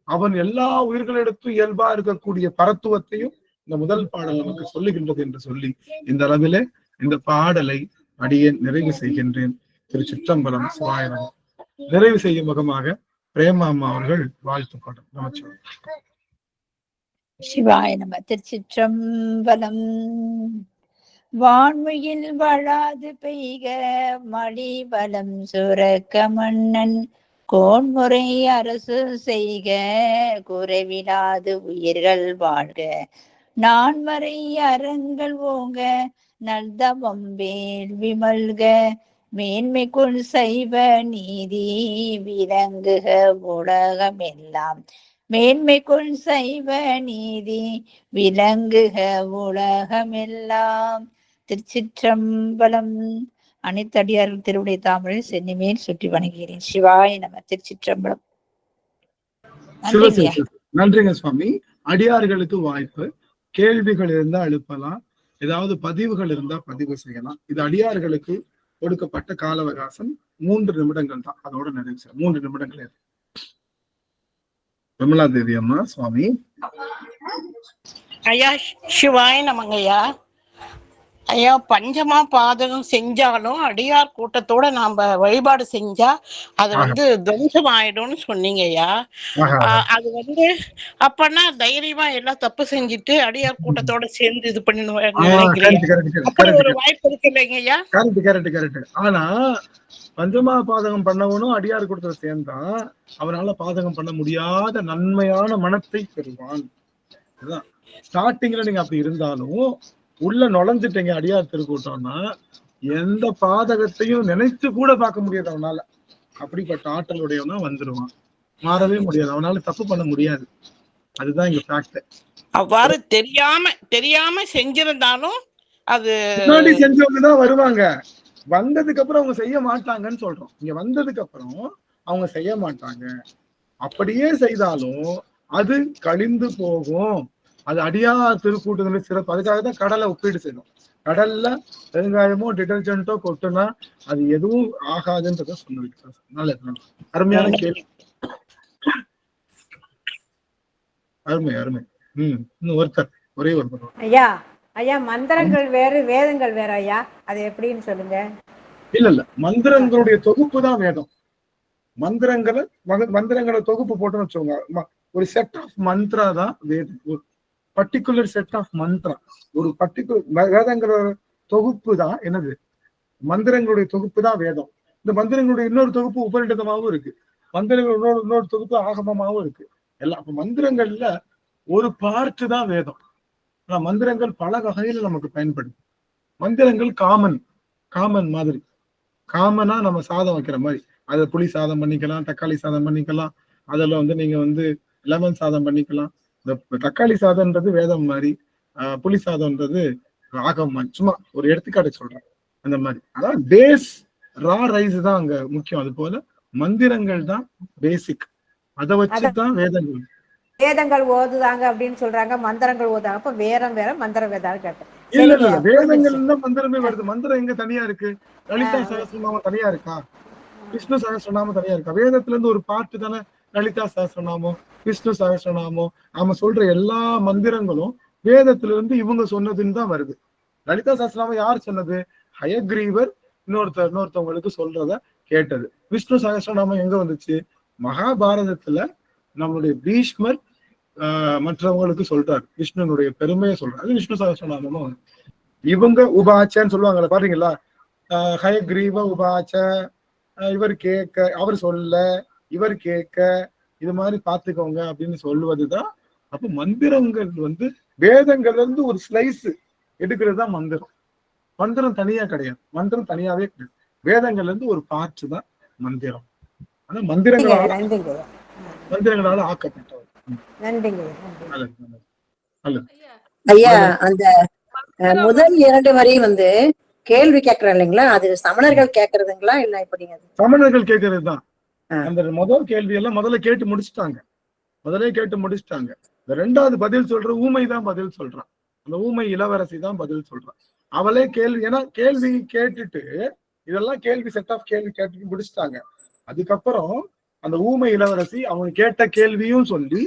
Speaker 1: அவன் எல்லா உயிர்களிடத்தும் இயல்பா இருக்கக்கூடிய பரத்துவத்தையும் இந்த முதல் பாடல் நமக்கு சொல்லுகின்றது என்று சொல்லி இந்த அளவிலே இந்த பாடலை அடியேன் நிறைவு செய்கின்றேன். திருச்சிற்றம்பலம். சிவாயனம். நிறைவு செய்யும் முகமாக பிரேமா அம்மா அவர்கள் வாழ்த்து பாடம். நமச்சிவாயம்.
Speaker 8: சிவாய நம. திருச்சிற்றம்பலம். வான்மையில் வளாது பெய்க மழி வளம் சுரக்க மன்னன், கோன்முறை அரசு செய்க குறைவிலாது உயிர்கள் வாழ்க, நான்மறை அறங்கள் ஓங்க நல்தவம் வேள்வி மல்க, மேன்மைக்குள் சைவ நீதி விளங்குக உலகமெல்லாம், மேன்மைக்குள் சைவ நீதி விளங்குக உலகமெல்லாம். திருச்சிற்றம்பலம். அனைத்தடியார்கள் திருவுடை தாமரை சென்னிமேல் சுற்றி வணங்குகிறேன். சிவாய நம. திருச்சிற்றம்பலம்.
Speaker 1: நன்றிங்க சுவாமி. அடியார்களுக்கு வாய்ப்பு, கேள்விகள் இருந்தா எழுப்பலாம், ஏதாவது பதிவுகள் இருந்தா பதிவு செய்யலாம். இது அடியார்களுக்கு கொடுக்கப்பட்ட கால அவகாசம் 3 நிமிடங்கள் தான். அதோட நிறைவு செய்ய 3 நிமிடங்கள். விமலா தேவி அம்மா. சுவாமி.
Speaker 13: ஐயா சிவாய நமங்கய்யா. ஐயா, பஞ்சமா பாதகம் செஞ்சாலும் அடியார் கூட்டத்தோட நாம வழிபாடு செஞ்சா அது துவம்சம் ஆயிடும்னு சொன்னீங்க ஐயா. அது அப்பன்னா தைரியமா எல்லாம் தப்பு செஞ்சுட்டு அடியார் கூட்டத்தோட சேர்ந்து இது பண்ணிடுவாங்க. அப்படி ஒரு வாய்ப்பு இருக்கு இல்லைங்க ஐயா?
Speaker 1: கரெக்ட். ஆனா பஞ்சமா பாதகம் பண்ணவனும் அடியார் கூட்டத்துல சேர்ந்தா அவனால பாதகம் பண்ண முடியாத நன்மையான மனத்தை பெறுவான். ஸ்டார்டிங்ல நீங்க அப்படி இருந்தாலும் உள்ள நுழைஞ்சிட்டீங்க அடியார் திருக்கூட்டம்னா எந்த பாதகத்தையும் நினைச்சு கூட பார்க்க முடியாது அவனால. அப்படிப்பட்ட ஆற்றலுடையவனா வந்துருவான். மாறவே முடியாது. அவனால தப்பு பண்ண முடியாது. அதுதான் இங்க ஃபேக்ட்.
Speaker 13: அவ்வாறு தெரியாம செஞ்சிருந்தாலும் அது
Speaker 1: முன்னாடி செஞ்சவங்க தான் வருவாங்க, வந்ததுக்கு அப்புறம் அவங்க செய்ய மாட்டாங்கன்னு சொல்றோம். இங்க வந்ததுக்கு அப்புறம் அவங்க செய்ய மாட்டாங்க. அப்படியே செய்தாலும் அது கழிந்து போகும். அது அடியார் திருக்கூட்டங்களின் சிறப்பு. அதுக்காக தான் கடலை ஒப்பீடு செய்யணும். கடல்ல பெருங்காயமோ டிடர்ஜென்ட்டோ கொட்டுனா அது எதுவும் ஆகாதுன்றத சொன்ன. நல்லது, அருமையான கேள்வி. அருமை அருமை. இன்னும் ஒருத்தர், ஒரே ஒருத்தர்.
Speaker 3: ஐயா மந்திரங்கள் வேறு வேதங்கள் வேற ஐயா, அது எப்படின்னு சொல்லுங்க.
Speaker 1: இல்ல மந்திரங்களுடைய தொகுப்பு தான் வேதம். மந்திரங்களை தொகுப்பு போட்டோம்னு வச்சுக்கோங்க, ஒரு செட் ஆஃப் மந்த்ரா தான் வேதம். ஒரு பர்டிகுலர் செட் ஆஃப் மந்த்ரா, ஒரு பர்டிகுலர் வேதங்களோட தொகுப்பு தான் என்னது, மந்திரங்களுடைய தொகுப்பு தான் வேதம். இந்த மந்திரங்களுடைய இன்னொரு தொகுப்பு உபநிடதமாகவும் இருக்கு, மந்திரங்கள் இன்னொரு தொகுப்பு ஆகமமாகவும் இருக்கு எல்லாம். அப்ப மந்திரங்கள்ல ஒரு பார்ட் தான் வேதம். ஆனா மந்திரங்கள் பல வகையில நமக்கு பயன்படுது. மந்திரங்கள் காமன் மாதிரி, காமனா நம்ம சாதம் வைக்கிற மாதிரி, அதை புளி சாதம் பண்ணிக்கலாம், தக்காளி சாதம் பண்ணிக்கலாம், அதுல நீங்க லெமன் சாதம் பண்ணிக்கலாம். இந்த தக்காளி சாதம்ன்றது வேதம் மாதிரி, புளி சாதம்ன்றது ஆகமம். சும்மா ஒரு எடுத்துக்காட்டு சொல்றேன். அந்த மாதிரி அதாவது பேஸ் ரா ரைஸ் தான் அங்க முக்கியம். அது போல மந்திரங்கள் தான் பேசிக், அதை வச்சுதான் வேதங்கள்.
Speaker 3: வேதங்கள் ஓதுதாங்க அப்படின்னு சொல்றாங்க, மந்திரங்கள் ஓதுதாங்க. அப்ப வேற மந்திரம் வேதான்னு கேட்டேன்.
Speaker 1: இல்ல வேதங்கள்ல மந்திரமே வருது. மந்திரம் எங்க தனியா இருக்கு? லலிதா சகஸ்ரநாமம் தனியா இருக்கா? விஷ்ணு சகஸ்ரநாமம் தனியா இருக்கா? வேதத்துல இருந்து ஒரு பாட்டு தானே லலிதா சகஸ்ரநாமம், விஷ்ணு சகஸ்ரநாமம். நாம சொல்ற எல்லா மந்திரங்களும் வேதத்துல இருந்து இவங்க சொன்னதுன்னு தான் வருது. லலிதா சகஸ்ரநாமம் யார் சொன்னது? ஹயக்ரீவர் இன்னொருத்தவங்களுக்கு சொல்றத கேட்டது. விஷ்ணு சகஸ்ரநாமம் எங்க வந்துச்சு? மகாபாரதத்துல நம்மளுடைய பீஷ்மர் மற்றவங்களுக்கு சொல்றாரு, விஷ்ணுனுடைய பெருமையை சொல்றாரு, அது விஷ்ணு சகஸ்ரநாமம். இவங்க உபாச்சன்னு சொல்லுவாங்கல்ல, பாத்தீங்களா? ஹயக்ரீவ உபாச்ச, இவர் கேட்க, அவர் சொல்ல, இவர் கேட்க, இது மாதிரி பாத்துக்கோங்க அப்படின்னு சொல்லுவதுதான். அப்ப மந்திரங்கள் வேதங்கள்ல இருந்து ஒரு ஸ்லைஸ் எடுக்கிறது தான் மந்திரம். மந்திரம் தனியா கிடையாது, மந்திரம் தனியாவே கிடையாது. வேதங்கள்ல இருந்து ஒரு பார்ட் தான் மந்திரம். ஆனா மந்திரங்களால ஆக்கப்பட்டவர்.
Speaker 9: ஐயா, அந்த முதல் 2 வரி கேள்வி கேட்கறோம் இல்லைங்களா, அது சமணர்கள் கேட்கறதுங்களா இல்ல எப்படிங்க?
Speaker 1: சமணர்கள் கேட்கறது தான். அந்த முதல் கேள்வி எல்லாம் முதல்ல கேட்டு முடிச்சுட்டாங்க. இந்த 2வது பதில் சொல்ற ஊமை தான் பதில் சொல்றான். அந்த ஊமை இளவரசி தான் பதில் சொல்றான். அவளே கேள்வி, ஏன்னா கேள்வி கேட்டுட்டு இதெல்லாம் கேள்வி செட் ஆஃப் கேள்வி கேட்டுட்டு முடிச்சுட்டாங்க. அதுக்கப்புறம் அந்த ஊமை இளவரசி அவங்க கேட்ட கேள்வியும் சொல்லி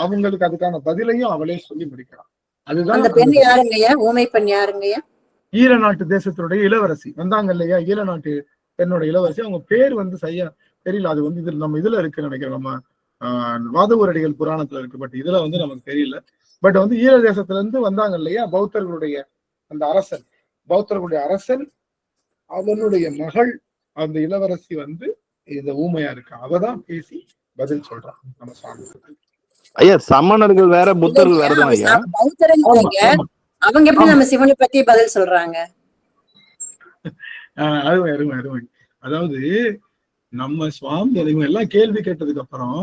Speaker 1: அவங்களுக்கு அதுக்கான பதிலையும் அவளே சொல்லி முடிக்கிறான். அதுதான்
Speaker 9: அந்த பெண் யாருங்கய்யா? ஊமை பெண் யாருங்கய்யா?
Speaker 1: ஈழ நாட்டு தேசத்தினுடைய இளவரசி வந்தாங்க இல்லையா, ஈழ நாட்டு பெண்ணோட இளவரசி. அவங்க பேர் சரியா தெரியல. அது நம்ம இதுல இருக்கு நினைக்கிறேன், நம்ம வாதவூரடிகள் புராணத்துல இருக்கு. பட் இதுல நமக்கு தெரியல. பட் ஈழ தேசத்துல இருந்து வந்தாங்க இல்லையா, பௌத்தர்களுடைய அந்த அரசன், பௌத்தர்களுடைய அரசன், அவனுடைய மகள் அந்த இளவரசி இந்த ஊமையா இருக்கு. அவதான் பேசி பதில் சொல்றான் நம்ம சுவாமி.
Speaker 11: ஐயா, சமணர்கள் வேற, புத்தர்கள் வேறதான் ஐயா.
Speaker 9: அவங்க எப்படி நம்ம சிவனை பத்தி பதில் சொல்றாங்க?
Speaker 1: அருமை அருமை அருமை. அதாவது நம்ம சுவாமி இவங்க எல்லாம் கேள்வி கேட்டதுக்கு அப்புறம்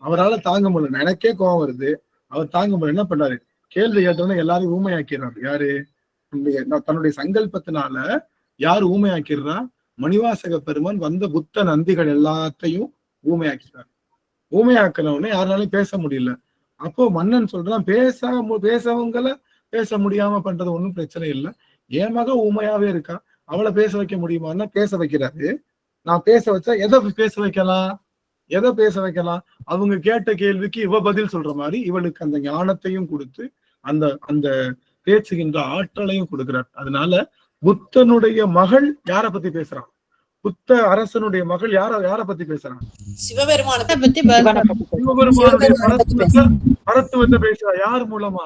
Speaker 1: அவரால் தாங்க முடியல. எனக்கே கோவம் வருது. அவர் தாங்க முடியல. என்ன பண்ணாரு? கேள்வி கேட்டோன்னு எல்லாரும் ஊமையாக்கிறாரு. யாரு? தன்னுடைய சங்கல்பத்தினால யார் ஊமையாக்கிறா? மணிவாசக பெருமான் புத்த நந்திகள் எல்லாத்தையும் ஊமையாக்கிறார். ஊமையாக்கினவுடனே யாருனாலும் பேச முடியல. அப்போ மன்னன் சொல்றான், பேசவங்களை பேச முடியாம பண்றது ஒன்றும் பிரச்சனை இல்லை. என் மக ஊமையாவே இருக்கா, அவளை பேச வைக்க முடியுமான்னா பேச வைக்கிறாரு. நான் பேச வச்சா எதை பேச வைக்கலாம்? அவங்க கேட்ட கேள்விக்கு இவ பதில் சொல்ற மாதிரி இவளுக்கு அந்த ஞானத்தையும் கொடுத்து அந்த பேசுகின்ற ஆற்றலையும் கொடுக்கிறார். அதனால புத்தனுடைய மகள் யார பத்தி பேசுறான்? புத்த அரசனுடைய மகள் யார பத்தி பேசுறான்?
Speaker 9: சிவபெருமானத்தை பத்தி.
Speaker 1: சிவபெருமானுடைய மருத்துவத்தை பேசுறா. யார் மூலமா?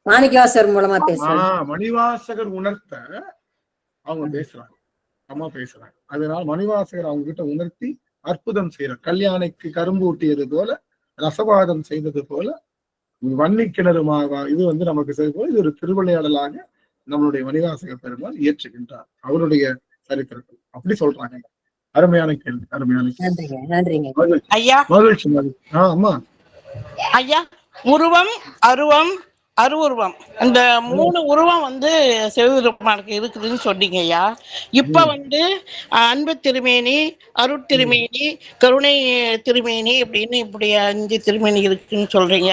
Speaker 9: மாணிக்கவாசகர் மூலமா பேசுறாங்க.
Speaker 1: மணிவாசகர் உணர்த்த அவங்க பேசுறாங்க, அம்மா பேசுறாங்க. அதனால மணிவாசகர் அவங்க கிட்ட உணர்த்தி அற்புதம் செய்யறார். கல்யாணிக்கு கரும்பு ஊட்டியது போல, ரசவாதம் செய்தது போல, வன்னி கிணறுமாக இது நமக்கு செய்து போல, இது ஒரு திருவிளையாடலாக நம்மளுடைய மணிவாசக பெருமாள் இயற்றுகின்றார் அவருடைய சரித்திரத்தில். அப்படி சொல்றாங்க. அருமையான கேள்வி, அருமையான கேள்வி.
Speaker 9: நன்றிங்க.
Speaker 1: மகிழ்ச்சி. அம்மா
Speaker 13: ஐயா, உருவம், அருவம், அருவுருவம், இந்த 3 உருவம் வந்து சிவபெருமானுக்கு இருக்குதுன்னு சொன்னீங்க ஐயா. இப்ப வந்து அன்பு திருமேனி, அருட்திருமேனி, கருணை திருமேனி அப்படின்னு இப்படி 5 திருமேனி இருக்குன்னு சொல்றீங்க.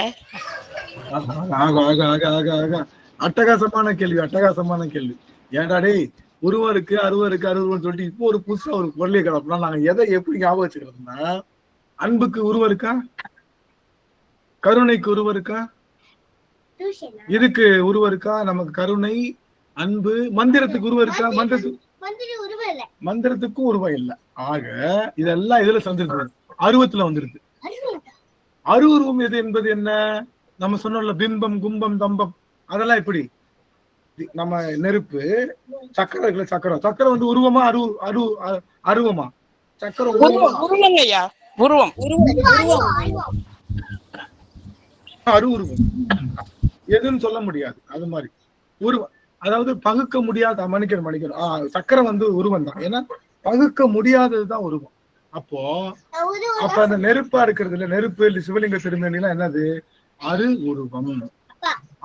Speaker 1: அட்டகாசமான கேள்வி, அட்டகாசமான கேள்வி. ஏன்டா டேய், உருவம் இருக்கு, அருவம் இருக்கு, அருவம் சொல்லிட்டு இப்போ ஒரு புதுசா ஒரு பொருளை கிடப்போம். நாங்க எதை எப்படி ஞாபகம் வச்சுக்கிறோம்னா, அன்புக்கு உருவம் இருக்கா, கருணைக்கு உருவம் இருக்கா, இதுக்கு உருவம் இருக்கா, நமக்கு கருணை அன்பு. மந்திரத்துக்கு உருவம் இருக்கா, மந்திரத்துக்கும் உருவம் இல்லை. ஆக இதெல்லாம் இதுல சந்திருக்கு, அருவத்துல வந்துருக்கு. அருவுருவம் எது என்பது என்ன? நம்ம சொன்னோம்ல, பிம்பம், கும்பம், தம்பம், அதெல்லாம் எப்படி? நம்ம நெருப்பு, சக்கரம் இருக்குல்ல, சக்கரம், சக்கரம் வந்து உருவமா அருவமா? சக்கரம் அருவுருவம் எதுன்னு சொல்ல முடியாது. அது மாதிரி உருவம், அதாவது பகுக்க முடியாத, மன்னிக்கணும், சக்கரம் வந்து உருவம் தான். ஏன்னா பகுக்க முடியாததுதான் உருவம். அப்போ அந்த நெருப்பா இருக்கிறது இல்ல, நெருப்பு, சிவலிங்க திருமேனிலாம் என்னது? அரு உருவம்.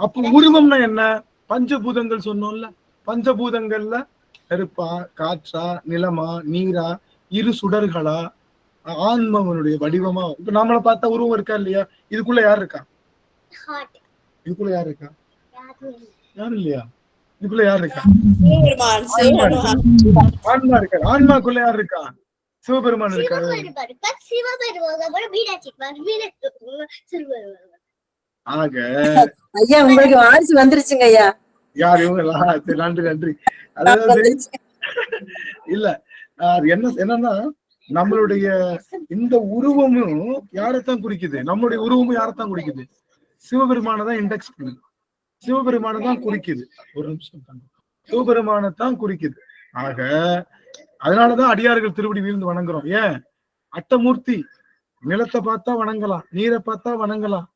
Speaker 1: அப்போ உருவம்னா என்ன? பஞ்சபூதங்கள் சொன்னோம்ல, பஞ்சபூதங்கள்ல நெருப்பா, காற்றா, நிலமா, நீரா, இரு சுடர்களா, ஆன்மவனுடைய வடிவமா. இப்ப நம்மளை பார்த்தா உருவம் இருக்கா இல்லையா? இதுக்குள்ள யார் இருக்கா? இதுக்குள்ள யார் இருக்கா? யாரும் இல்லையா? இதுக்குள்ள யார் இருக்கா? ஆன்மா இருக்கா. ஆன்மாக்குள்ள யார் இருக்கா? சிவபெருமான் இருக்காரு. ஆக
Speaker 9: ஐயா, உங்களுக்கு வாரிசு வந்துருச்சுங்க ஐயா.
Speaker 1: யார் இவங்களா? நன்றி நன்றி. அதாவது இல்ல, என்னன்னா நம்மளுடைய இந்த உருவமும் யாரைத்தான் குறிக்குது? நம்மளுடைய உருவமும் யாரைத்தான் குறிக்குது? சிவபெருமானதான் இண்டெக்ஸ் பண்ணுது, சிவபெருமானதான் குறிக்குது. ஒரு நிமிஷம், சிவபெருமானத்தான் குறிக்குது. ஆக அதனாலதான் அடியார்கள் திருவடி வீழ்ந்து வணங்குறோம். ஏன்? அட்டமூர்த்தி. நிலத்தை பார்த்தா வணங்கலாம், நீரை பார்த்தா வணங்கலாம்,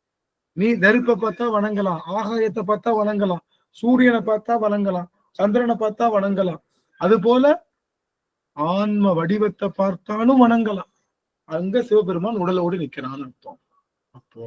Speaker 1: நெருப்பை பார்த்தா வணங்கலாம், ஆகாயத்தை பார்த்தா வணங்கலாம், சூரியனை பார்த்தா வணங்கலாம், சந்திரனை பார்த்தா வணங்கலாம். அது போல ஆன்ம வடிவத்தை பார்த்தாலும் வணங்கலாம். அங்க சிவபெருமான் உடலோடு நிக்கிறான்னு அர்த்தம். அப்போ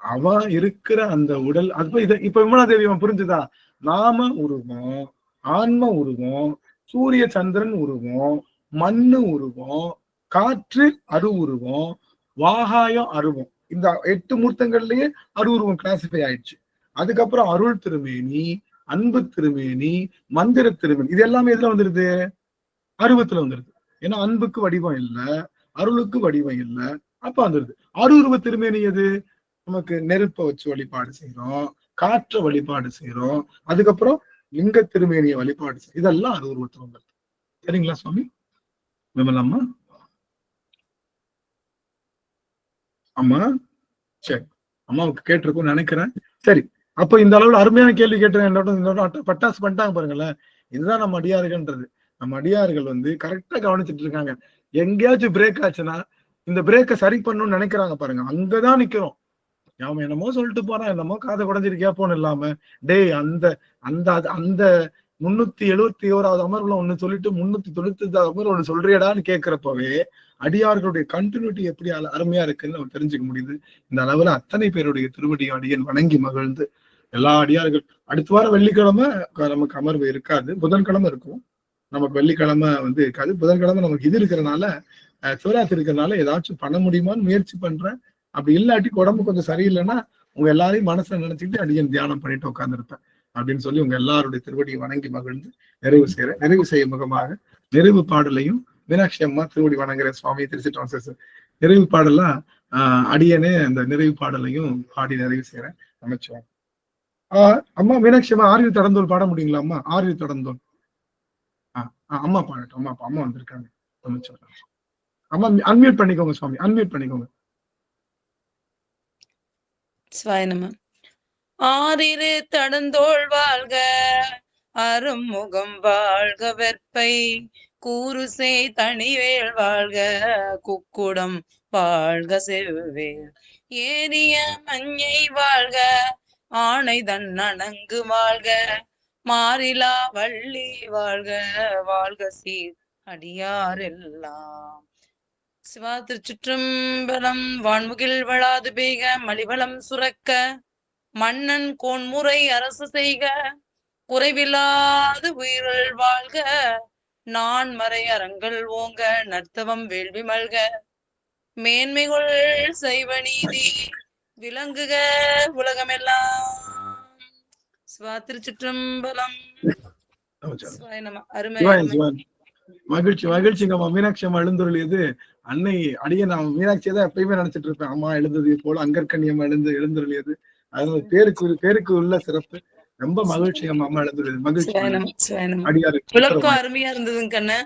Speaker 1: அவன் இருக்கிற அந்த உடல், அது இப்ப விமலாதேவி புரிஞ்சுதா? நாம உருவம், ஆன்ம உருவம், சூரிய சந்திரன் உருவம், மண்ணு உருவம், காற்று அரு உருவம், வாகாயம் அருவம். இந்த 8 மூர்த்தங்கள்லயே அருவுருவம் கிளாசிஃபை ஆயிடுச்சு. அதுக்கப்புறம் அருள் திருமேனி, அன்பு திருமேனி, மந்திர திருமேனி, இது எல்லாமே எதுல வந்துருது? அருவத்துல வந்துருது. ஏன்னா அன்புக்கு வடிவம் இல்லை, அருளுக்கு வடிவம் இல்லை, அப்ப வந்துருது. அருவுருவ திருமேனி எது? நமக்கு நெருப்பை வச்சு வழிபாடு செய்யறோம், காற்றை வழிபாடு செய்யறோம், அதுக்கப்புறம் லிங்க திருமேனியை வழிபாடு செய்யும். இதெல்லாம் அருவுருவத்துல வந்துருது. சரிங்களா சுவாமி? விமலம்மா, அம்மா, சரி, அம்மாவுக்கு கேட்டிருக்கும் நினைக்கிறேன். சரி, அப்ப இந்த அளவுல அருமையான கேள்வி கேட்டேன். பட்டாசு பண்ணிட்டாங்க பாருங்களேன். இதுதான் நம்ம அடியார்கள்ன்றது. நம்ம அடியார்கள் கரெக்டா கவனிச்சுட்டு இருக்காங்க. எங்கேயாச்சும் பிரேக் ஆச்சுன்னா இந்த பிரேக்கை சரி பண்ணணும்னு நினைக்கிறாங்க பாருங்க, அங்கதான் நிக்கிறோம். அவன் என்னமோ சொல்லிட்டு போறான், என்னமோ காதை குடைஞ்சிருக்கியா போன்னு இல்லாம, டேய் அந்த அந்த அந்த 371வது அமர்வுல ஒண்ணு சொல்லிட்டு 395வது அமர்வு ஒண்ணு சொல்றியடான்னு கேட்கிறப்பவே அடியார்களுடைய கண்டினியூட்டி எப்படி அருமையா இருக்குன்னு நம்ம தெரிஞ்சுக்க முடியுது. இந்த அளவுல அத்தனை பேருடைய திருவடி அடியன் வணங்கி மகிழ்ந்து எல்லா அடியார்கள். அடுத்த வாரம் வெள்ளிக்கிழமை நமக்கு அமர்வு இருக்காது, புதன்கிழமை இருக்கும். நமக்கு வெள்ளிக்கிழமை இருக்காது, புதன்கிழமை நமக்கு இது இருக்கிறதுனால, சிவராத்திரி இருக்கிறதுனால ஏதாச்சும் பண்ண முடியுமான்னு முயற்சி பண்றேன். அப்படி இல்லாட்டி உடம்பு கொஞ்சம் சரியில்லைன்னா உங்க எல்லாரையும் மனசுல நினைச்சுக்கிட்டு அடியன் தியானம் பண்ணிட்டு உட்கார்ந்துருப்பேன் அப்படின்னு சொல்லி உங்க எல்லாருடைய திருவடியை வணங்கி மகிழ்ந்து நிறைவு செய்யறேன். நிறைவு செய்யும் முகமாக நிறைவு பாடலையும் மீனாட்சி அம்மா திருவடி வணங்குற சுவாமி திருச்சிட்டு நிறைவு பாடலாம் அடியனே அந்த நிறைவு பாடலையும் பாடி நிறைவு செய்யறேன். அமைச்சோம். அம்மா மீனாட்சி அம்மா ஆர்வி தொடர்ந்தோல் பாட முடியுங்களா? அம்மா ஆர்வி தொடர்ந்தோல் அம்மா பாடட்டும். அம்மா வந்திருக்காங்க. அமைச்சோம். அம்மா அன்மியூட் பண்ணிக்கோங்க சுவாமி, அன்மியூட் பண்ணிக்கோங்க.
Speaker 14: ஆறிரு தடந்தோள் வாழ்க, அருமுகம் வாழ்க, வெற்பை கூறுசே தனிவேல் வாழ்க, குக்குடம் வாழ்க, செவ்வேல் ஏரிய மஞ்சை வாழ்க, ஆணை தன் அணங்கு வாழ்க, மாறிலா வள்ளி வாழ்க, வாழ்க சீர் அடியாரெல்லாம். சிவா திருச்சிற்றம்பலம். வான்முகில் வளாது பெய்க மலிவளம் சுரக்க, மன்னன் கோன்முறை அரசு செய்க, குறைவில்லாது உயிர்கள் வாழ்க, நான் மறை அறங்கள் ஓங்க, நர்த்தவம் வேள்வி மல்க, மேன்மைகள் செய்வ நீதி விளங்குக உலகமெல்லாம். சிவா திருச்சிற்றம்பலம். சிவாய நம. அருமை அருமை.
Speaker 1: மகிழ்ச்சி மகிழ்ச்சிங்க. மீனாட்சி அம்மா எழுந்துருளியது அன்னை அடிய நான் மீனாட்சியை தான் எப்பயுமே நினைச்சிட்டு இருப்பேன். அம்மா எழுந்தது போல அங்கற்கண்ணி அம்மா எழுந்துருளியது. அது பேருக்கு உள்ள சிறப்பு. ரொம்ப மகிழ்ச்சி அம்மா எழுந்துருளியது. மகிழ்ச்சி.
Speaker 14: விளக்கம் அருமையா இருந்ததுங்க கண்ணு.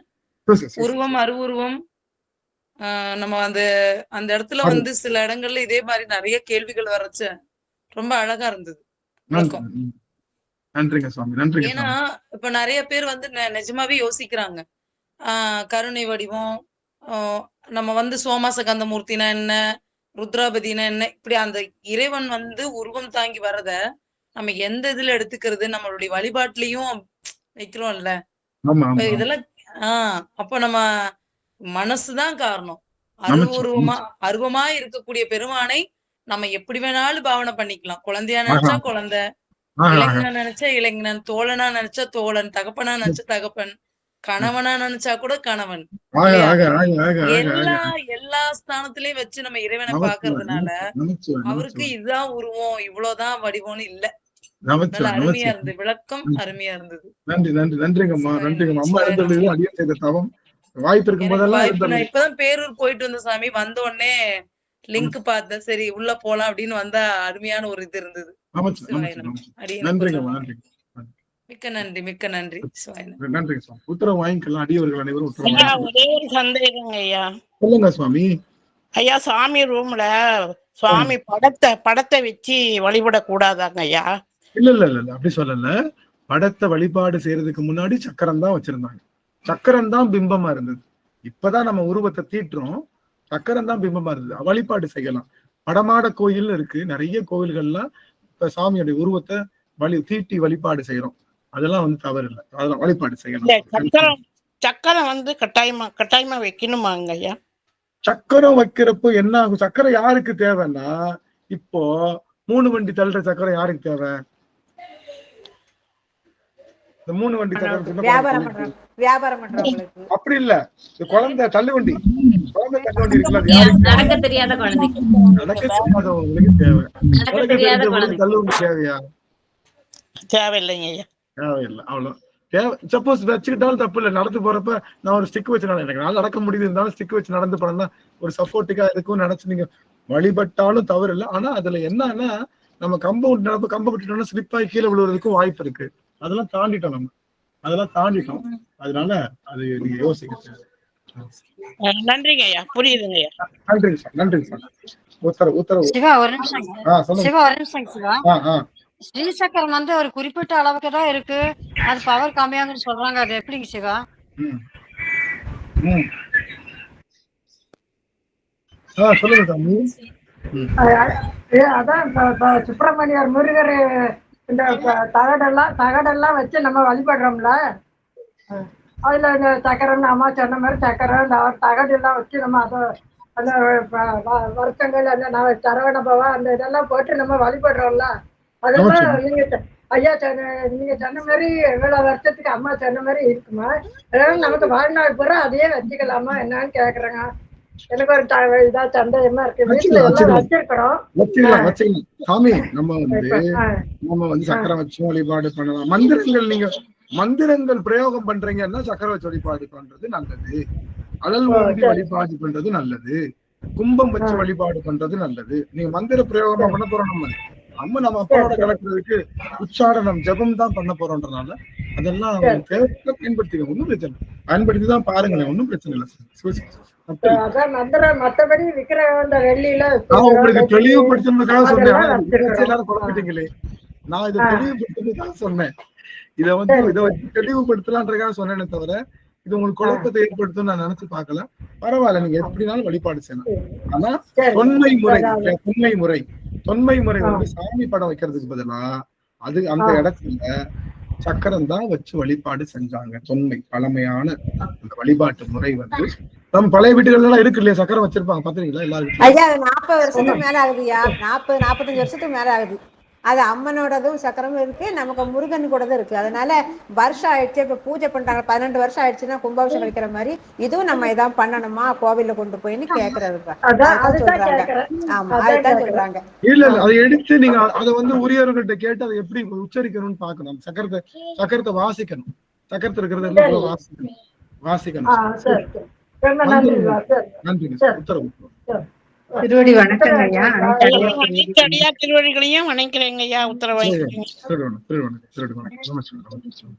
Speaker 14: உருவம் அருவுருவம் நம்ம அந்த இடத்துல வந்து சில இடங்கள்ல இதே மாதிரி நிறைய கேள்விகள் வரச்ச ரொம்ப அழகா இருந்தது விளக்கம்.
Speaker 1: நன்றிங்க சுவாமி. நன்றிங்க.
Speaker 14: ஏன்னா இப்ப நிறைய பேர் வந்து நிஜமாவே யோசிக்கிறாங்க, கருணை வடிவம், நம்ம வந்து சோமாச கந்தமூர்த்தினா என்ன, ருத்ராபதினா என்ன, இப்படி அந்த இறைவன் வந்து உருவம் தாங்கி வர்றத நம்ம எந்த இதுல எடுத்துக்கிறது, நம்மளுடைய வழிபாட்டுலயும் வைக்கிறோம்ல இதெல்லாம். அப்ப நம்ம மனசுதான் காரணம். அருவமா இருக்கக்கூடிய பெருமானை நம்ம எப்படி வேணாலும் பாவனை பண்ணிக்கலாம். குழந்தையா நினைச்சா குழந்தை, இளைஞனா நினைச்சா இளைஞன், தோழனா நினைச்சா தோழன், தகப்பனா நினைச்சா தகப்பன், கணவனா நினைச்சா கூட கணவன். எல்லா ஸ்தானத்திலயும் வச்சு நம்ம இறைவனை பாக்குறதுனால அவருக்கு இதுதான் உருவம் இவ்வளவுதான் வடிவம்னு இல்ல. அருமையா இருந்தது விளக்கம். அருமையா இருந்தது.
Speaker 1: நன்றி நன்றி நன்றிங்கம்மா. நன்றிங்கம்மா. அம்மா எழுந்தது அடிய செய்த தவம். வாய்ப்பு இருக்கும் போதெல்லாம்
Speaker 14: நான் இப்பதான் பேரூர் போயிட்டு வந்த சாமி, வந்த உடனே லிங்க் பார்த்தேன், சரி உள்ள போலாம் அப்படின்னு வந்தா அருமையான ஒரு இது இருந்தது. மிக்க நன்றி மிக்க நன்றி.
Speaker 1: நன்றி சுவாமி. உத்தரவு வாங்கிக்கலாம். அடியவர்கள் அனைவரும்
Speaker 13: ஒரே ஒரு சந்தேகங்க ஐயா.
Speaker 1: சொல்லுங்க சுவாமி.
Speaker 13: ஐயா, சாமி ரூம்ல சுவாமி படத்தை வச்சு வழிபட கூடாதாங்க ஐயா?
Speaker 1: இல்ல அப்படி சொல்லல. படத்தை வழிபாடு செய்யறதுக்கு முன்னாடி சக்கரம் தான் வச்சிருந்தாங்க. சக்கரம் தான் பிம்பமா இருந்தது. இப்பதான் நம்ம உருவத்தை தீட்டுறோம். சக்கரம் தான் பிம்பமா இருந்தது. வழிபாடு செய்யலாம். படமாட கோயில் இருக்கு, நிறைய கோயில்கள்லாம் இப்ப சாமியோட உருவத்தை தீட்டி வழிபாடு செய்யறோம். அதெல்லாம் வந்து தவறு இல்லை. அதெல்லாம் வழிபாடு செய்யலாம்.
Speaker 13: சக்கரம் வந்து கட்டாயமா வைக்கணுமாங்க ஐயா?
Speaker 1: சக்கரம் வைக்கிறப்போ என்ன ஆகும்? சக்கரம் யாருக்கு தேவைன்னா, இப்போ 3 வண்டி தள்ளுற சக்கரம் யாருக்கு தேவை? இந்த 3 வண்டி சக்கரம் அப்படி இல்ல. குழந்தை தள்ளுவண்டி இருக்குல்ல,
Speaker 15: நடக்க தெரியாத குழந்தைக்கு,
Speaker 1: நடக்க தெரியாதவங்களுக்கு தேவை. தள்ளுவண்டி தேவையா?
Speaker 13: தேவையில்லைங்க ஐயா.
Speaker 1: தேவையில்லை. அவ்வளவு தேவை. சப்போஸ் வச்சுக்கிட்டாலும் தப்பு இல்லை. நடந்து போறப்ப நான் ஒரு ஸ்டிக் வச்சு எனக்கு நாள் நடக்க முடியுது, இருந்தாலும் ஸ்டிக் வச்சு நடந்து போனோம்னா ஒரு சப்போர்ட்டிக்கா இருக்கும் நினைச்சு நீங்க வழிபட்டாலும் தவறு இல்லை. ஆனா அதுல என்னன்னா, நம்ம கம்பை விட்டுட்டோம்னா ஸ்லிப் ஆகி கீழே விழுவதற்கும் வாய்ப்பு இருக்கு. அதெல்லாம் தாண்டிட்டோம். அதனால அது நீங்க யோசிக்க.
Speaker 13: நன்றிங்க ஐயா, புரியுதுங்க ஐயா.
Speaker 1: நன்றிங்க சார். நன்றிங்க சார். உத்தரவு.
Speaker 15: சிவா ஒரு நிமிஷம். சிவா ஒரு நிமிஷம். சிவா, ஸ்ரீசக்கரம் வந்து ஒரு குறிப்பிட்ட அளவுக்கு தான் இருக்கு, அது பவர் கம்மியாகுன்னு சொல்றாங்க. அது எப்படிங்க சிவா?
Speaker 1: சொல்லுங்க சாமி.
Speaker 3: அதான் சுப்பிரமணியர் முருகர் இந்த தகடெல்லாம் வச்சு நம்ம வழிபடுறோம்ல, அதுல இந்த சக்கரம் அம்மா சொன்ன மாதிரி சக்கரம் இந்த தகடு எல்லாம் வச்சு நம்ம அதை அந்த வருஷங்கள் அந்த சரவண பவா அந்த இதெல்லாம் போட்டு நம்ம வழிபடுறோம்ல, அதெல்லாம் நீங்க ஐயா நீங்க சொன்ன மாதிரி இவ்வளவு வருஷத்துக்கு அம்மா சொன்ன மாதிரி இருக்குமா? அதாவது நமக்கு வாழ்நாள் பூரா அதையே வச்சுக்கலாமா என்னன்னு கேக்குறேங்க. எனக்கு ஒரு இதா சந்தேகமா இருக்கு. வீட்டுல எல்லாம் வச்சிருக்கிறோம்
Speaker 1: சாமி. நம்ம வந்து சக்கரம் வச்சு வழிபாடு பண்ணலாம். மந்திரங்கள் பிரயோகம் பண்றீங்கன்னா சக்கரம் வச்சு வழிபாடு பண்றது நல்லது. அழல் வாங்கி வழிபாடு பண்றது நல்லது. கும்பம் வச்சு வழிபாடு பண்றது நல்லது. நீங்க மந்திர பிரயோகமா பண்ண போறோம். நம்ம அப்பாவோட கலக்கிறதுக்கு உச்சாரணம் ஜபம் தான் பண்ண போறோம்ன்றனால அதெல்லாம் தேவைப்பட்ட பயன்படுத்திக்க. ஒன்னும் பிரச்சனை இல்லை. பயன்படுத்திதான் பாருங்களேன். ஒன்னும் பிரச்சனை இல்லை.
Speaker 3: மத்தபடி விக்கிற வெள்ளியில
Speaker 1: உங்களுக்கு தெளிவுபடுத்தணுக்காக சொன்னேன். எல்லாரும் குழப்பிட்டீங்களே. நான் இதை தெளிவுபடுத்துறதுக்காக சொன்னேன். இதை வச்சு தெளிவுபடுத்தலான்றதுக்காக சொன்னேனே தவிர இது உங்களுக்கு குழப்பத்தை ஏற்படுத்தும் நான் நினைச்சு பார்க்கல. பரவாயில்ல, நீங்க எப்படினாலும் வழிபாடு செய்யலாம். ஆனா தொன்மை முறை வந்து சாமி படம் வைக்கிறதுக்கு பதிலா அந்த இடத்துல சக்கரம் தான் வச்சு வழிபாடு செஞ்சாங்க. தொன்மை பழமையான வழிபாட்டு முறை வந்து நம்ம பழைய வீட்டுகள்ல எல்லாம் இருக்கு இல்லையா, சக்கரம் வச்சிருப்பாங்க பாத்துறீங்களா எல்லாரும்?
Speaker 16: ஐயா அது 40 வருஷத்துக்கு மேல ஆகுதுயா, 45 வருஷத்துக்கு மேல ஆகுது. அது அம்மனோடதும் சக்கரமும் இருக்கு, நமக்கு முருகன் கூடதும் இருக்கு. அதனால வருஷம் ஆயிடுச்சு, இப்ப பூஜை பண்றாங்க, 12 வருஷம் ஆயிடுச்சுன்னா கும்பாபிஷேகம் வைக்கிற மாதிரி இதுவும் நம்ம இதான் பண்ணணுமா கோவில்ல கொண்டு போயின்னு கேக்குறதுப்பா. சொல்றாங்க. ஆமா அதுதான் சொல்றாங்க.
Speaker 1: இல்ல அதை எடுத்து நீங்க அதை உரியவர்கள்ட்ட கேட்டு அதை எப்படி உச்சரிக்கணும்னு பாக்கணும். சக்கரத்தை வாசிக்கணும், சக்கரத்தை இருக்கிறது வாசிக்கணும். நன்றிங்க, உத்தரவு.
Speaker 10: திருவடி வணக்கம் ஐயா.
Speaker 13: அடியார் திருவடிகளையும் வணங்குறேங்க ஐயா. உத்தரவு.
Speaker 1: திருவடி வணக்கம்.